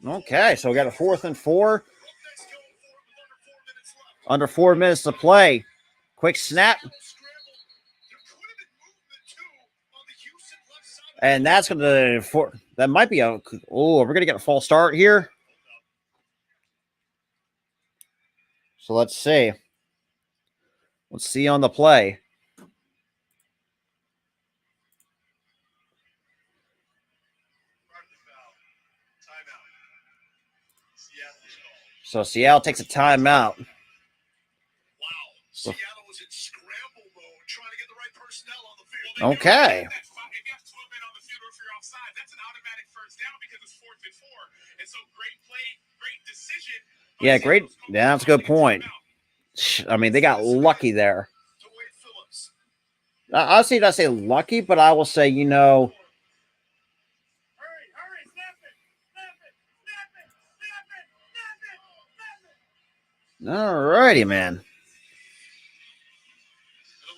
[SPEAKER 1] Okay, so we got a 4th and 4. Under 4 minutes to play. Quick snap. And that's going to, that might be we're going to get a false start here. So let's see. Let's see on the play. So Seattle takes a timeout.
[SPEAKER 2] Wow. Seattle was in scramble mode, trying to get the right personnel on the field.
[SPEAKER 1] Okay.
[SPEAKER 2] That's an automatic first down because it's 4th and 4. And so great play, great decision.
[SPEAKER 1] Yeah, great. Yeah, that's a good point. I mean, they got lucky there. I'll not say lucky, but I will say, all righty, man.
[SPEAKER 2] And it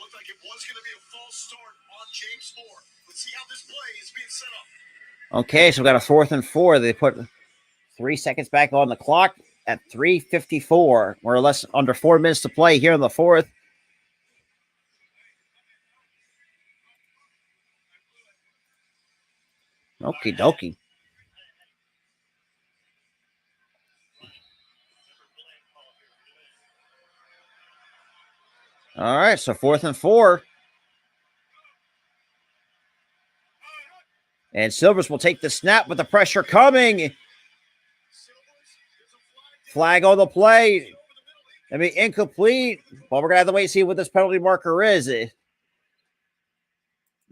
[SPEAKER 2] looked like it was going to be a false start on James Moore. Let's see how this play is being set up.
[SPEAKER 1] Okay, so we got a 4th and 4. They put 3 seconds back on the clock at 3:54, more or less under 4 minutes to play here in the 4th. Okie dokie. All right, so 4th and 4. And Silvers will take the snap with the pressure coming. Flag on the play. I mean, incomplete. Well, we're going to have to wait and see what this penalty marker is.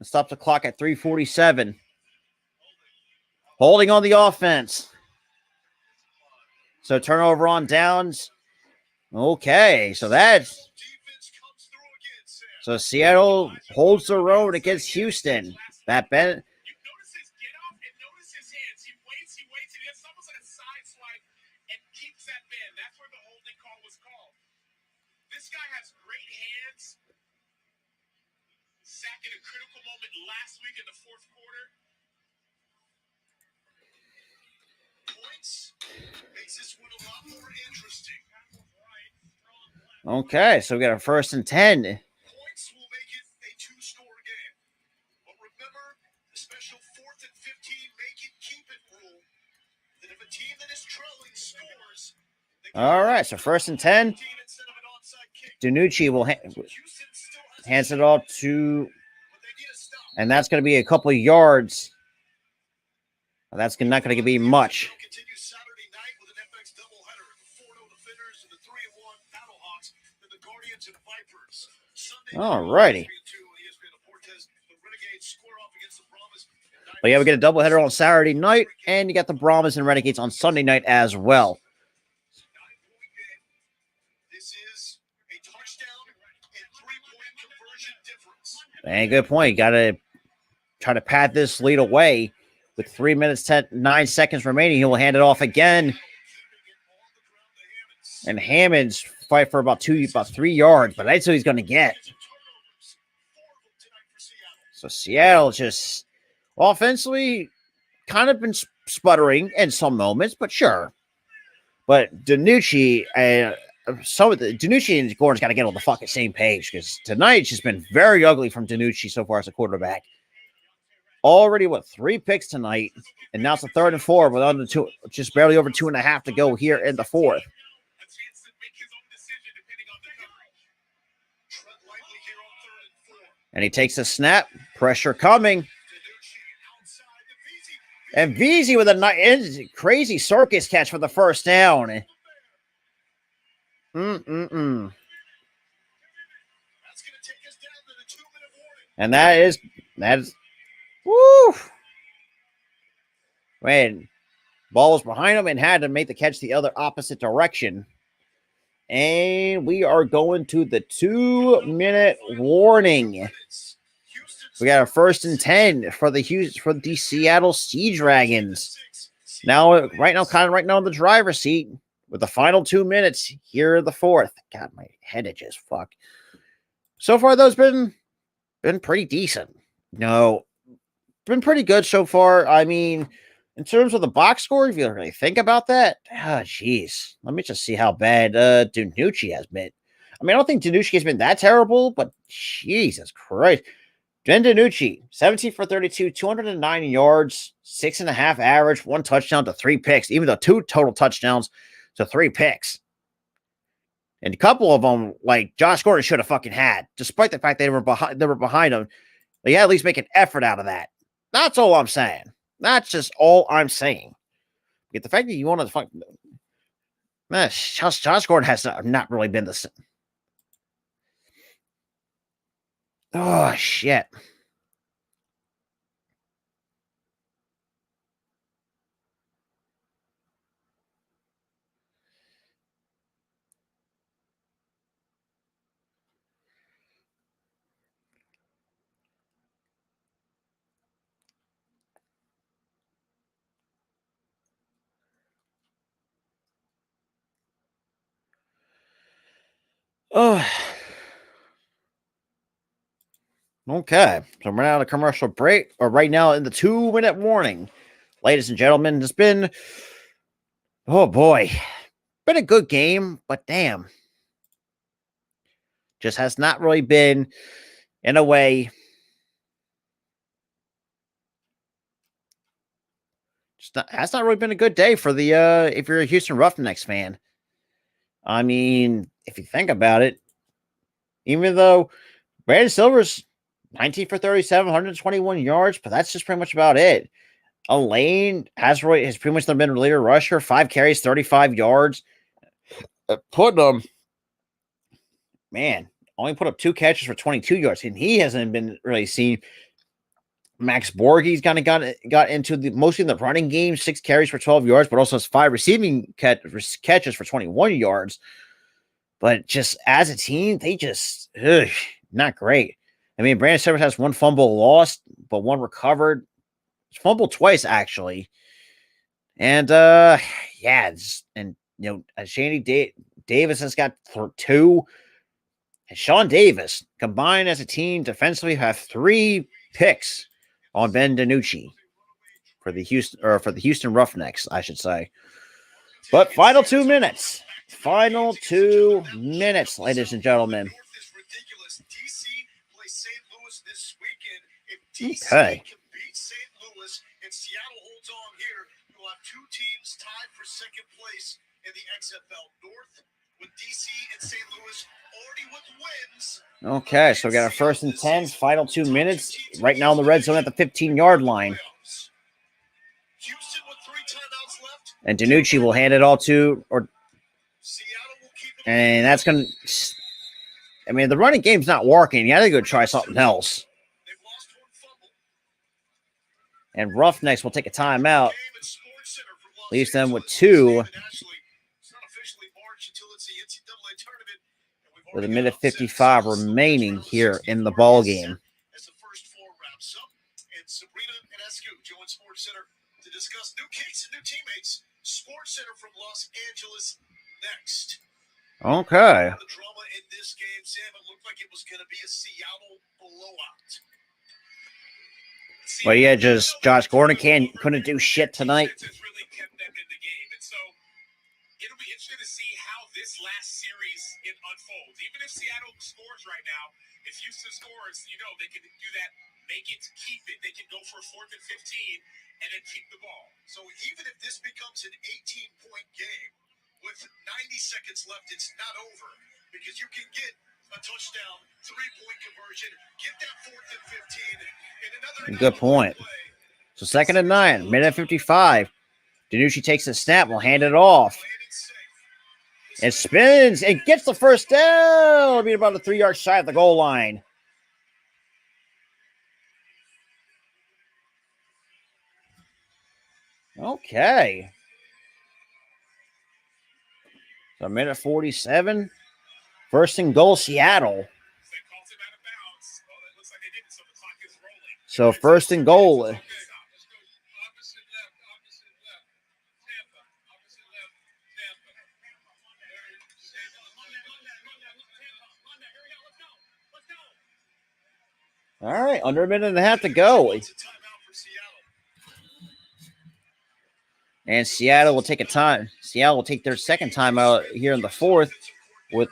[SPEAKER 1] Stop the clock at 3:47. Holding on the offense. So turnover on downs. Okay, so that's... So Seattle holds their own against Houston. That Ben...
[SPEAKER 2] Sack in a critical moment last week in the fourth quarter. Points makes this one a lot more interesting.
[SPEAKER 1] Okay, so we got a 1st and 10.
[SPEAKER 2] Points will make it a two-score game. But remember the special 4th and 15 make it keep it rule. That if a team that is trailing scores,
[SPEAKER 1] all right, so 1st and 10. DiNucci will hands it off to, and that's going to be a couple of yards. That's not going to be much. All righty. But yeah, we get a doubleheader on Saturday night, and you got the Brahmas and Renegades on Sunday night as well. And good point. You got to try to pat this lead away with 3 minutes, 9 seconds remaining. He will hand it off again. And Hammond's fight for about 3 yards, but that's what he's going to get. So Seattle just offensively kind of been sputtering in some moments, but sure. But DiNucci DiNucci and Gordon's got to get on the fucking same page, because tonight it's just been very ugly from DiNucci so far as a quarterback. Already, 3 picks tonight, and now it's a 3rd and 4 with under just barely over 2.5 to go here in the 4th. And he takes a snap, pressure coming. And Veazey with a crazy circus catch for the 1st down. And that is woo. Man, ball was behind him and had to make the catch the other opposite direction. And we are going to the 2-minute warning. We got a 1st and 10 for the Seattle Sea Dragons. Now, right now in the driver's seat with the final 2 minutes here in the 4th. God, my head itches. Fuck. So far, those been pretty decent. No, been pretty good so far. I mean, in terms of the box score, if you really think about that, jeez. Let me just see how bad DiNucci has been. I mean, I don't think DiNucci has been that terrible, but Jesus Christ. DiNucci, 17 for 32, 209 yards, 6.5 average, 1 touchdown to 3 picks, even though 2 total touchdowns to 3 picks. And a couple of them, like Josh Gordon should have fucking had, despite the fact they were behind him. They had at least make an effort out of that. That's all I'm saying. That's just all I'm saying. Get the fact that you want to fucking, man, Josh Gordon has not really been the same. Oh shit. Oh. Okay, so we're now in a commercial break, or right now in the 2-minute warning. Ladies and gentlemen, it's been, oh boy, been a good game, but damn. Just has not really been, in a way, has not really been a good day for the, if you're a Houston Roughnecks fan. I mean, if you think about it, Even though Brandon Silver's 19 for 37, 121 yards, but that's just pretty much about it. Elaine Hasroy has pretty much been a leader rusher, 5 carries, 35 yards. Putting him, man, only put up 2 catches for 22 yards, and he hasn't been really seen. Max Borghe's kind of got into mostly in the running game, 6 carries for 12 yards, but also has 5 receiving catches for 21 yards. But just as a team, they just not great. I mean, Brandon Silver has 1 fumble lost, but 1 recovered. Fumbled twice actually, and and Shandy Davis has got 2. And Sean Davis combined as a team defensively have 3 picks on Ben DiNucci for the Houston Roughnecks, I should say. But final 2 minutes. Final 2 minutes, ladies and gentlemen. Okay.
[SPEAKER 2] Seattle holds on here. You'll have 2 teams tied for second place in the XFL North with DC and St. Louis already with wins.
[SPEAKER 1] Okay, so we got our 1st and 10, final 2 minutes. Right now in the red zone at the 15-yard line.
[SPEAKER 2] Houston with 3 timeouts left.
[SPEAKER 1] And DiNucci will hand it all to, and that's going to, I mean, the running game's not working. You got to go try something else. And Roughnecks will take a timeout. Leaves them with 2 with a minute 55 remaining here in the ball game.
[SPEAKER 2] As the first 4 wraps up, and Sabrina and Escu join Sports Center to discuss new kicks and new teammates. Sports Center from Los Angeles next.
[SPEAKER 1] Okay.
[SPEAKER 2] The drama in this game, Sam, it looked like it was going to be a Seattle blowout.
[SPEAKER 1] Well, yeah, just Josh Gordon couldn't do shit tonight.
[SPEAKER 2] Really kept them in the game. And so it'll be interesting to see how this last series it unfolds. Even if Seattle scores right now, if Houston scores, they can do that, make it, keep it. They can go for a 4th and 15 and then keep the ball. So even if this becomes an 18-point game with 90 seconds left, it's not over because you can get a touchdown, 3-point conversion, get that 4th and 15, and another
[SPEAKER 1] good point. So 2nd and 9, minute 55. DiNucci takes the snap, will hand it off. It spins and gets the first down. It'll be about a 3 yards shy of the goal line. Okay. So minute 47. 1st and goal, Seattle. So 1st and goal. All right, under a minute and a half to go. And Seattle will take a time. Seattle will take their 2nd time out here in the 4th with.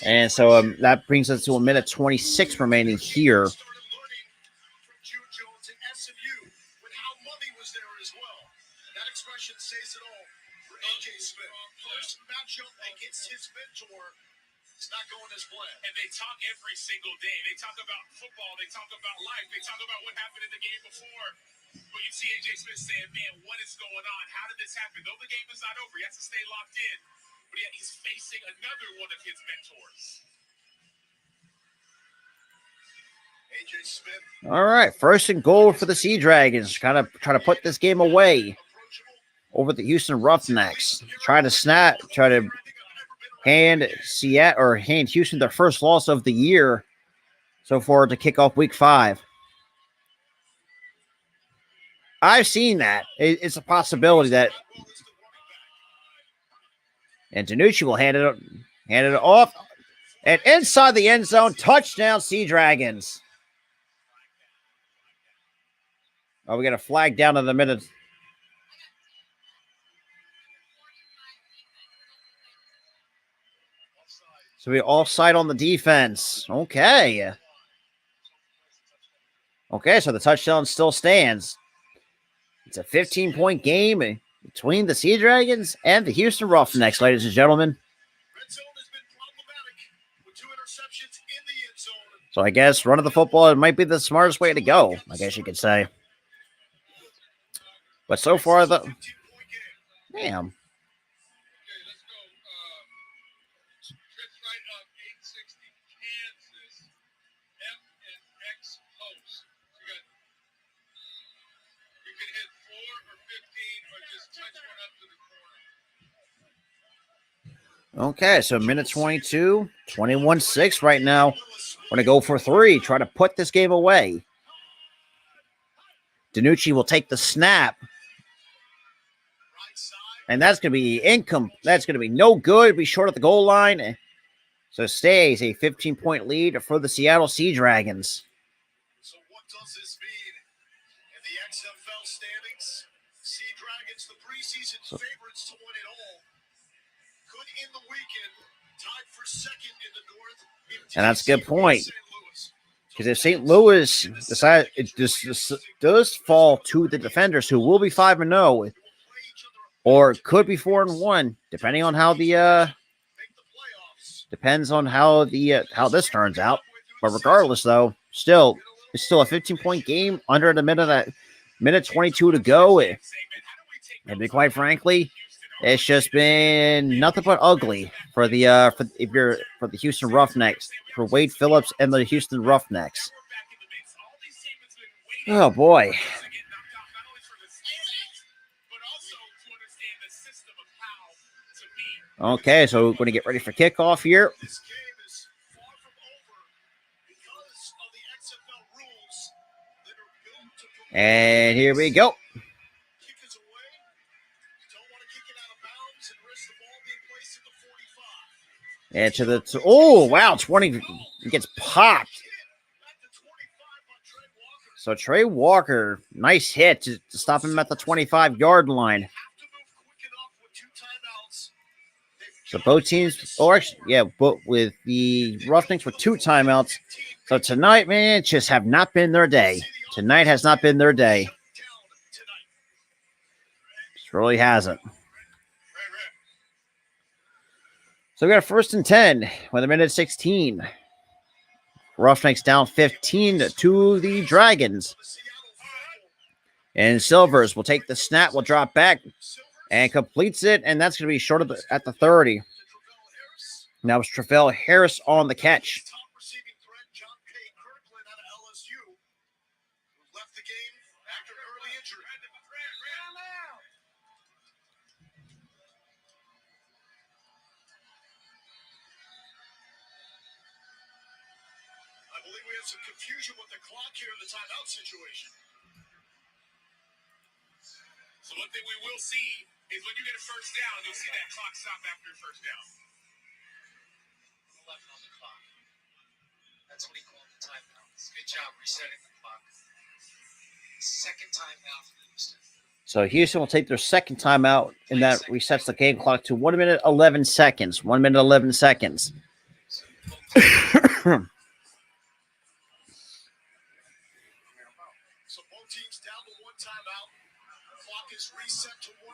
[SPEAKER 1] And so that brings us to a minute 26 remaining here.
[SPEAKER 2] It's not going as planned. And they talk every single day. They talk about football. They talk about life. They talk about what happened in the game before. But you see AJ Smith saying, man, what is going on? How did this happen? Though the game is not over, he has to stay locked in. But yet he's facing another one of his mentors. AJ Smith.
[SPEAKER 1] All right, 1st and goal for the Sea Dragons. Kind of try to put this game away over the Houston Roughnecks. Try to hand Houston their first loss of the year so far to kick off week 5. I've seen that. It's a possibility that. And DiNucci will hand it off. And inside the end zone, touchdown, Sea Dragons. Oh, we got a flag down in the minute. So we offside on the defense. Okay. Okay, so the touchdown still stands. It's a 15-point game. between the Sea Dragons and the Houston Roughnecks, ladies and gentlemen.
[SPEAKER 2] Red zone has been problematic with 2 interceptions in the end zone.
[SPEAKER 1] So I guess running the football, it might be the smartest way to go, I guess you could say. But so far, the
[SPEAKER 2] 15-point game.
[SPEAKER 1] damn.
[SPEAKER 3] Okay, let's go. Trips right up 860 Kansas. F and X host. You can hit 4 or 15 or just touch one up to the corner.
[SPEAKER 1] Okay, so minute 22, 21-6 right now. We're going to go for 3, try to put this game away. DiNucci will take the snap.
[SPEAKER 2] Right side.
[SPEAKER 1] And that's going to be That's going to be no good. Be short at the goal line. So stays a 15-point lead for the Seattle Sea Dragons.
[SPEAKER 2] So what does this mean in the XFL standings? Sea Dragons, the preseason favorites to win it all, could end the weekend tied for second in the North.
[SPEAKER 1] And that's a good point. Because if St. Louis decides it just does fall to the defenders, who will be 5-0, or could be 4-1, depending on how the depends on how how this turns out. But regardless, though, it's still a 15-point game under the minute 22 to go. And quite frankly, it's just been nothing but ugly for the Houston Roughnecks, for Wade Phillips and the Houston Roughnecks. Oh boy. Okay, so we're going to get ready for kickoff here.
[SPEAKER 2] This game is far from over because of the XFL rules that are built to prevent
[SPEAKER 1] And here we go.
[SPEAKER 2] kickers away. You don't want to kick it out of bounds and risk the ball being placed at the 45.
[SPEAKER 1] And oh wow, 20 gets popped.
[SPEAKER 2] Hit at the 25 on Trey Walker.
[SPEAKER 1] So Trey Walker, nice hit to stop him at the 25-yard line.
[SPEAKER 2] Have to move quick enough with 2 timeouts.
[SPEAKER 1] So both teams, or actually, yeah, but with the Roughnecks with 2 timeouts. So tonight, man, just have not been their day. Tonight has not been their day.
[SPEAKER 2] Down tonight.
[SPEAKER 1] It really hasn't. So we got a 1st and 10 with a minute 16. Roughnecks down 15 to the Dragons. And Silvers will take the snap, will drop back, and completes it, and that's going to be short of at the 30. Now it's Travell Harris on the catch.
[SPEAKER 2] Top receiving threat, John K. Kirkland out of LSU, who left the game after an early injury. I believe we have some confusion with the clock here in the timeout situation.
[SPEAKER 3] So one thing we will see is when you get a first down, you'll see that clock stop after your first down.
[SPEAKER 4] 11 on the clock. That's what he called the timeouts. Good job resetting the clock. Second timeout for Houston.
[SPEAKER 1] So Houston will take their second timeout, and that resets the game clock to 1 minute 11 seconds. 1 minute 11 seconds.
[SPEAKER 2] So both teams down to 1 timeout. Clock is reset to 1:11.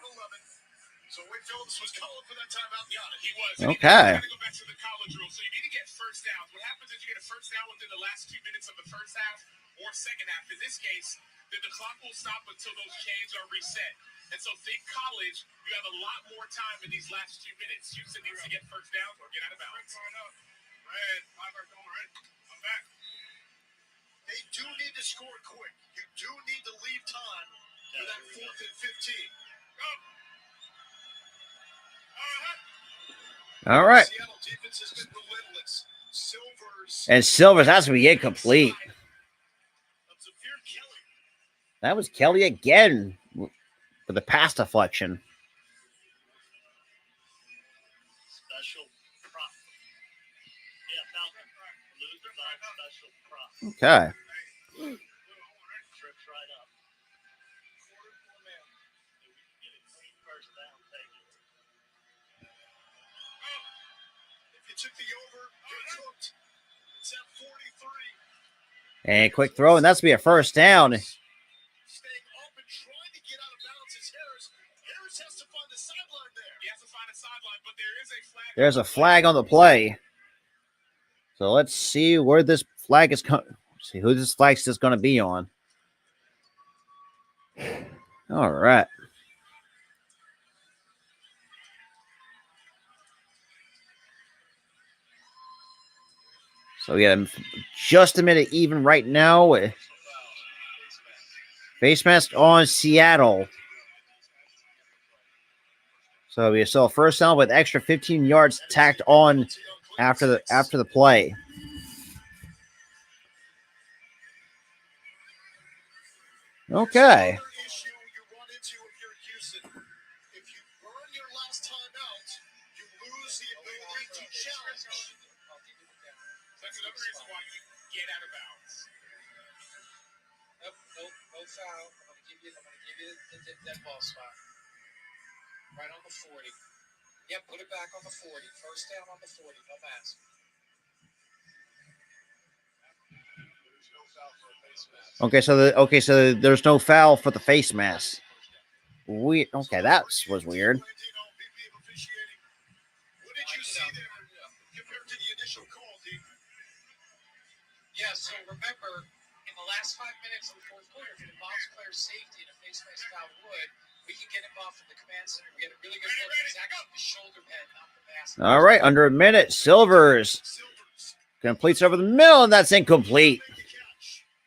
[SPEAKER 2] So Wade Phillips was calling for that timeout. Got it.
[SPEAKER 3] He was.
[SPEAKER 1] Okay.
[SPEAKER 3] We're going to go back to the college rule. So you need to get first downs. What happens is you get a first down within the last 2 minutes of the first half or second half. In this case, then the clock will stop until those chains are reset. And so think college, you have a lot more time in these last 2 minutes. Houston needs to get first downs or get out of bounds.
[SPEAKER 2] Red, 5 going red. I'm back. They do need to score quick. You do need to leave time for that 4th and 15. Go.
[SPEAKER 1] All right.
[SPEAKER 2] Seattle defense has been relentless. Silvers.
[SPEAKER 1] And Silvers, that's going to be incomplete.
[SPEAKER 2] Zafir Kelly.
[SPEAKER 1] That was Kelly again with the pass deflection.
[SPEAKER 2] Special prop. Yeah, Falcon. Loser by special prop.
[SPEAKER 1] Okay.
[SPEAKER 2] Trips right up. Quarter to a man. If we can get a clean first down, take it. If you took the over, you're cooked. It's at 43.
[SPEAKER 1] And quick throw, and that's going to be a first down.
[SPEAKER 2] Staying up and trying to get out of bounds is Harris. Harris
[SPEAKER 1] There's a flag on the play. So let's see where this flag is coming. See who this flag is going to be on. All right. So we got just a minute even right now. Face mask on Seattle. So we saw first down with extra 15 yards tacked on after the play. Okay.
[SPEAKER 3] That's another reason why you get out of bounds.
[SPEAKER 4] Nope, no foul. I'm gonna give you the dead ball spot. Right on the 40. Yep, put it back on the 40. First down on the 40. No mask.
[SPEAKER 2] There's no foul for a face mask.
[SPEAKER 1] So there's no foul for the face mask. Okay, that was weird.
[SPEAKER 2] What did you see there compared to the initial call, D?
[SPEAKER 4] Yeah, so remember, in the last 5 minutes of the fourth quarter, if it involves player safety and a face mask foul would, we can get involved from the command center. We had a really good look. It's actually the shoulder pad, not the mask.
[SPEAKER 1] All right, under a minute. Silvers completes over the middle, and that's incomplete.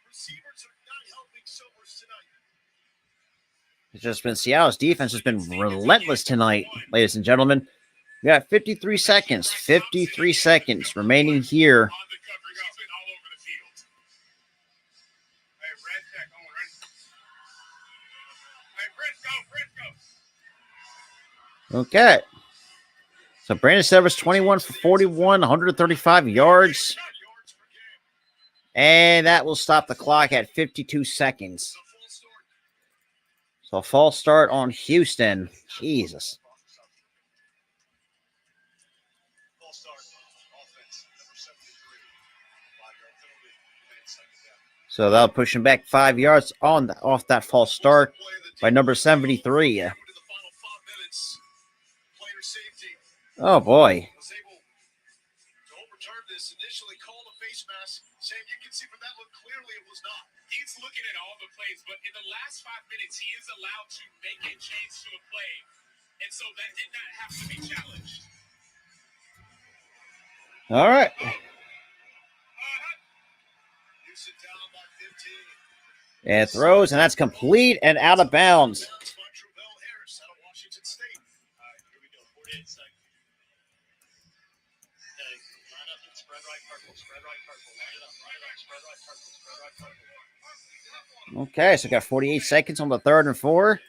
[SPEAKER 2] Receivers are not helping Silvers tonight.
[SPEAKER 1] It's just been Seattle's defense has been relentless tonight, ladies and gentlemen. We got 53 seconds. 53 seconds remaining here.
[SPEAKER 3] On the coverage, he's been all over the field. Hey, red check, on red. Hey, Fred, go.
[SPEAKER 1] Okay. So Brandon Silvers, 21 for 41, 135 yards. And that will stop the clock at 52 seconds. So a false start on Houston. Jesus.
[SPEAKER 2] False start. Offense, number 73. 5-yard penalty. And second down.
[SPEAKER 1] So that'll push him back 5 yards off that false start by number 73.
[SPEAKER 2] Into the final 5 minutes. Player safety
[SPEAKER 1] Oh, boy.
[SPEAKER 2] was able to overturn this. Initially called a face mask. Sam, you can see from that look clearly it was not.
[SPEAKER 3] He's looking at all the plays, but in the last 5 minutes, he is allowed to make a change to a play. And so that did not have to be challenged.
[SPEAKER 1] All right.
[SPEAKER 2] Houston down by 15.
[SPEAKER 1] And throws, and that's complete and out of bounds.
[SPEAKER 2] Downs by Travell Harris out of Washington State.
[SPEAKER 5] All right, here we go. 48 seconds. Okay, line up and spread right purple. Spread right purple. Line it up. Spread right purple. Spread right purple.
[SPEAKER 1] Okay, so we got 48 seconds on the 3rd and 4.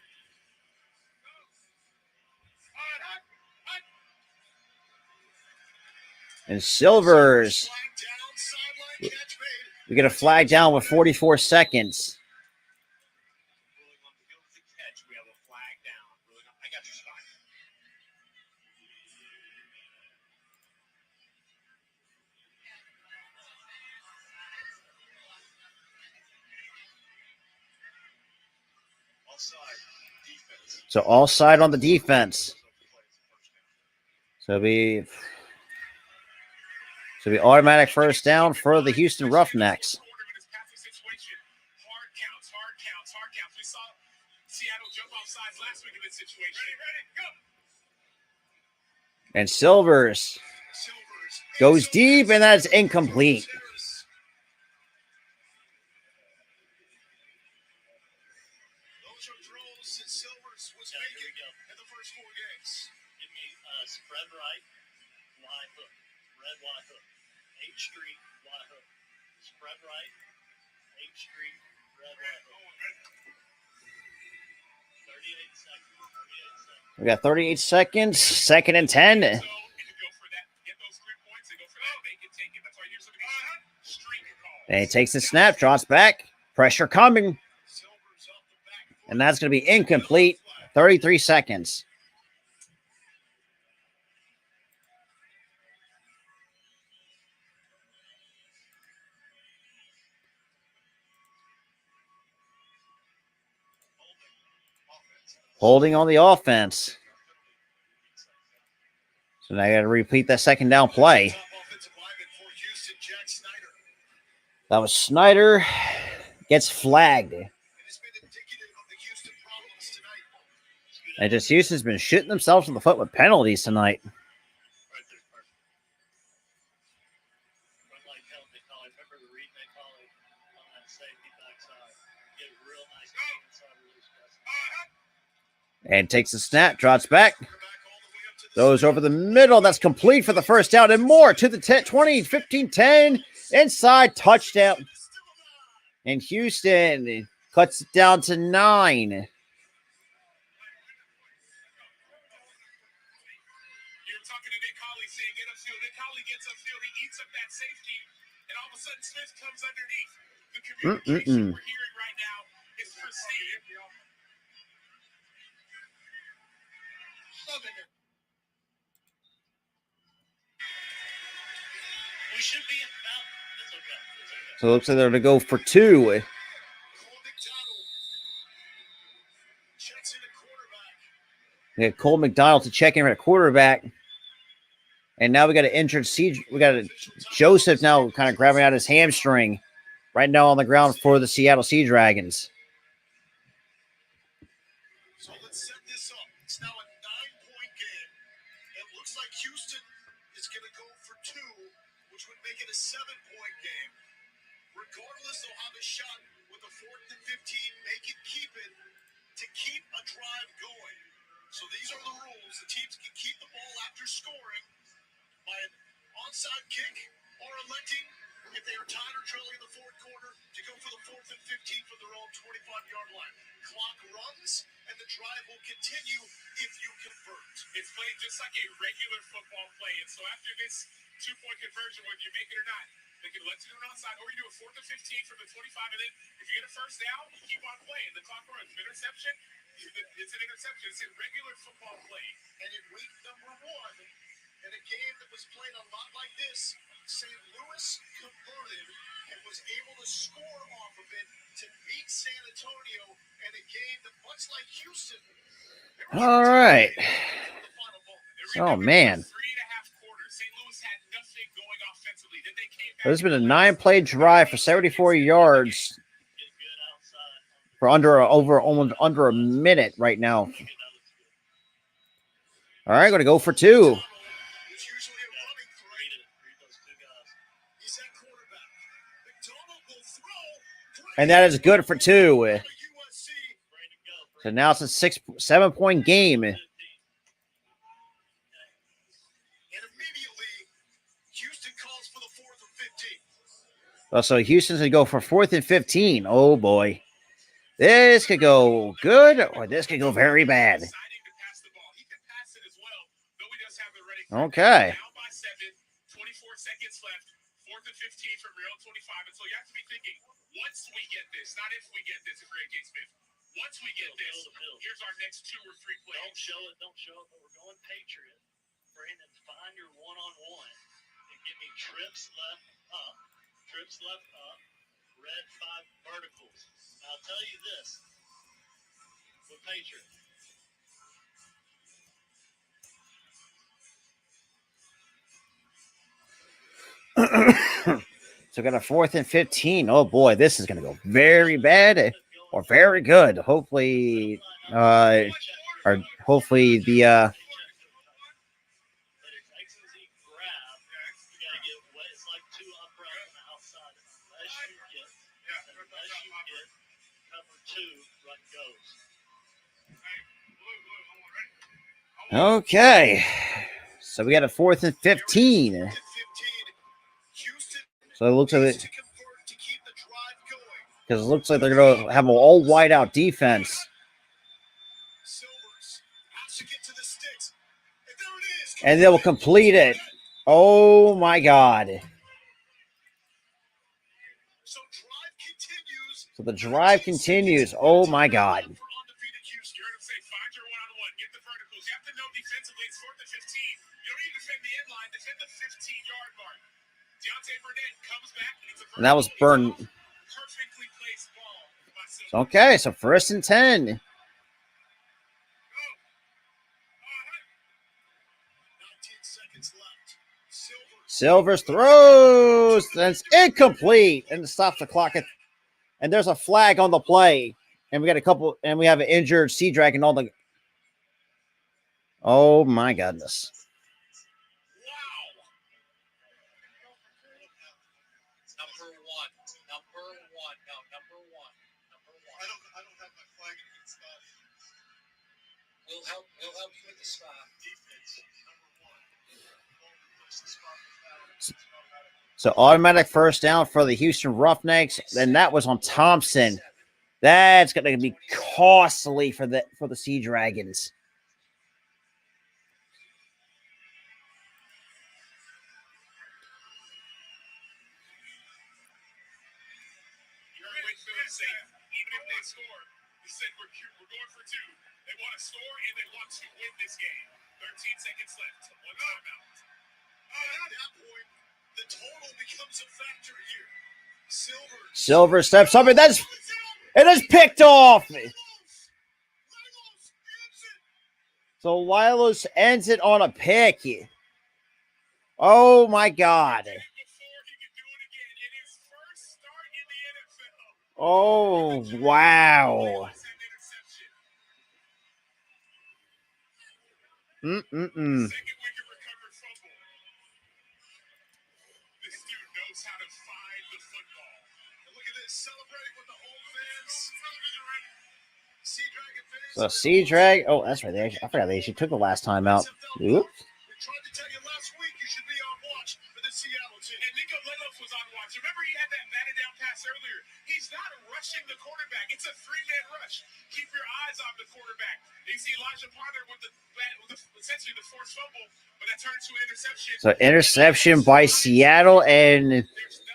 [SPEAKER 1] And Silvers,
[SPEAKER 2] Flag down, sideline catch made.
[SPEAKER 1] we get a flag down with 44 seconds.
[SPEAKER 3] Ruling on the guilty catch, we have a flag down. I got your spot.
[SPEAKER 2] Offside. Defense.
[SPEAKER 1] So all side on the defense. So we automatic first down for the Houston Roughnecks.
[SPEAKER 3] Hard counts. We saw Seattle jump off sides last week in this situation. Ready, go.
[SPEAKER 1] And Silvers
[SPEAKER 2] Silvers.
[SPEAKER 1] goes deep, and that's incomplete.
[SPEAKER 2] Those are throws that Silvers was making in the first 4 games.
[SPEAKER 5] Give me spread right, Y hook. Red Y hook. H Street, Y hook. Spread right, H Street, red Y hook. 38 seconds. 38 seconds.
[SPEAKER 1] We got 38 seconds. 2nd and 10.
[SPEAKER 3] So, and to go for that, get those 3 points and go for that, make it take it. That's why here's some of these streak calls.
[SPEAKER 1] And he takes the snap, drops back. Pressure coming.
[SPEAKER 2] Silvers off the back.
[SPEAKER 1] And that's going to be incomplete. 33 seconds. Holding on the offense. And I got to repeat that second down play.
[SPEAKER 2] Top offensive lineman for Houston, Jack Snyder.
[SPEAKER 1] That was Snyder gets flagged.
[SPEAKER 2] It has been indicative of the Houston problems tonight.
[SPEAKER 1] And just Houston's been shooting themselves in the foot with penalties tonight.
[SPEAKER 5] Right there's perfect. Run like hell, they call it. Remember the read they call it on that safety backside. Get a real nice inside release pass.
[SPEAKER 1] And takes the snap, drops back.
[SPEAKER 2] Quarterback all the way up to the
[SPEAKER 1] Goes over the middle. That's complete for the first down and more to the 10, 20, 15, 10. Inside touchdown. And Houston cuts it down to 9.
[SPEAKER 3] You're talking to Nick Hawley saying get upfield. Nick Hawley gets upfield. He eats up that safety. And all of a sudden Smith comes underneath. The communication we're hearing right now is pristine.
[SPEAKER 5] We should be in foul. It's okay. It's okay.
[SPEAKER 1] So it looks like they're going to go for 2.
[SPEAKER 2] Cole McDonald checks in the quarterback.
[SPEAKER 1] We got Cole McDonald to check in at quarterback. And now we got an injured Siege. We got a Joseph now kind of grabbing out his hamstring right now on the ground for the Seattle Sea Dragons.
[SPEAKER 2] So let's set this up. It's now a 9-point game. It looks like Houston is going to go for 2, which would make it a 7-point game. Regardless, they'll have a shot with a 4th and 15, make it keep it, to keep a drive going. So these are the rules. The teams can keep the ball after scoring by an onside kick or electing, if they are tied or trailing in the 4th quarter, to go for the 4th and 15 from their own 25-yard line. Clock runs, and the drive will continue if you convert.
[SPEAKER 3] It's played just like a regular football play. And so after this 2-point conversion, whether you make it or not, they can let you do an onside, or you do a 4th and 15 from the 25, and then if you get a first down, you keep on playing. The clock runs. Interception, it's an interception. It's a regular football play.
[SPEAKER 2] And in week number 1, in a game that was played a lot like this, St. Louis converted and was able to score off of it to beat San Antonio in a game that, much like Houston,
[SPEAKER 1] All right. Oh, man.
[SPEAKER 3] 3.5 quarters. St. Louis had nothing going offensively. Then they came back.
[SPEAKER 1] There's been a 9-play drive for 74 yards for under a minute right now. All right, going to go for 2.
[SPEAKER 2] It's usually a running three.
[SPEAKER 5] Read those 2 guys.
[SPEAKER 2] He's at quarterback. McDonald will throw.
[SPEAKER 1] And that is good for 2.
[SPEAKER 2] USC.
[SPEAKER 1] So now it's a 7-point game.
[SPEAKER 2] And immediately, Houston calls for the 4th and 15.
[SPEAKER 1] So Houston's going to go for 4th and 15. Oh, boy. This could go good or this could go very bad.
[SPEAKER 3] Deciding to pass the ball. He can pass it as well, though he does have the ready.
[SPEAKER 1] Okay.
[SPEAKER 3] Down by 7, 24 seconds left. 4th and 15 from your own 25. And so you have to be thinking, once we get this, not if we get this, if you're AJ Smith. Once we get this, here's our next 2 or 3 plays.
[SPEAKER 5] Don't show it, but we're going Patriot. Brandon, find your one-on-one and give me trips left up, red 5 verticals. Now, I'll tell you this with Patriot.
[SPEAKER 1] So got a 4th and 15. Oh, boy, this is going to go very bad or very good. Hopefully, the
[SPEAKER 5] But if X and Z grab, you got to get wet. It's like 2 upright on the outside. Unless you get cover 2, run goes.
[SPEAKER 1] Okay. So we got a 4th and 15.
[SPEAKER 2] 15. Houston
[SPEAKER 1] So it looks like
[SPEAKER 2] needs
[SPEAKER 1] it
[SPEAKER 2] to convert to keep the drive going.
[SPEAKER 1] because it looks like they're going to have an all wide out defense.
[SPEAKER 2] Silvers has to get to the sticks. And there it is.
[SPEAKER 1] And they will complete it. Oh my God.
[SPEAKER 2] So drive continues.
[SPEAKER 1] So the drive continues. Oh my God.
[SPEAKER 2] For undefeated Houston.
[SPEAKER 3] You're going to say, find your one-on-one, get the verticals. You have to know defensively it's 4th and 15. You don't need to defend the end line, defend the 15-yard mark. Deontay Burnett comes back. And it's a
[SPEAKER 1] And that was Burn.
[SPEAKER 3] perfectly placed ball by Silver.
[SPEAKER 1] Okay, so 1st and 10.
[SPEAKER 2] 19 seconds
[SPEAKER 1] Silvers throws. That's incomplete. And it stops the clock. And there's a flag on the play. And we got a couple, and we have an injured Sea Dragon on the. Oh my goodness.
[SPEAKER 4] Number one.
[SPEAKER 2] I don't have my flag against that.
[SPEAKER 4] We'll help you with the spot.
[SPEAKER 2] Defense, number one.
[SPEAKER 1] So automatic first down for the Houston Roughnecks. Then that was on Thompson. That's going to be costly for the Sea Dragons.
[SPEAKER 3] Say, even if they score, he said we're going for two. They want to score and they want to win this game. 13 seconds left. One timeout.
[SPEAKER 2] At that point, the total becomes a factor here.
[SPEAKER 1] Silver steps up, and it is picked off. So Lilos ends it on a pick. Oh my God. Oh, wow.
[SPEAKER 3] Second wicket recovered fumble. This dude knows how to find the football.
[SPEAKER 2] And look at this, celebrating with the home fans. Sea Dragon fans.
[SPEAKER 1] So Sea Drag. Oh, that's right. I forgot they actually took the last time out. Oops.
[SPEAKER 2] We tried to tell you last week you should be on watch for the Seattle team.
[SPEAKER 3] And Nico Lelos was on watch. Remember he had that batted down pass earlier. He's not rushing the quarterback. It's a three-man rush. Keep your eyes on the quarterback. You see Elijah Potter with essentially the forced fumble, but that turned to an interception.
[SPEAKER 1] So interception by Seattle, and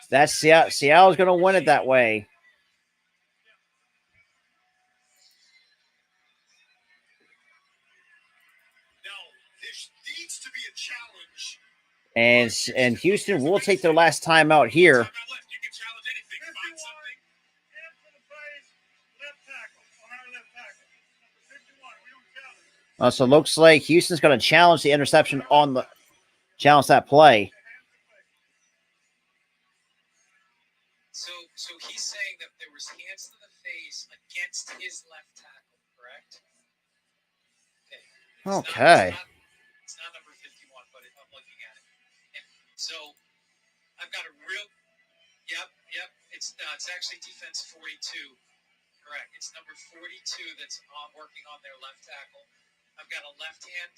[SPEAKER 1] that's Seattle's going to win it that way.
[SPEAKER 2] Now, this needs to be a challenge.
[SPEAKER 1] And Houston will take their last time out here.
[SPEAKER 3] Time out left. You can challenge anything. Find something.
[SPEAKER 5] Hands to the face, left tackle, on our left tackle. Number 51, we don't challenge.
[SPEAKER 1] So it looks like Houston's going to challenge the interception challenge that play.
[SPEAKER 4] So he's saying that there was hands to the face against his left tackle, correct?
[SPEAKER 1] Okay.
[SPEAKER 4] It's not number 51, but I'm looking at it. And so I've got a real. Yep. It's actually defense 42. Correct. It's number 42 that's working on their left tackle. I've got a left hand.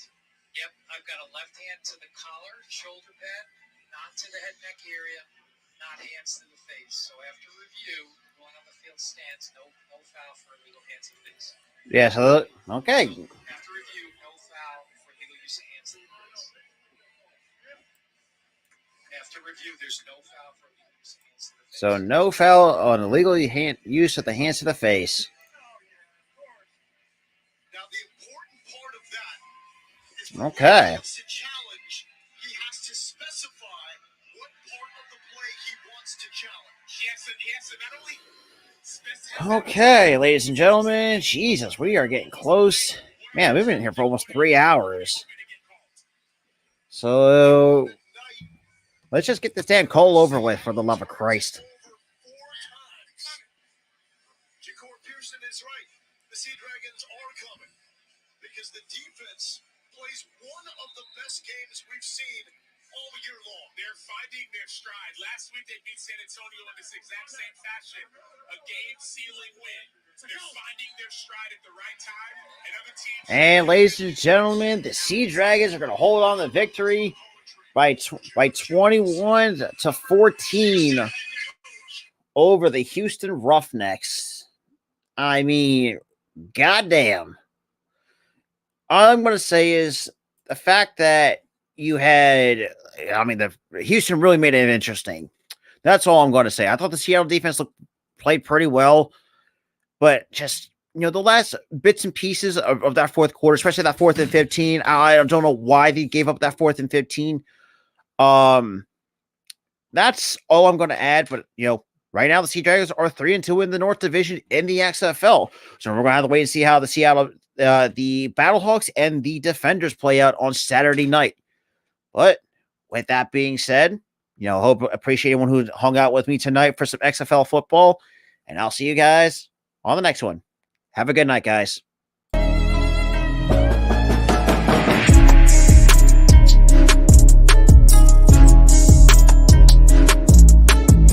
[SPEAKER 4] Yep. I've got a left hand to the collar, shoulder pad, not to the head neck area, not hands to the face. So after review, going on the field stance, no foul for illegal hands to the face.
[SPEAKER 1] Yeah, so okay.
[SPEAKER 4] After review, no foul for illegal use of hands to the face. After review, there's no foul for illegal use of hands to the face.
[SPEAKER 1] So no foul on illegal use of the hands to the face.
[SPEAKER 2] Now, the important part of that is
[SPEAKER 1] Okay.
[SPEAKER 2] when he wants to challenge, he has to specify what part of the play he wants to challenge.
[SPEAKER 3] Yes, and not only.
[SPEAKER 1] Okay, ladies and gentlemen. Jesus, we are getting close. Man, we've been here for almost 3 hours. So let's just get this damn call over with, for the love of Christ.
[SPEAKER 2] Jakor Pearson is right. The Sea Dragons are coming because the defense plays one of the best games we've seen all year long.
[SPEAKER 3] They're finding their stride. Last week they beat San Antonio in this exact same fashion. A game-sealing win. They're finding their stride at the right time. And other teams.
[SPEAKER 1] And ladies and gentlemen, the Sea Dragons are going to hold on to victory by 21 to 14 over the Houston Roughnecks. I mean, goddamn. All I'm going to say is the fact that you had, the Houston really made it interesting. That's all I'm going to say. I thought the Seattle defense played pretty well, but just, the last bits and pieces of that fourth quarter, especially that 4th and 15, I don't know why they gave up that 4th and 15. That's all I'm going to add, but, right now the Sea Dragons are 3-2 in the North Division in the XFL. So we're going to have to wait and see how the the Battlehawks and the Defenders play out on Saturday night. But with that being said, appreciate everyone who hung out with me tonight for some XFL football, and I'll see you guys on the next one. Have a good night, guys.